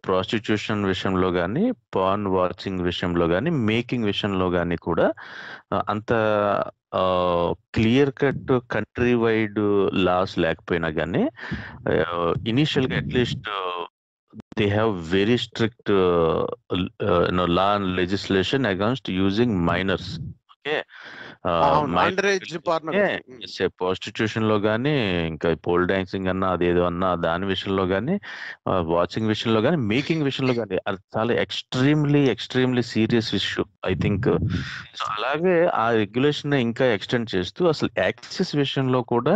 ప్రాస్టిట్యూషన్ విషయంలో కానీ, పార్న్ వాచింగ్ విషయంలో కానీ, మేకింగ్ విషయంలో కానీ కూడా అంత clear cut country wide laws లేకపోయినా కానీ ఇనిషియల్ గా at least they have very strict law and legislation against using minors. Okay, prostitution లో గానీ, ఇంకా పోల్ డాన్సింగ్ అన్నా అదేదో అన్నా దాని విషయంలో గానీ, వాచింగ్ విషయంలో గానీ, మేకింగ్ విషయంలో గానీ అది చాలా extremely serious issue I think. అలాగే ఆ రెగ్యులేషన్ ఇంకా ఎక్స్టెండ్ చేస్తూ అసలు యాక్సెస్ విషయంలో కూడా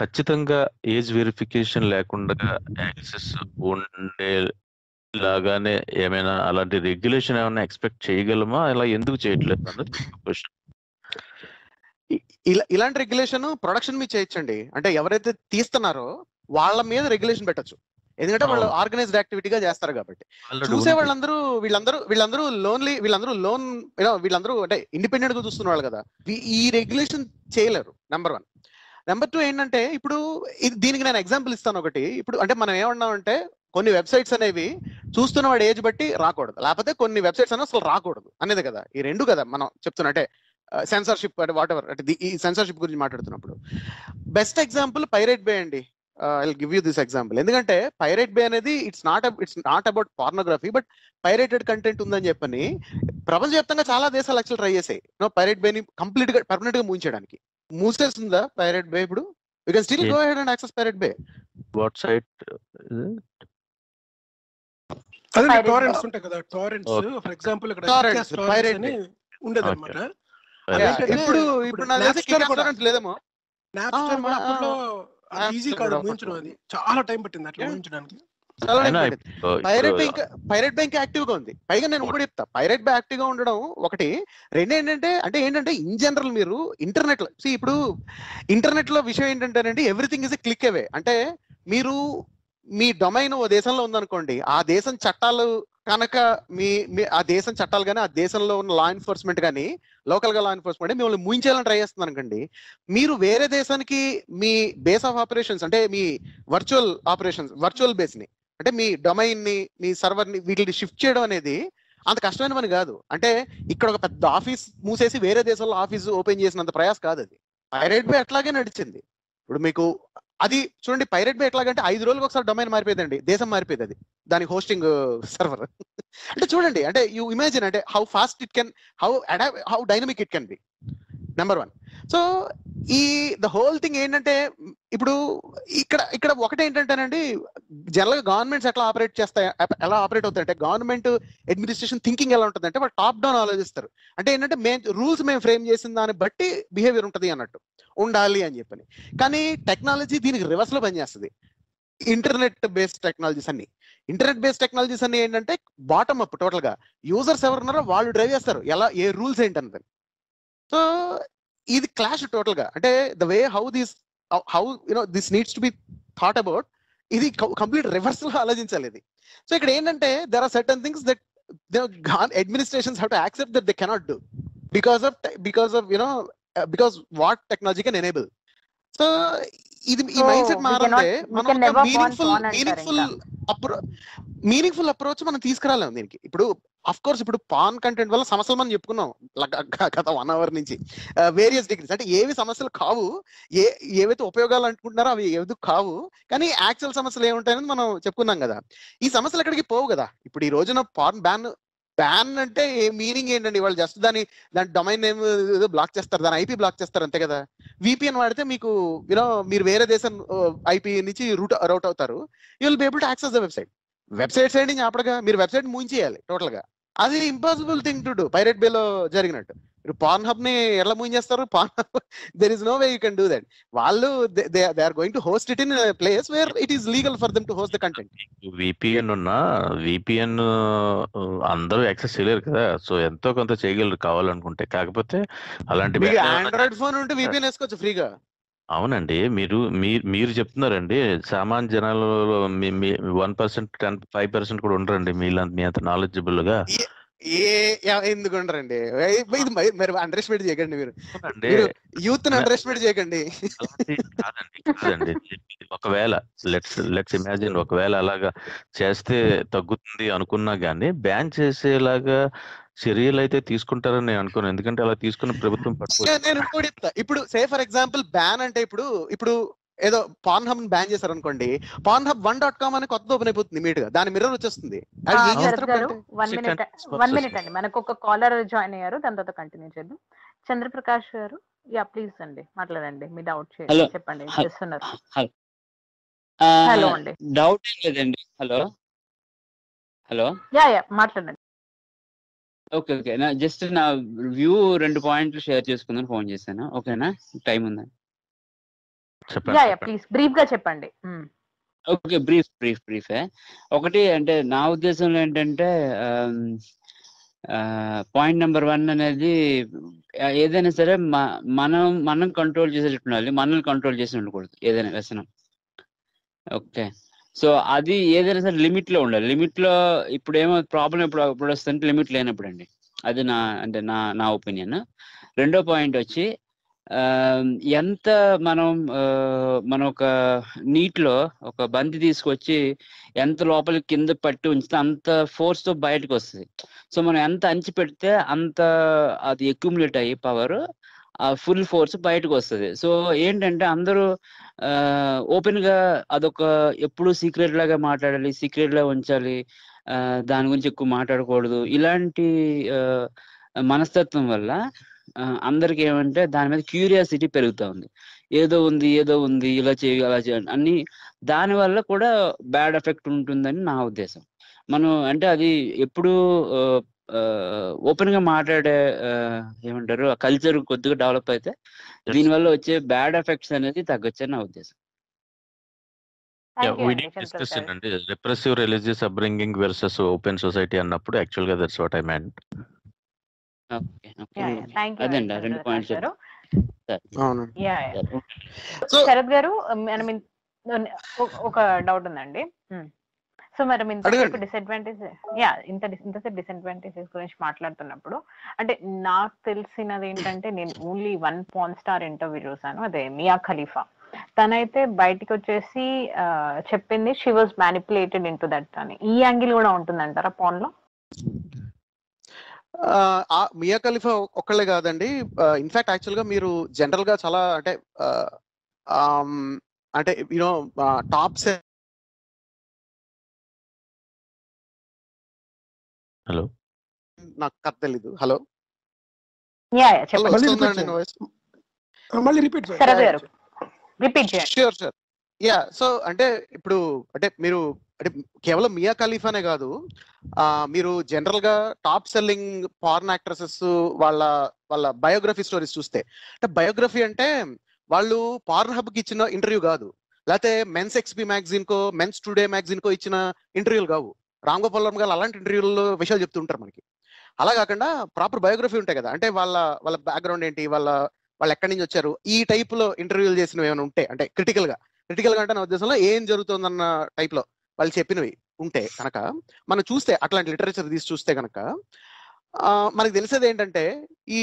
ఖచ్చితంగా ఏజ్ వెరిఫికేషన్ లేకుండా యాక్సెస్ ఉండే లాగానే ఏమైనా అలాంటి రెగ్యులేషన్ ఏమైనా ఎక్స్పెక్ట్ చేయగలమా? ఇలా ఎందుకు చేయట్లేదు అన్నది క్వశ్చన్. ఇలాంటి రెగ్యులేషన్ ప్రొడక్షన్ మీద చేయొచ్చండి. అంటే ఎవరైతే తీస్తున్నారో వాళ్ళ మీద రెగ్యులేషన్ పెట్టచ్చు, ఎందుకంటే వాళ్ళు ఆర్గనైజ్డ్ యాక్టివిటీగా చేస్తారు కాబట్టి. చూసే వీళ్ళందరూ వీళ్ళందరూ అంటే ఇండిపెండెంట్ గా చూస్తున్న వాళ్ళు కదా, ఈ రెగ్యులేషన్ చేయలేరు. నెంబర్ 1. నెంబర్ 2 ఏంటంటే ఇప్పుడు దీనికి నేను ఎగ్జాంపుల్ ఇస్తాను ఒకటి. ఇప్పుడు అంటే మనం ఏమన్నామంటే కొన్ని వెబ్సైట్స్ అనేవి చూస్తున్న వాడు ఏజ్ బట్టి రాకూడదు, లేకపోతే కొన్ని వెబ్సైట్స్ అనేవి అసలు రాకూడదు అనేది కదా. ఈ రెండు కదా మనం చెప్తున్నా, అంటే సెన్సార్షిప్ అంటే వాట్ ఎవర్, అంటే ఈ సెన్సార్షిప్ గురించి మాట్లాడుతున్నప్పుడు బెస్ట్ ఎగ్జాంపుల్ పైరేట్ బే అండి. I give you this example. ఎందుకంటే పైరేట్ బే అనేది it's not about pornography, but pirated content ఉందని చెప్పని ప్రపంచవ్యాప్తంగా చాలా దేశాలు యాక్చువల్ ట్రై చేసాయి పైరేట్ బేని కంప్లీట్ గా పర్మనెంట్ గా మూయించడానికి. మూసేస్తుందా పైరేట్ బే? ఇప్పుడు you can still go ahead and access pirate bay. What site? అదే టోరెంట్స్ ఉంటాయి కదా, టోరెంట్స్ ఫర్ ఎగ్జాంపుల్ ఇక్కడ పైరేట్ అని ఉండేది అన్నమాట. ఇప్పుడు నా టోరెంట్స్ లేదేమో. నాప్స్టర్ కూడా అప్పట్లో ఈజీ కాదు మూయించడం, అది చాలా టైం పట్టింది అట్లా మూయించడానికి. పైరేట్ బ్యాంక్ యాక్టివ్ గా ఉంది. పైగా నేను కూడా చెప్తా, పైరేట్ బ్యాంక్ యాక్టివ్ గా ఉండడం ఒకటి. రెండు ఏంటంటే ఇన్ జనరల్ మీరు ఇంటర్నెట్ లో ఇప్పుడు ఇంటర్నెట్ లో విషయం ఏంటంటేనండి ఎవ్రీథింగ్ ఇస్ ఎ క్లిక్ అవే. అంటే మీరు మీ డొమైన్ ఓ దేశంలో ఉందనుకోండి, ఆ దేశం చట్టాలు కనుక ఆ దేశం చట్టాలు కానీ ఆ దేశంలో ఉన్న లా ఎన్ఫోర్స్మెంట్ కానీ లోకల్ గా లా ఎన్ఫోర్స్మెంట్ మిమ్మల్ని ముయించాలని ట్రై చేస్తున్నారు అనుకోండి, మీరు వేరే దేశానికి మీ బేస్ ఆఫ్ ఆపరేషన్స్ అంటే మీ వర్చువల్ బేస్ ని అంటే మీ డొమైన్ ని మీ సర్వర్ ని వీటిని షిఫ్ట్ చేయడం అనేది అంత కష్టమైన పని కాదు. అంటే ఇక్కడ ఒక పెద్ద ఆఫీస్ మూసేసి వేరే దేశంలో ఆఫీస్ ఓపెన్ చేసినంత ప్రయాస కాదు అది. పైరేట్ బే అట్లాగే నడిచింది. ఇప్పుడు మీకు అది చూడండి, పైరేట్ బే ఎట్లాగంటే 5 రోజులకు ఒకసారి డొమైన్ మారిపోయిందండి, దేశం మారిపోయింది అది, దాని హోస్టింగ్ సర్వర్. అంటే చూడండి, అంటే యూ ఇమాజిన్ అంటే how fast it can, how dynamic it can B, number 1. So the whole thing ఏంటంటే ఇప్పుడు ఇక్కడ ఒకటి ఏంటంటేనండి, జనరల్ గా గవర్నమెంట్స్ ఎలా ఆపరేట్ అవుతాయంటే గవర్నమెంట్ అడ్మినిస్ట్రేషన్ థింకింగ్ ఎలా ఉంటుంది అంటే వాళ్ళు టాప్ డౌన్ ఆలోచిస్తారు. అంటే ఏంటంటే రూల్స్ మేము ఫ్రేమ్ చేసిన దాన్ని బట్టి బిహేవియర్ ఉంటుంది అన్నట్టు ఉండాలి అని చెప్పని. కానీ టెక్నాలజీ దీనికి రివర్స్ లో పనిచేస్తుంది. ఇంటర్నెట్ బేస్డ్ టెక్నాలజీస్ అన్ని ఏంటంటే బాటమ్ అప్, టోటల్ గా యూజర్స్ ఎవరు ఉన్నారో వాళ్ళు డ్రైవ్ చేస్తారు ఎలా ఏ రూల్స్ ఏంటన్నది. సో ఇది క్లాష్ టోటల్ గా. అంటే the way how this needs to be thought about, ఇది కంప్లీట్ రివర్స్ లో ఆలోచించాలి ఇది. సో ఇక్కడ ఏంటంటే there are certain things that administrations have to accept that they cannot do because what technology can enable. So ఇది ఈ mind set మారంటే మనం meaningful approach మనం తీసుకురాలేము దీనికి. ఇప్పుడు అఫ్ కోర్స్ ఇప్పుడు పాన్ కంటెంట్ వల్ల సమస్యలు మనం చెప్పుకున్నాం గత 1 hour నుంచి, వేరియస్ డిగ్రీస్. అంటే ఏవి సమస్యలు కావు, ఏవైతే ఉపయోగాలు అనుకుంటున్నారో అవి ఏవి కావు, కానీ యాక్చువల్ సమస్యలు ఏముంటాయని మనం చెప్పుకున్నాం కదా. ఈ సమస్యలు ఎక్కడికి పోవు కదా. ఇప్పుడు ఈ రోజున పాన్ బ్యాన్ అంటే మీనింగ్ ఏంటండి, వాళ్ళు జస్ట్ దాని డొమైన్ నేమ్ బ్లాక్ చేస్తారు, దాని ఐపీ బ్లాక్ చేస్తారు అంతే కదా. విపిఎన్ వాడితే మీకు మీరు వేరే దేశం ఐపీ నుంచి రౌట్ అవుతారు, you will be able to access the website side నుంచి అప్పటిగా మీరు వెబ్సైట్ మూయించేయాలి టోటల్ గా. అది impossible thing to do Pirate బేలో జరిగినట్టు. మీరు పాన్ హబ్ ని ఎలా మూయించేస్తారు? there is no way you can do that. వాళ్ళు they are going to host it in a place where it is legal for them to host the content. VPN అందరూ access చేయలేరు కదా, so ఎంతో కొంత చేయగలరు కావాలనుకుంటే. కాకపోతే అలాంటి ఆండ్రాయిడ్ ఫోన్ ఉంటే VPN వేసుకోవచ్చు ఫ్రీగా. అవునండి, మీరు చెప్తున్నారండి, సామాన్య జనాలలో 1%, 5% కూడా ఉండరండి మీ అంత నాలెడ్జబుల్ గా. ఎందుకు ఉండరండి? మరి అండర్ ఎస్టిమేట్ చేయకండి, మీరు యూత్ ని అండర్ ఎస్టిమేట్ చేయకండి. కాదండి, ఒకవేళ లెట్స్ ఇమాజిన్ ఒకవేళ అలాగా చేస్తే తగ్గుతుంది అనుకున్నా గానీ బ్యాన్ చేసేలాగా చర్యలు అయితే తీసుకుంటారని నేను అనుకోను. ఎందుకంటే అలా తీసుకున్న ప్రభుత్వం నేను ఇంకోటి చెప్తా. ఇప్పుడు సే ఫర్ ఎగ్జాంపుల్ బ్యాన్ అంటే ఇప్పుడు ఏదో పాన్ హబ్ బ్యాన్ చేశారు అనుకోండి, పాన్ హబ్ 1.com అని కొత్త ఓపెన్ అయిపోతుంది ఇమీడియట్ గా, దాని మిర్రర్ వచ్చేస్తుంది. 1 minute అండి, మనకు ఒక కాలర్ జాయిన్ అయ్యారు, దాని తర్వాత కంటిన్యూ చేద్దాం. చంద్రప్రకాష్ గారు, యా ప్లీజ్ అండి మాట్లాడండి, మీ డౌట్ చెప్పండి. చేస్తున్నారు. హలో అండి, డౌట్ ఏం లేదండి. హలో యా మాట్లాడండి. ఓకే జస్ట్ నా వ్యూ 2 పాయింట్లు షేర్ చేసుకుందని ఫోన్ చేశాను. ఓకేనా, టైం ఉందా? ప్లీజ్ బ్రీఫ్ గా చెప్పండి. ఓకే, బ్రీఫే. ఒకటి అంటే నా ఉద్దేశంలో ఏంటంటే పాయింట్ నెంబర్ 1 అనేది ఏదైనా సరే మనం కంట్రోల్ చేసేటట్టు ఉండాలి, మనల్ని కంట్రోల్ చేసి ఉండకూడదు ఏదైనా వ్యసనం. ఓకే, సో అది ఏదైనా సరే లిమిట్ లో ఉండాలి. లిమిట్ లో ఇప్పుడు ఏమో ప్రాబ్లం ఎప్పుడు వస్తుందంటే లిమిట్ లేనప్పుడు అండి. అది నా ఒపీనియన్. రెండో పాయింట్ వచ్చి ఎంత మనం ఒక నీటిలో ఒక బంతి తీసుకొచ్చి ఎంత లోపలికి కింద పట్టి ఉంచితే అంత ఫోర్స్ తో బయటకు వస్తుంది. సో మనం ఎంత అంచి పెడితే అంత అది అక్యుములేట్ అయ్యి పవర్ ఫుల్ ఫోర్స్ బయటకు వస్తుంది. సో ఏంటంటే అందరూ ఓపెన్ గా అదొక ఎప్పుడు సీక్రెట్ లాగా మాట్లాడాలి, సీక్రెట్ లా ఉంచాలి, దాని గురించి ఎక్కువ మాట్లాడకూడదు. ఇలాంటి మనస్తత్వం వల్ల అందరికి ఏమంటే దాని మీద క్యూరియాసిటీ పెరుగుతూ ఉంది. ఏదో ఉంది ఇలా చేయాలి అలా చేయాలి అన్ని, దాని వల్ల కూడా బ్యాడ్ ఎఫెక్ట్ ఉంటుందని నా ఉద్దేశం. మనం అంటే అది ఎప్పుడు ఓపెన్ గా మాట్లాడే ఏమంటారు కల్చర్ కొద్దిగా డెవలప్ అయితే దీనివల్ల వచ్చే బ్యాడ్ ఎఫెక్ట్స్ అనేది తగ్గొచ్చని నా ఉద్దేశం. డిస్కషన్ అండి, రిప్రెసివ్ religious upbringing versus open society అన్నప్పుడు యాక్చువల్ గా దట్స్ వాట్ ఐ మెంట్. అదండి 2 పాయింట్స్. శరత్ గారు, ఒక డౌట్ ఉందండి. సో మరి ఇంతసేపు డిసడ్వాంటేజ్ ఇంతసేపు డిసడ్వాంటేజెస్ గురించి మాట్లాడుతున్నప్పుడు అంటే నాకు తెలిసినది ఏంటంటే నేను ఓన్లీ 1 పాన్ స్టార్ ఇంటర్వ్యూ చూసాను, అదే మియా ఖలీఫా. తనైతే బయటికి వచ్చేసి చెప్పింది she was manipulated in to that అని. ఈ యాంగిల్ కూడా ఉంటుందంటారా పాన్ లో? మియా ఖలీఫా ఒక్కళ్ళే కాదండి. ఇన్ఫాక్ట్ యాక్చువల్ గా మీరు జనరల్ గా చాలా అంటే యూనో టాప్ హలో నాకు కథ తెలీదు. హలో మళ్ళీ repeat sure sir. Yeah, so అంటే ఇప్పుడు అంటే మీరు అంటే కేవలం మియా ఖలీఫానే కాదు, మీరు జనరల్ గా టాప్ సెల్లింగ్ పార్న్ యాక్ట్రెసెస్ వాళ్ళ బయోగ్రఫీ స్టోరీస్ చూస్తే, అంటే బయోగ్రఫీ అంటే వాళ్ళు పార్న్ హబ్ కి ఇచ్చిన ఇంటర్వ్యూ కాదు, లేకపోతే మెన్స్ ఎక్స్పీ మ్యాగజైన్ కో మెన్స్ టుడే మ్యాగజైన్ కో ఇచ్చిన ఇంటర్వ్యూలు కావు. రామ్ గోపాల్ వర్మ గారు అలాంటి ఇంటర్వ్యూల్లో విషయాలు చెప్తుంటారు మనకి. అలా కాకుండా ప్రాపర్ బయోగ్రఫీ ఉంటాయి కదా, అంటే వాళ్ళ బ్యాక్గ్రౌండ్ ఏంటి, వాళ్ళు ఎక్కడి నుంచి వచ్చారు, ఈ టైప్ లో ఇంటర్వ్యూలు చేసినవి ఏమైనా ఉంటాయి అంటే క్రిటికల్ గా అంటే నా ఉద్దేశంలో ఏం జరుగుతుందన్న టైప్ లో వాళ్ళు చెప్పినవి ఉంటే కనుక మనం చూస్తే, అట్లాంటి లిటరేచర్ తీసి చూస్తే కనుక మనకి తెలిసేది ఏంటంటే ఈ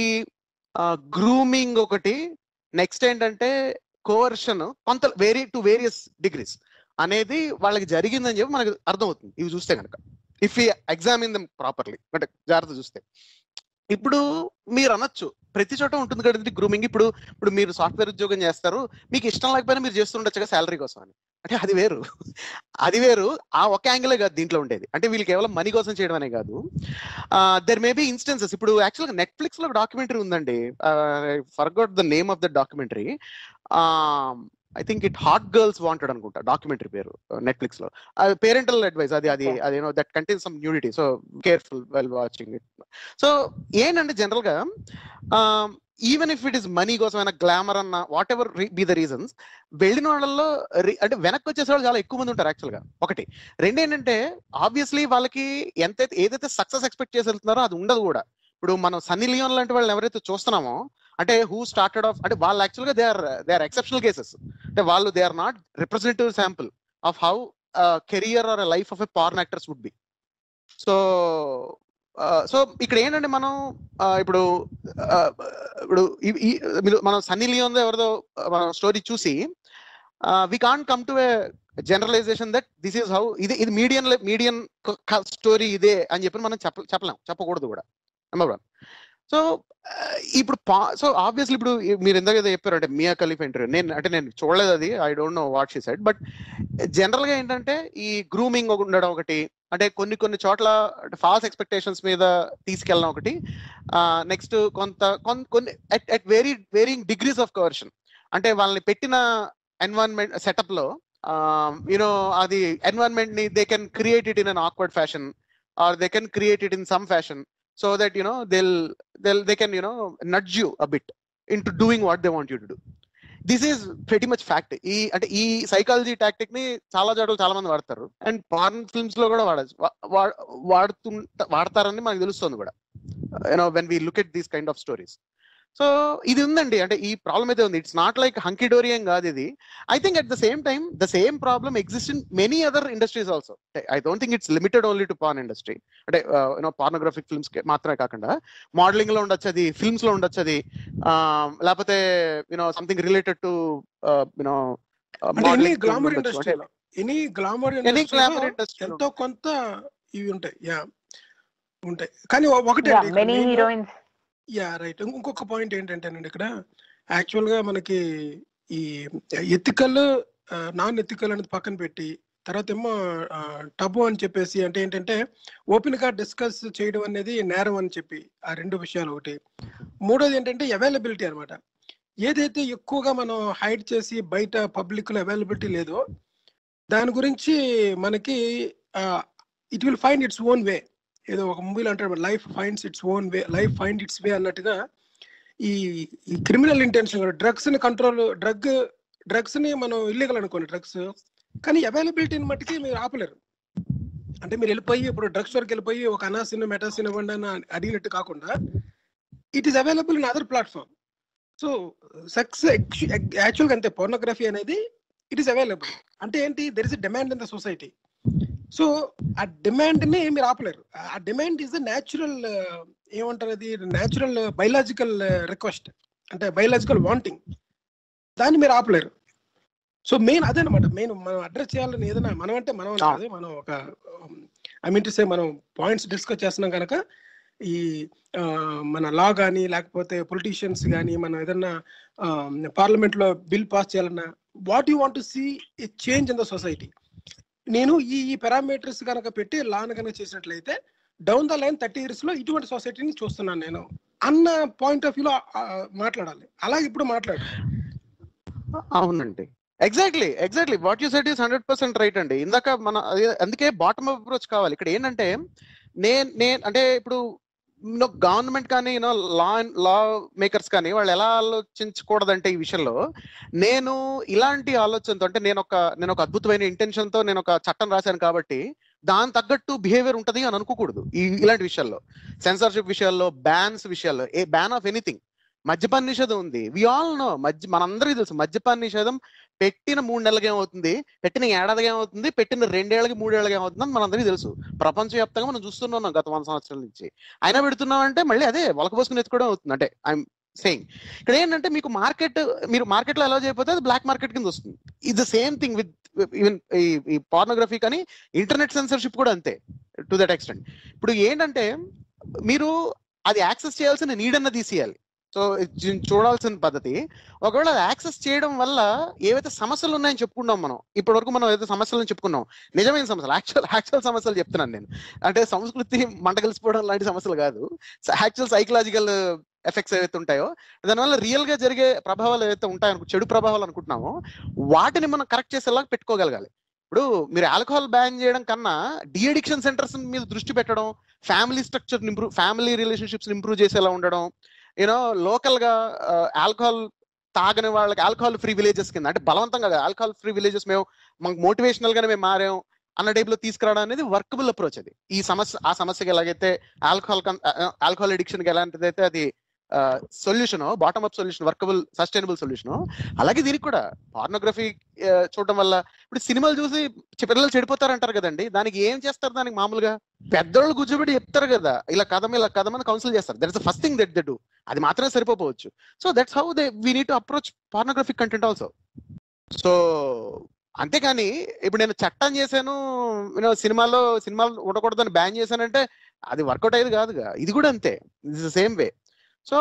గ్రూమింగ్ ఒకటి, నెక్స్ట్ ఏంటంటే కోవర్షన్ కొంత వేరియస్ డిగ్రీస్ అనేది వాళ్ళకి జరిగిందని చెప్పి మనకు అర్థమవుతుంది ఇవి చూస్తే కనుక, if you examine them properly, అంటే జాగ్రత్త చూస్తే. ఇప్పుడు మీరు అనొచ్చు ప్రతి చోట ఉంటుంది కదండి గ్రూమింగ్. ఇప్పుడు మీరు సాఫ్ట్వేర్ ఉద్యోగం చేస్తారు, మీకు ఇష్టం లేకపోయినా మీరు చేస్తుండొచ్చుగా శాలరీ కోసం అని, అంటే అది వేరు. ఆ ఒక యాంగిలే కాదు దీంట్లో ఉండేది, అంటే వీళ్ళు కేవలం మనీ కోసం చేయడం అనే కాదు. There may be instances. ఇప్పుడు యాక్చువల్గా నెట్ఫ్లిక్స్ లో డాక్యుమెంటరీ ఉందండి, forgot the name of the documentary. I think it hot girls wanted అనుకుంటా డాక్యుమెంటరీ పేరు, నెట్ఫ్లిక్స్ లో. పేరెంటల్ అడ్వైస్ అదేనో that contains some nudity, so careful well watching it. So ఏంటంటే general గా even if it is money కోసమైనా, glamour అన్న, whatever be the reasons, వెళ్ళిన వాళ్ళల్లో అంటే వెనక్కి వచ్చేసే వాళ్ళు చాలా ఎక్కువ మంది ఉంటారు యాక్చువల్ గా. ఒకటి. రెండు ఏంటంటే ఆబ్వియస్లీ వాళ్ళకి ఏదైతే సక్సెస్ ఎక్స్పెక్ట్ చేసి వెళ్తున్నారో అది ఉండదు కూడా. ఇప్పుడు మనం సన్నీ లియోన్ లాంటి వాళ్ళని ఎవరైతే చూస్తున్నామో, అంటే హూ స్టార్టెడ్ ఆఫ్, అంటే వాళ్ళు యాక్చువల్గా దే ఆర్ ఎక్సెప్షనల్ కేసెస్, అంటే వాళ్ళు they are not representative sample of how career or life of a porn actors would be. So ఇక్కడ ఏంటంటే మనం ఇప్పుడు మనం సన్నీ లియోన్ ఎవరిదో మనం స్టోరీ చూసి we can't come to a generalization that this is how, ఇది మీడియన్ స్టోరీ ఇదే అని చెప్పి మనం చెప్పకూడదు కూడా. నెంబర్ 1. సో ఇప్పుడు సో ఆబ్వియస్లీ ఇప్పుడు మీరు ఎందాక చెప్పారు అంటే మియా ఖలీఫా ఇంటర్వ్యూ, నేను చూడలేదు అది, I don't know what she said. But general గా ఏంటంటే ఈ గ్రూమింగ్ ఉండడం ఒకటి, అంటే కొన్ని చోట్ల ఫాల్స్ ఎక్స్పెక్టేషన్స్ మీద తీసుకెళ్ళడం ఒకటి, నెక్స్ట్ కొన్ని అట్ వేరింగ్ డిగ్రీస్ ఆఫ్ కవర్షన్, అంటే వాళ్ళని పెట్టిన ఎన్వైరన్మెంట్ సెటప్ లో యూనో అది ఎన్వైరన్మెంట్ ని they can create it in an awkward fashion are they can create it in some fashion, so that they can nudge you a bit into doing what they want you to do. This is pretty much fact. అంటే ఈ psychology tactic ని చాలా మంది వాడతారు, and porn films లో కూడా వాడతారని మనకు తెలుస్తుంది కూడా, when we look at these kind of stories. So ఇది ఉందండి, అంటే ఈ ప్రాబ్లం అయితే ఉంది. ఇట్స్ నాట్ లైక్ హంకీ డోరీ ఏం కాదు ఇది. I think at the same time the same problem exist in many other industries also. I don't think it's limited only to porn industry. అంటే పార్నోగ్రాఫిక్ ఫిల్మ్స్ మాత్రమే కాకుండా మోడలింగ్ లో ఉండొచ్చు, అది ఫిల్మ్స్ లో ఉండొచ్చు, అది లేకపోతే సంథింగ్ రిలేటెడ్ టు ఎంతో కొంత ఇవి ఉంటాయి. కానీ ఒకటి యా రైట్. ఇంకొక పాయింట్ ఏంటంటేనండి ఇక్కడ యాక్చువల్ గా మనకి ఈ ఎథికల్ నాన్ ఎథికల్ అనేది పక్కన పెట్టి, తర్వాత ఏమో టబు అని చెప్పేసి, అంటే ఏంటంటే ఓపెన్ గా డిస్కస్ చేయడం అనేది నేరం అని చెప్పి, ఆ రెండు విషయాలు ఒకటి. మూడోది ఏంటంటే అవైలబిలిటీ అనమాట. ఏదైతే ఎక్కువగా మనం హైడ్ చేసి బయట పబ్లిక్ లో అవైలబిలిటీ లేదో దాని గురించి మనకి it will find its own way. ఏదో ఒక మూవీలో అంటారు life finds its own way, life find its way అన్నట్టుగా ఈ క్రిమినల్ ఇంటెన్షన్ డ్రగ్స్ ని కంట్రోల్, డ్రగ్స్ ని మనం ఇల్లీగల్ అనుకోండి డ్రగ్స్, కానీ అవైలబిలిటీని మట్టుకి మీరు ఆపలేరు. అంటే మీరు వెళ్ళిపోయి ఇప్పుడు డ్రగ్ స్టోర్కి వెళ్ళిపోయి ఒక అనాసిన్ మెటాసిన్ ఇవ్వండి అని అడిగినట్టు కాకుండా it is available in other platform. So sex యాక్చువల్గా అంతే, పోర్నోగ్రఫీ అనేది ఇట్ ఈస్ అవైలబుల్. అంటే ఏంటి, there is a demand in the society. So ఆ డిమాండ్ ని మీరు ఆపలేరు. ఆ డిమాండ్ ఈజ్ న్యాచురల్, ఏమంటారు అది, న్యాచురల్ బయలాజికల్ రిక్వెస్ట్, అంటే బయలాజికల్ వాంటింగ్. దాన్ని మీరు ఆపలేరు. సో మెయిన్ అదేనమాట. మెయిన్ మనం అడ్రస్ చేయాలని ఏదైనా మనం అంటే మనం కాదు, మనం ఒక ఐ మీన్ టు సే మనం పాయింట్స్ డిస్కస్ చేస్తున్నాం కనుక ఈ మన లా కానీ లేకపోతే పొలిటీషియన్స్ కానీ మనం ఏదన్నా పార్లమెంట్ లో బిల్ పాస్ చేయాలన్నా, what you want to see a change in the society. నేను ఈ పారామీటర్స్ కనుక పెట్టి లాను కనుక చేసినట్లయితే డౌన్ ద లైన్ 30 years లో ఇటువంటి సొసైటీని చూస్తున్నాను నేను అన్న పాయింట్ ఆఫ్ వ్యూలో మాట్లాడాలి. అలాగే ఇప్పుడు మాట్లాడు. అవునండి, exactly what you said is 100% right అండి. ఇందాక మన అందుకే బాటమ్ అప్ అప్రోచ్ కావాలి. ఇక్కడ ఏంటంటే నేను అంటే ఇప్పుడు గవర్నమెంట్ కానీ లా మేకర్స్ కానీ వాళ్ళు ఎలా ఆలోచించకూడదంటే ఈ విషయంలో, నేను ఇలాంటి ఆలోచనతో అంటే నేను ఒక అద్భుతమైన ఇంటెన్షన్ తో నేను ఒక చట్టం రాశాను కాబట్టి దాని తగ్గట్టు బిహేవియర్ ఉంటది అని అనుకోకూడదు. ఇలాంటి విషయాల్లో, సెన్సార్షిప్ విషయాల్లో, బ్యాన్స్ విషయాల్లో, బ్యాన్ ఆఫ్ ఎనీథింగ్. మద్యపాన నిషేధం ఉంది, వి ఆల్ నో. మనందరికీ తెలుసు మద్యపాన నిషేధం పెట్టిన 3 నెలలకి ఏమవుతుంది, పెట్టిన ఏడాదికి ఏమవుతుంది, పెట్టిన 2 ఏళ్ళకి 3 ఏళ్ళకి ఏమవుతుంది అని మనందరికీ తెలుసు. ప్రపంచవ్యాప్తంగా మనం చూస్తున్నాం గత 100 సంవత్సరాల నుంచి. అయినా పెడుతున్నాం అంటే మళ్ళీ అదే వలకపోసుకుని ఎత్తుకోవడం అవుతుంది. అంటే ఐఎమ్ సేయింగ్ ఇక్కడ ఏంటంటే మీకు మీరు మార్కెట్లో అలౌ చేయకపోతే అది బ్లాక్ మార్కెట్ కింద వస్తుంది. ఇది the same thing with even ఈ పోర్నోగ్రఫీ కానీ ఇంటర్నెట్ సెన్సర్షిప్ కూడా అంతే టు దట్ ఎక్స్టెంట్. ఇప్పుడు ఏంటంటే మీరు అది యాక్సెస్ చేయాల్సిన నీడ్ అన్న తీసేయాలి. సో చూడాల్సిన పద్ధతి. ఒకవేళ అది యాక్సెస్ చేయడం వల్ల ఏవైతే సమస్యలు ఉన్నాయని చెప్పుకున్నాం మనం ఇప్పటి వరకు, మనం ఏదైతే సమస్యలను చెప్పుకున్నాం, నిజమైన సమస్యలు, యాక్చువల్ సమస్యలు చెప్తున్నాను నేను. అంటే సంస్కృతి మంట కలిసిపోవడం లాంటి సమస్యలు కాదు, యాక్చువల్ సైకలాజికల్ ఎఫెక్ట్స్ ఏవైతే ఉంటాయో, దానివల్ల రియల్ గా జరిగే ప్రభావాలు ఏవైతే ఉంటాయో, చెడు ప్రభావాలు అనుకుంటున్నామో, వాటిని మనం కరెక్ట్ చేసేలాగా పెట్టుకోగలగాలి. ఇప్పుడు మీరు ఆల్కహాల్ బ్యాన్ చేయడం కన్నా డిఅడిక్షన్ సెంటర్స్ మీద దృష్టి పెట్టడం, family structure family relationships improve చేసేలా ఉండడం, లోకల్ గా ఆల్కహాల్ తాగని వాళ్ళకి ఆల్కహాల్ ఫ్రీ విలేజెస్ కింద, అంటే బలవంతంగా ఆల్కహాల్ ఫ్రీ విలేజెస్ మాకు మోటివేషనల్ గానే మేము మారాం అన్న టైప్ లో తీసుకురావడం అనేది వర్కబుల్ అప్రోచ్. అది ఆ సమస్యకి ఎలాగైతే ఆల్కహాల్ అడిక్షన్ కి ఎలాంటిదైతే అది solution, bottom up solution, workable sustainable solution, అలాగే దీనికి కూడా పార్నోగ్రఫీ చూడటం వల్ల ఇప్పుడు సినిమాలు చూసి పిల్లలు చెడిపోతారంటారు కదండి, దానికి ఏం చేస్తారు? దానికి మామూలుగా పెద్దోళ్ళు కూర్చోబెట్టి చెప్తారు కదా, ఇలా కథమని కౌన్సిల్ చేస్తారు. That is the first thing that they do. అది మాత్రమే సరిపోవచ్చు. So that's how we need to approach pornographic content also. So అంతేకాని ఇప్పుడు నేను చట్టం చేశాను, సినిమాలు ఉండకూడదని బ్యాన్ చేశానంటే అది వర్కౌట్ అయ్యేది కాదుగా. ఇది కూడా అంతే, it's the same way. So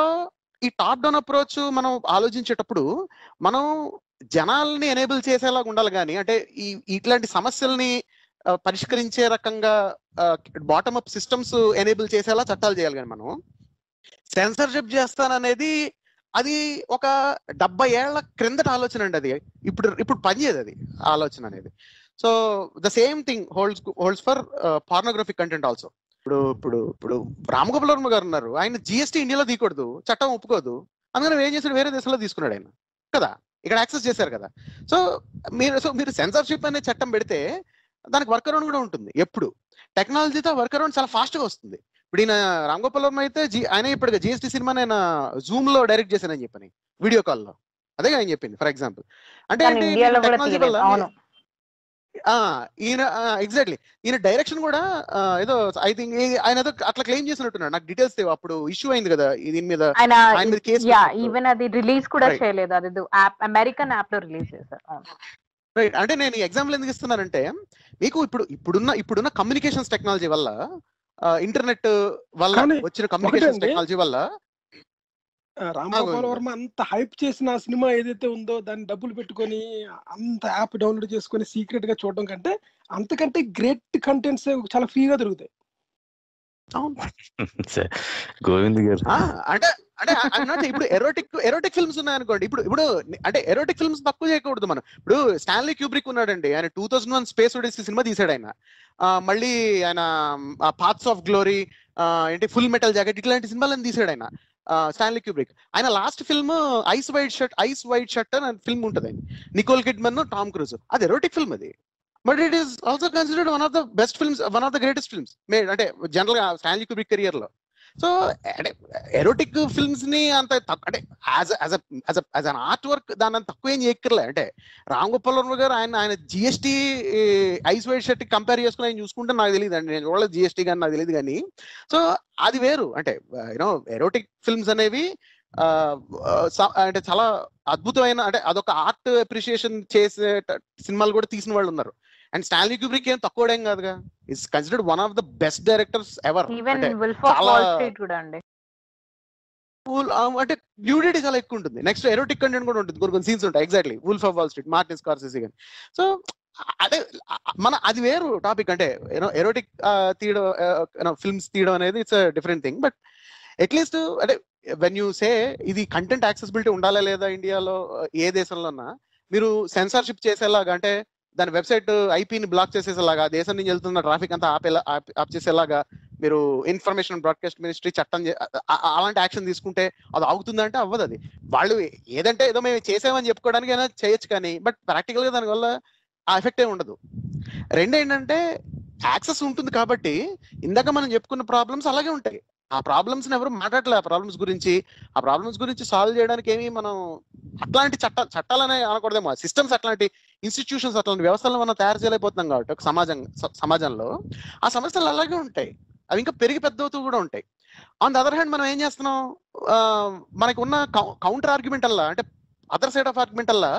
ఈ టాప్ డౌన్ అప్రోచ్ మనం ఆలోచించేటప్పుడు మనం జనాల్ని ఎనేబుల్ చేసేలాగా ఉండాలి. కానీ అంటే ఇట్లాంటి సమస్యల్ని పరిష్కరించే రకంగా బాటమ్ అప్ సిస్టమ్స్ ఎనేబుల్ చేసేలా చట్టాలు చేయాలి. కానీ మనం సెన్సర్షిప్ చేస్తాననేది అది ఒక 70 ఏళ్ల క్రిందట ఆలోచన అండి. అది ఇప్పుడు పనిచేయదు అది ఆలోచన అనేది. So the same thing holds for pornographic content also. ఇప్పుడు రామగోపాల్ వర్మ గారు ఉన్నారు, ఆయన జిఎస్టీ ఇండియాలో తీయకూడదు, చట్టం ఒప్పుకోదు, అందుకని ఏం చేశాడు, వేరే దేశంలో తీసుకున్నాడు ఆయన కదా, ఇక్కడ యాక్సెస్ చేశారు కదా. సో మీరు సెన్సర్షిప్ అనే చట్టం పెడితే దానికి వర్క్ అరౌండ్ కూడా ఉంటుంది. ఎప్పుడు టెక్నాలజీతో వర్క్ అరౌండ్ చాలా ఫాస్ట్ గా వస్తుంది. ఇప్పుడు ఈయన రామగోపాల్ వర్మ అయితే ఆయన ఇప్పుడు జిఎస్టీ సినిమా నేను జూమ్ లో డైరెక్ట్ చేశానని చెప్పని, వీడియో కాల్లో, అదే ఆయన చెప్పింది. ఫర్ ఎగ్జాంపుల్ అంటే టెక్నాలజీ వల్ల ఎగ్జాక్ట్లీ ఈయన డైరెక్షన్ కూడా ఏదో ఐ థింక్ ఆయన ఏదో అట్లా క్లెయిమ్ చేసినట్టున్నాడు. నాకు డీటెయిల్స్ అప్పుడు ఇష్యూ అయింది కదా దీని మీద, ఆయన మీద కేసు. ఈవెన్ అది రిలీజ్ కూడా చేయలేదు, అది అమెరికన్ యాప్ లో రిలీజ్ చేశారు. రైట్. అంటే నేను ఎగ్జాంపుల్ ఎందుకు ఇస్తున్నానంటే, మీకు ఇప్పుడున్న కమ్యూనికేషన్స్ టెక్నాలజీ వల్ల, ఇంటర్నెట్ వల్ల వచ్చిన కమ్యూనికేషన్స్ టెక్నాలజీ వల్ల రామగోపాల్ వర్మ అంత హైప్ చేసిన సినిమా ఏదైతే ఉందో దాన్ని డబ్బులు పెట్టుకొని అంత యాప్ డౌన్లోడ్ చేసుకొని సీక్రెట్ గా చూడడం కంటే అంతకంటే గ్రేట్ కంటెంట్స్ చాలా ఫ్రీగా దొరుకుతాయి. గోవింద్ గారు అంటే ఇప్పుడు ఎరోటిక్ ఫిల్మ్స్ ఉన్నాయనుకోండి, ఇప్పుడు అంటే ఎరోటిక్ ఫిల్మ్స్ తక్కువ చేయకూడదు మనం. ఇప్పుడు స్టాన్లీ క్యూబ్రిక్ ఉన్నాడండి, ఆయన 2001 స్పేస్ ఒడిసీ సినిమా తీసాడు ఆయన. మళ్ళీ ఆయన పాత్స్ ఆఫ్ గ్లోరీ ఏంటి, ఫుల్ మెటల్ జాకెట్, ఇట్లాంటి సినిమాలను తీసాడు ఆయన స్టాన్లీ క్యూబ్రిక్. ఆయన last film ice white shirt అని ఫిల్మ్ ఉంటుంది, నికోల్ కిడ్మన్, టామ్ క్రూజ్. అది ఎరోటిక్ ఫిల్మ్ అది, but it is also considered one of the best films, one of the greatest films made, అంటే జనరల్ గా స్టాన్లీ క్యూబ్రిక్ కెరియర్ లో. So అంటే erotic films ని అంత అంటే యాజ్ అన్ ఆర్ట్ వర్క్ దాని అంత తక్కువ ఏం చేయక్కర్లే. అంటే రామ్ గోపాల్ వర్మ గారు ఆయన GST ice white shirt compare చేసుకుని ఆయన చూసుకుంటే నాకు తెలియదు అండి, నేను చూడలేదు జిఎస్టీ కానీ నాకు తెలియదు కానీ. సో అది వేరు. అంటే యూనో ఎరోటిక్ ఫిల్మ్స్ అనేవి అంటే చాలా అద్భుతమైన, అంటే అదొక ఆర్ట్ అప్రిషియేషన్ చేసే సినిమాలు కూడా తీసిన వాళ్ళు ఉన్నారు. అండ్ స్టాన్లీ క్యూబ్రిక్ ఏం తక్కువ ఏం కాదుగా, is considered one of the best directors ever. అంటే న్యూడిటీ చాలా ఎక్కువ ఉంటుంది, నెక్స్ట్ ఎరోటిక్ కంటెంట్ కూడా ఉంటుంది, కొన్ని సీన్స్ ఉంటాయి. Exactly wolf of wall street, Martin Scorsese కానీ. సో అంటే అది వేరు టాపిక్. అంటే ఎరోటిక్ తీయడం, ఫిల్మ్స్ తీయడం అనేది it's different thing. But at least అంటే వెన్ యూ సే ఇది కంటెంట్ యాక్సెసిబిలిటీ ఉండాలా లేదా ఇండియాలో, ఏ దేశంలోనా మీరు సెన్సార్షిప్ చేసేలాగా, అంటే దాని వెబ్సైట్ ఐపీని బ్లాక్ చేసేసేలాగా, దేశం నుంచి వెళ్తున్న ట్రాఫిక్ అంతా ఆప్ చేసేలాగా మీరు ఇన్ఫర్మేషన్ బ్రాడ్కాస్ట్ మినిస్ట్రీ చట్టం అలాంటి యాక్షన్ తీసుకుంటే అది ఆగుతుందంటే అవ్వదు. అది వాళ్ళు ఏదంటే ఏదో మేము చేసామని చెప్పుకోవడానికి అయినా చేయొచ్చు కానీ, బట్ ప్రాక్టికల్గా దానివల్ల ఆ ఎఫెక్ట్ ఏమి ఉండదు. రెండు ఏంటంటే యాక్సెస్ ఉంటుంది కాబట్టి ఇందాక మనం చెప్పుకున్న ప్రాబ్లమ్స్ అలాగే ఉంటాయి. ఆ ప్రాబ్లమ్స్ ఎవరు మాట్లాడలే, ఆ ప్రాబ్లమ్స్ గురించి సాల్వ్ చేయడానికి ఏమి మనం అట్లాంటి చట్టాలనే అనకూడదేమో, సిస్టమ్స్ అట్లాంటి ఇన్స్టిట్యూషన్స్ అట్లాంటి వ్యవస్థలను మనం తయారు చేయలేకపోతున్నాం కాబట్టి ఒక సమాజంలో ఆ సమస్యలు అలాగే ఉంటాయి, అవి ఇంకా పెరిగి పెద్దవుతూ కూడా ఉంటాయి. ఆన్ ద అదర్ హ్యాండ్ మనం ఏం చేస్తున్నాం, మనకు ఉన్న కౌంటర్ ఆర్గ్యుమెంట్ అల్లా, అంటే అదర్ సైడ్ ఆఫ్ ఆర్గ్యుమెంట్ అల్లా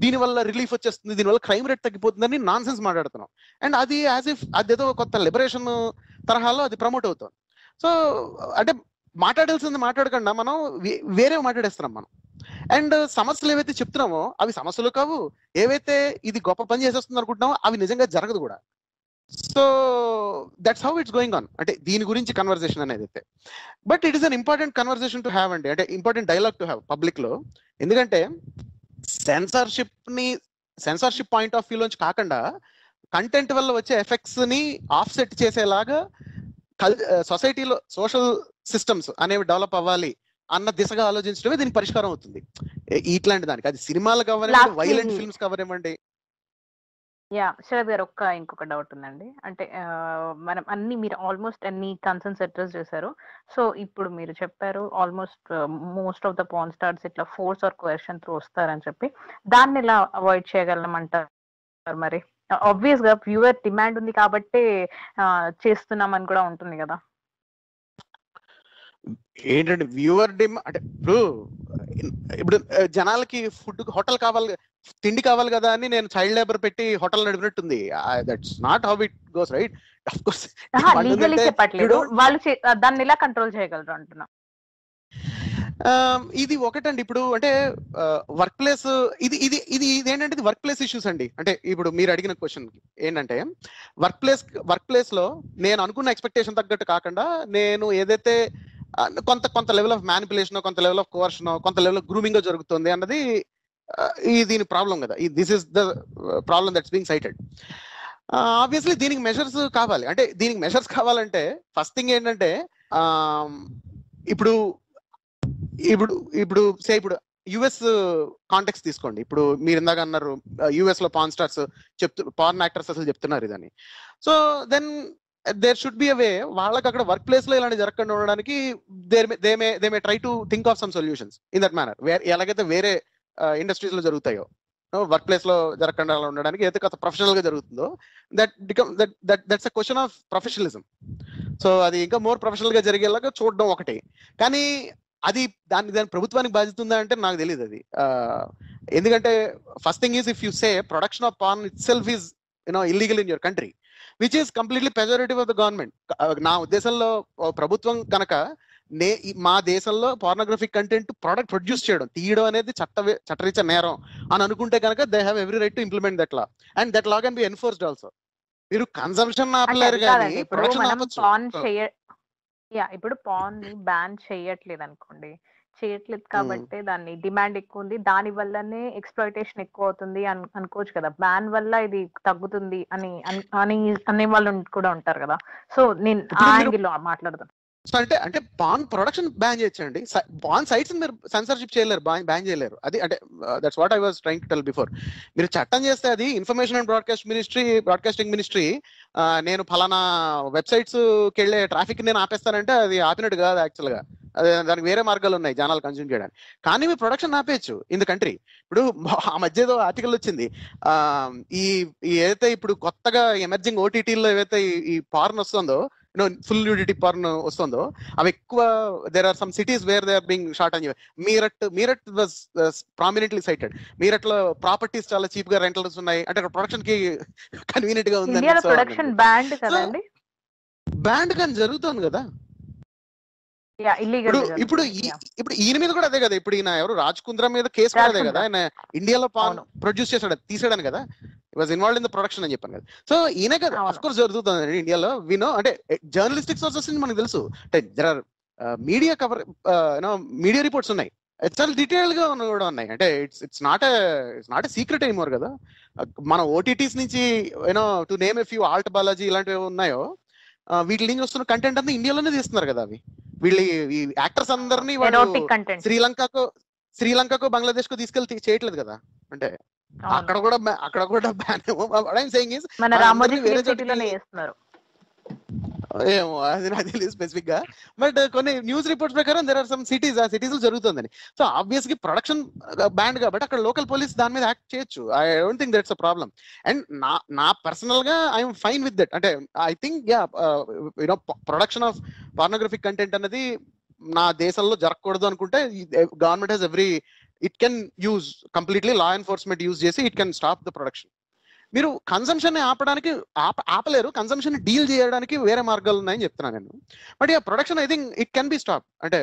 దీనివల్ల రిలీఫ్ వచ్చేస్తుంది, దీనివల్ల క్రైమ్ రేట్ తగ్గిపోతుందని నాన్ సెన్స్ మాట్లాడుతున్నాం. అండ్ అది యాజ్ ఇఫ్ అదేదో కొత్త లిబరేషన్ తరహాలో అది ప్రమోట్ అవుతుంది. సో అంటే మాట్లాడాల్సింది మాట్లాడకుండా మనం వేరే మాట్లాడేస్తున్నాం మనం. అండ్ సమస్యలు ఏవైతే చెప్తున్నామో అవి సమస్యలు కావు, ఏవైతే ఇది గొప్ప పని చేసేస్తుంది అనుకుంటున్నామో అవి నిజంగా జరగదు కూడా. So that's how it's going on. అంటే దీని గురించి కన్వర్సేషన్ అనేది అయితే, but it is an important conversation to have అండి, అంటే important dialogue to have public లో. ఎందుకంటే సెన్సార్షిప్ పాయింట్ ఆఫ్ వ్యూ నుంచి కాకుండా కంటెంట్ వల్ల వచ్చే ఎఫెక్ట్స్ ని ఆఫ్సెట్ చేసేలాగా సొసైటీలో సోషల్ సిస్టమ్స్ అనేవి డెవలప్ అవ్వాలి అన్న దిశగా ఆలోచించడమే దీనికి పరిష్కారం అవుతుంది. ఇట్లాంటి దానికి అది సినిమాలు కవరేమండి, వైలెంట్ ఫిల్మ్స్ కవరేమండి. శరత్ గారు ఇంకొక డౌట్ ఉందండి. అంటే మనం మీరు ఆల్మోస్ట్ అన్ని కన్సర్న్స్ అడ్రస్ చేశారు. సో ఇప్పుడు మీరు చెప్పారు almost most of the porn stars ఇట్లా ఫోర్స్ ఆర్ కోయర్షన్ త్రూ వస్తారని చెప్పి, దాన్ని ఎలా అవాయిడ్ చేయగలమంటారు? మరి ఆబ్వియస్ గా వ్యూవర్ డిమాండ్ ఉంది కాబట్టి చేస్తున్నామని కూడా ఉంటుంది కదా. ఏంటంటే వ్యూవర్ డిమాండ్ అంటే ఇప్పుడు జనాలకి ఫుడ్ హోటల్ కావాలి, తిండి కావాలి కదా అని నేను చైల్డ్ లేబర్ పెట్టి హోటల్ నడిపినట్టుంది. That's not how it goes, right? Of course legally చెప్పట్లేదు, వాళ్ళు దాన్ని ఎలా కంట్రోల్ చేయగలరు అంటున్నా. ఇది ఒకటండి. ఇప్పుడు అంటే వర్క్ ప్లేస్ ఇది ఏంటంటే ఇది వర్క్ ప్లేస్ ఇష్యూస్ అండి. అంటే ఇప్పుడు మీరు అడిగిన క్వశ్చన్ ఏంటంటే వర్క్ ప్లేస్ లో నేను అనుకున్న ఎక్స్పెక్టేషన్ తగ్గట్టు కాకుండా నేను ఏదైతే కొంత లెవెల్ ఆఫ్ మ్యానిపులేషన్, కొంత లెవెల్ ఆఫ్ కోవర్షన్, కొంత లెవెల్ ఆఫ్ గ్రూమింగ్ జరుగుతుంది అన్నది దీని ప్రాబ్లం కదా. This is the problem that's being cited. Obviously దీనికి మెషర్స్ కావాలి. అంటే దీనికి మెషర్స్ కావాలంటే ఫస్ట్ థింగ్ ఏంటంటే ఇప్పుడు యుఎస్ కాంటెక్స్ట్ తీసుకోండి. ఇప్పుడు మీరు ఇందాక అన్నారు యుఎస్ లో పార్న్ స్టార్స్ పార్న్ యాక్టర్స్ అసలు చెప్తున్నారు ఇదని. So then there should be a way వాళ్ళకి అక్కడ వర్క్ ప్లేస్ లో ఇలాంటి జరగకుండా ఉండడానికి they may try to think of some solutions in that manner. ఎలాగైతే వేరే ఇండస్ట్రీస్ లో జరుగుతాయో వర్క్ ప్లేస్ లో జరగకుండా ఉండడానికి ఏదైతే కొత్త ప్రొఫెషనల్ గా జరుగుతుందో that's a question of professionalism. So అది ఇంకా మోర్ ప్రొఫెషనల్ గా జరిగేలాగా చూడడం ఒకటి. కానీ అది దాని ప్రభుత్వానికి బాధ్యత ఉందా అంటే నాకు తెలియదు అది. ఎందుకంటే first thing is if you say production of porn itself is illegal in your country which is completely pejorative of the government. నా ఉద్దేశంలో ప్రభుత్వం కనుక మా దేశంలో పార్నోగ్రఫిక్ కంటెంట్ ప్రోడక్ట్ ప్రొడ్యూస్ తీయడం అనేది చట్టరీత్యా నేరం అని అనుకుంటే కనుక they have every right to implement that law and that law can be enforced also. మీరు కన్సంప్షన్ ఆపలేరు కానీ ప్రొడక్షన్ ఆపొచ్చు. ఇప్పుడు పాన్ ని బ్యాన్ చేయట్లేదు కాబట్టి దాన్ని డిమాండ్ ఎక్కువ ఉంది, దాని వల్లనే ఎక్స్‌ప్లాయిటేషన్ ఎక్కువ అవుతుంది అనుకోవచ్చు కదా. బ్యాన్ వల్ల ఇది తగ్గుతుంది అని అనే వాళ్ళు కూడా ఉంటారు కదా. సో నేను ఆ యాంగిల్ లో మాట్లాడదాం. సో అంటే పాన్ ప్రొడక్షన్ బ్యాన్ చేయొచ్చండి, పాన్ సైట్స్ మీరు సెన్సర్షిప్ చేయలేరు, బ్యాన్ చేయలేరు. అది అంటే that's what I was trying to tell before. మీరు చట్టం చేస్తే అది ఇన్ఫర్మేషన్ అండ్ బ్రాడ్కాస్టింగ్ మినిస్ట్రీ నేను ఫలానా వెబ్సైట్స్ కి వెళ్ళే ట్రాఫిక్ నేను ఆపేస్తానంటే అది ఆపినట్టు కాదు యాక్చువల్ గా. అదే దానికి వేరే మార్గాలు ఉన్నాయి జనాలు కన్స్యూమ్ చేయడానికి. కానీ మీరు ప్రొడక్షన్ ఆపేయచ్చు ఇన్ ద కంట్రీ. ఇప్పుడు ఆ మధ్య ఏదో ఆర్టికల్ వచ్చింది, ఈ ఏదైతే ఇప్పుడు కొత్తగా ఎమర్జింగ్ ఓటీటీలో ఏవైతే ఈ పార్న్ వస్తుందో, ఫుల్ న్యూడిటీ పార్న్ వస్తుందో, అవి ఎక్కువ there are some cities where they are being shot అని చెప్పి మీరట్ వాజ్ ప్రామినెంట్లీ సైటెడ్. మీరట్లో ప్రాపర్టీస్ చాలా చీప్ గా రెంటల్స్ ఉన్నాయి, అంటే ప్రొడక్షన్ కి కన్వీనియంట్ గా ఉంది. ప్రొడక్షన్ బ్యాండ్ కదండి, బ్యాండ్ కానీ జరుగుతుంది కదా ఇప్పుడు ఈయన మీద కూడా అదే కదా. ఇప్పుడు ఈయన ఎవరు రాజ్ కుంద్రా మీద కేసు కూడా అదే కదా, ఆయన ఇండియాలో పాన్ ప్రొడ్యూస్ చేశాడు, తీసాడని కదా, was involved in the production అని చెప్పాను కదా. సో ఈయన కదా ఆఫ్ కోర్స్ జరుగుతుంది ఇండియాలో. వినో అంటే జర్నలిస్టిక్ సోర్సెస్ మనకు తెలుసు, అంటే there are media cover media reports ఉన్నాయి, చాలా డీటెయిల్ గా కూడా ఉన్నాయి. అంటే it's not a secret anymore కదా. మన ఓటీటీస్ నుంచి to name a few, alt Balaji ఇలాంటివి ఉన్నాయో, వీటి నుంచి వస్తున్న కంటెంట్ అంతా ఇండియాలోనే తీస్తున్నారు కదా. అవి వీళ్ళు ఈ యాక్టర్స్ అందరినీ వాళ్ళు శ్రీలంకకు బంగ్లాదేశ్ కు తీసుకెళ్లి చేయట్లేదు కదా. అంటే అక్కడ కూడా బ్యాన్ ఏమో అది నాకు తెలియదు స్పెసిఫిక్ గా. బట్ కొన్ని న్యూస్ రిపోర్ట్స్ ప్రకారం దేర్ ఆర్ సమ్ సిటీస్, ఆ సిటీస్ లో జరుగుతుందని. సో ఆబ్వియస్ గా ప్రొడక్షన్ బ్యాండ్ కాబట్టి అక్కడ లోకల్ పోలీస్ దాని మీద యాక్ట్ చేయొచ్చు. I don't think that's a problem. And నా పర్సనల్ గా ఐఎమ్ ఫైన్ విత్ దట్. అంటే I think production of pornographic content అనేది నా దేశంలో జరగకూడదు అనుకుంటే government has it can use completely law enforcement use చేసి it can stop the production. మీరు కన్సంప్షన్ ఆపడానికి ఆపలేరు, కన్సంప్షన్ డీల్ చేయడానికి వేరే మార్గాలు ఉన్నాయని చెప్తున్నాను నేను. But production I think it can be stop, అంటే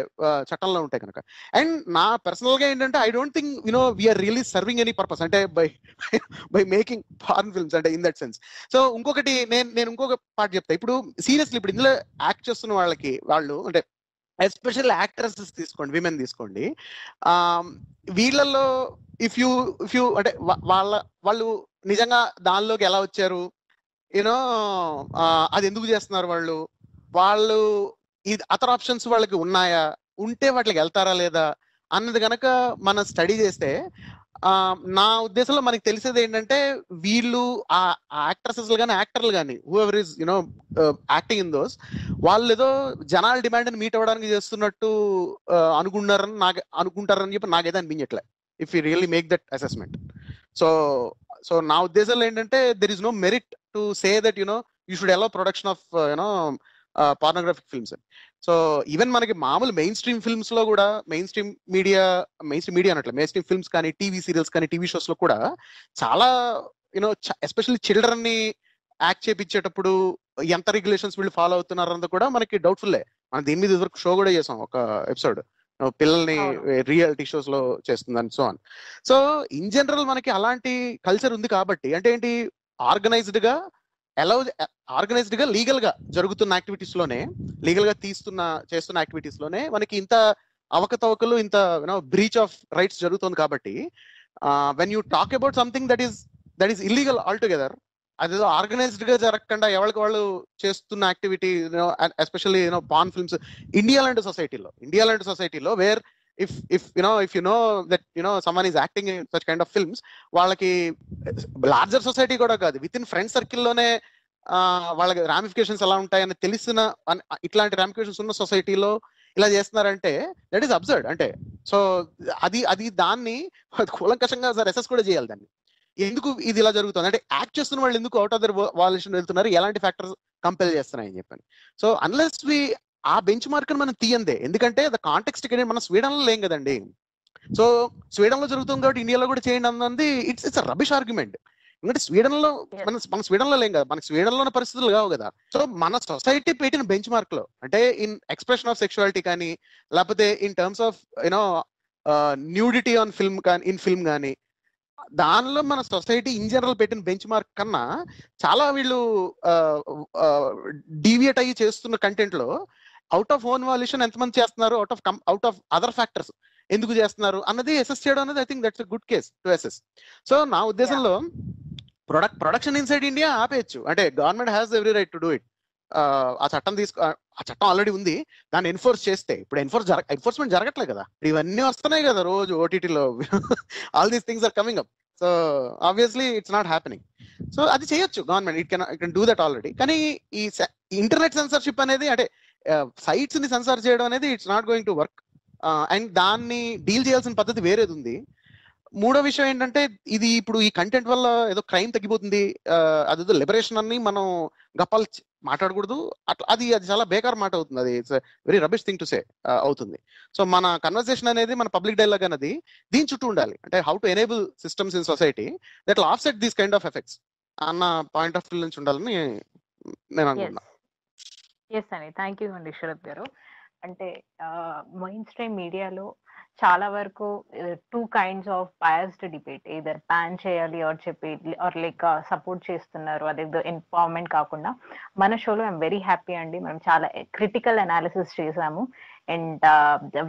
చట్టంలో ఉంటాయి కనుక. అండ్ నా పర్సనల్ గా ఏంటంటే I don't think we're really serving any purpose, అంటే బై మేకింగ్ ఫారెన్ ఫిల్మ్స్, అంటే ఇన్ దట్ సెన్స్. సో ఇంకొకటి నేను ఇంకొక పార్ట్ చెప్తా. ఇప్పుడు సీరియస్లీ ఇప్పుడు ఇందులో యాక్ట్ చేస్తున్న వాళ్ళు అంటే ఎస్పెషల్ యాక్ట్రెసెస్ తీసుకోండి, విమెన్ తీసుకోండి, వీళ్ళల్లో ఇఫ్ యూ అంటే వాళ్ళు నిజంగా దానిలోకి ఎలా వచ్చారు, అది ఎందుకు చేస్తున్నారు, వాళ్ళు అదర్ ఆప్షన్స్ వాళ్ళకి ఉన్నాయా, ఉంటే వాటికి వెళ్తారా లేదా అన్నది కనుక మనం స్టడీ చేస్తే, నా ఉద్దేశంలో మనకి తెలిసేది ఏంటంటే వీళ్ళు ఆ యాక్ట్రెసెస్ కానీ యాక్టర్లు కానీ whoever is acting in those, వాళ్ళు ఏదో జనాల డిమాండ్ మీట్ అవ్వడానికి చేస్తున్నట్టు అనుకుంటారని చెప్పి నాకైతే అనిపించట్లే, if you really make that assessment. So నా ఉద్దేశంలో ఏంటంటే there is no merit to say that you should allow production of pornographic films. So even మనకి మామూలు మెయిన్ స్ట్రీమ్ ఫిల్మ్స్ లో కూడా, మెయిన్ స్ట్రీమ్ మీడియా అనట్లే, మెయిన్ స్ట్రీమ్ ఫిల్మ్స్ కానీ TV serials కానీ టీవీ షోస్ లో కూడా చాలా ఎస్పెషల్లీ చిల్డ్రన్ ని యాక్ట్ చేపించేటప్పుడు ఎంత రెగ్యులేషన్స్ వీళ్ళు ఫాలో అవుతున్నారు అన్నది కూడా మనకి డౌట్ఫుల్లే. మనం దీని మీద ఇదివరకు షో కూడా చేసాం, ఒక ఎపిసోడ్ పిల్లల్ని రియాలిటీ షోస్ లో చేస్తుందని. So on. So in general మనకి అలాంటి కల్చర్ ఉంది కాబట్టి, అంటే ఏంటి, ఆర్గనైజ్డ్ గా లీగల్ గా జరుగుతున్న యాక్టివిటీస్ లోనే, లీగల్ గా చేస్తున్న యాక్టివిటీస్ లోనే మనకి ఇంత అవకతవకలు, ఇంత బ్రీచ్ ఆఫ్ రైట్స్ జరుగుతుంది కాబట్టి, when you talk about something that is illegal all together, అదేదో ఆర్గనైజ్డ్ గా జరగకుండా ఎవరికి వాళ్ళు చేస్తున్న activity, especially pan films India లాంటి సొసైటీలో wear if you know that someone is acting in such kind of films, వాళ్ళకి లార్జర్ సొసైటీ కూడా కాదు, విత్ ఇన్ ఫ్రెండ్ సర్కిల్ లోనే వాళ్ళకి రామిఫికేషన్స్ ఎలా ఉంటాయని తెలిసిన, ఇట్లాంటి రామిఫికేషన్స్ ఉన్న సొసైటీలో ఇలా చేస్తున్నారంటే దట్ ఈస్ అబ్సర్డ్. అంటే సో అది దాన్ని కూలంకషంగా అసెస్ కూడా చేయాలి. దాన్ని ఎందుకు ఇది ఇలా జరుగుతుంది, అంటే యాక్ట్ చేస్తున్న వాళ్ళు ఎందుకు అవుట్ ఆఫ్ దర్ వాల్యూషన్ వెళ్తున్నారు, ఎలాంటి ఫ్యాక్టర్స్ కంపెల్ చేస్తున్నాయని చెప్పని. సో అన్లెస్ ఆ బెంచ్ మార్క్ మనం తీయందే, ఎందుకంటే ద కాంటెక్స్ట్ మనం స్వీడన్ లో లేం కదండి. సో స్వీడన్ లో జరుగుతుంది కాబట్టి ఇండియాలో కూడా చేయండి అన్నది ఇట్స్ రబిష్ ఆర్గ్యుమెంట్. ఎందుకంటే స్వీడన్ లో మన స్వీడన్ లో లేం కదా, మనకి స్వీడన్ లోని పరిస్థితులు కావు కదా. సో మన సొసైటీ పెట్టిన బెంచ్ మార్క్ లో, అంటే ఇన్ ఎక్స్ప్రెషన్ ఆఫ్ సెక్షువాలిటీ కానీ, లేకపోతే in terms of nudity on film కానీ, ఇన్ ఫిల్మ్ కానీ, దానిలో మన సొసైటీ ఇన్ జనరల్ పెట్టిన బెంచ్ మార్క్ కన్నా చాలా వీళ్ళు డీవియేట్ అయ్యి చేస్తున్న కంటెంట్ లో అవుట్ ఆఫ్ ఓన్ వాల్యూషన్ ఎంతమంది చేస్తున్నారు, అవుట్ ఆఫ్ అదర్ ఫ్యాక్టర్స్ ఎందుకు చేస్తున్నారు అన్నది అసెస్ చేయడం అనేది I think that's a good case to assess. So నా ఉద్దేశంలో ప్రొడక్షన్ ఇన్సైడ్ ఇండియా ఆపేయచ్చు, అంటే government has every right to do it. ఆ చట్టం ఆ చట్టం ఆల్రెడీ ఉంది, దాన్ని ఎన్ఫోర్స్ చేస్తే, ఇప్పుడు ఎన్ఫోర్స్మెంట్ జరగట్లేదు కదా, ఇవన్నీ వస్తున్నాయి కదా రోజు ఓటీటీలో, all these things are coming up. So obviously it's not happening. So అది చేయొచ్చు government, it can do that already. కానీ ఈ ఇంటర్నెట్ సెన్సర్షిప్ అనేది, అంటే సైట్స్ ని సెన్సార్ చేయడం అనేది it's not going to work. And దాన్ని డీల్ చేయాల్సిన పద్ధతి వేరేది ఉంది. మూడో విషయం ఏంటంటే, ఇది ఇప్పుడు ఈ కంటెంట్ వల్ల ఏదో క్రైమ్ తగ్గిపోతుంది, అదేదో లిబరేషన్ అని మనం గప్పాలు మాట్లాడకూడదు, అట్లా అది చాలా బేకార్ మాట అవుతుంది. అది it's very rubbish thing to సే అవుతుంది. సో మన కన్వర్సేషన్ అనేది, మన పబ్లిక్ డైలాగ్ అనేది దీని చుట్టూ ఉండాలి. అంటే how to enable systems in society that will offset these kind of effects అన్న పాయింట్ ఆఫ్ వ్యూ నుంచి ఉండాలని నేను అనుకుంటున్నా. ఎస్ అండి, థ్యాంక్ యూ అండి శరత్ గారు. అంటే మెయిన్ స్ట్రీమ్ మీడియాలో చాలా వరకు 2 kinds of biased debate, either ban చేయాలి ఆర్ చెప్పి ఆర్ లైక్ సపోర్ట్ చేస్తున్నారు, అదేదో ఎంపవర్మెంట్ కాకుండా. మన షోలో ఐఎమ్ వెరీ హ్యాపీ అండి, మనం చాలా క్రిటికల్ అనాలిసిస్ చేసాము. And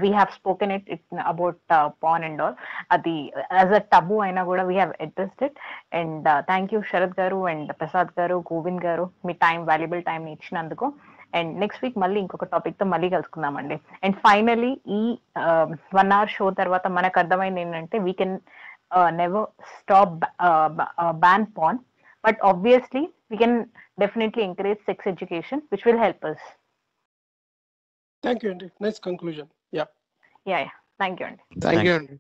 we have spoken it about porn and all. అది యాజ్ అ టబు అయినా కూడా we have addressed it. And thank you Sharath garu and Prasad garu, Govind garu, మీ వాల్యుబుల్ టైం ఇచ్చినందుకు. అండ్ నెక్స్ట్ వీక్ మళ్ళీ ఇంకొక టాపిక్ తో మళ్ళీ కలుసుకుందామండి. అండ్ ఫైనలీ ఈ 1 hour షో తర్వాత మనకు అర్థమైంది ఏంటంటే, we can never stop ban porn, but obviously we can definitely encourage sex education which will help us. Thank you అండి, nice conclusion. Yeah thank you అండి. థ్యాంక్ యూ అండి.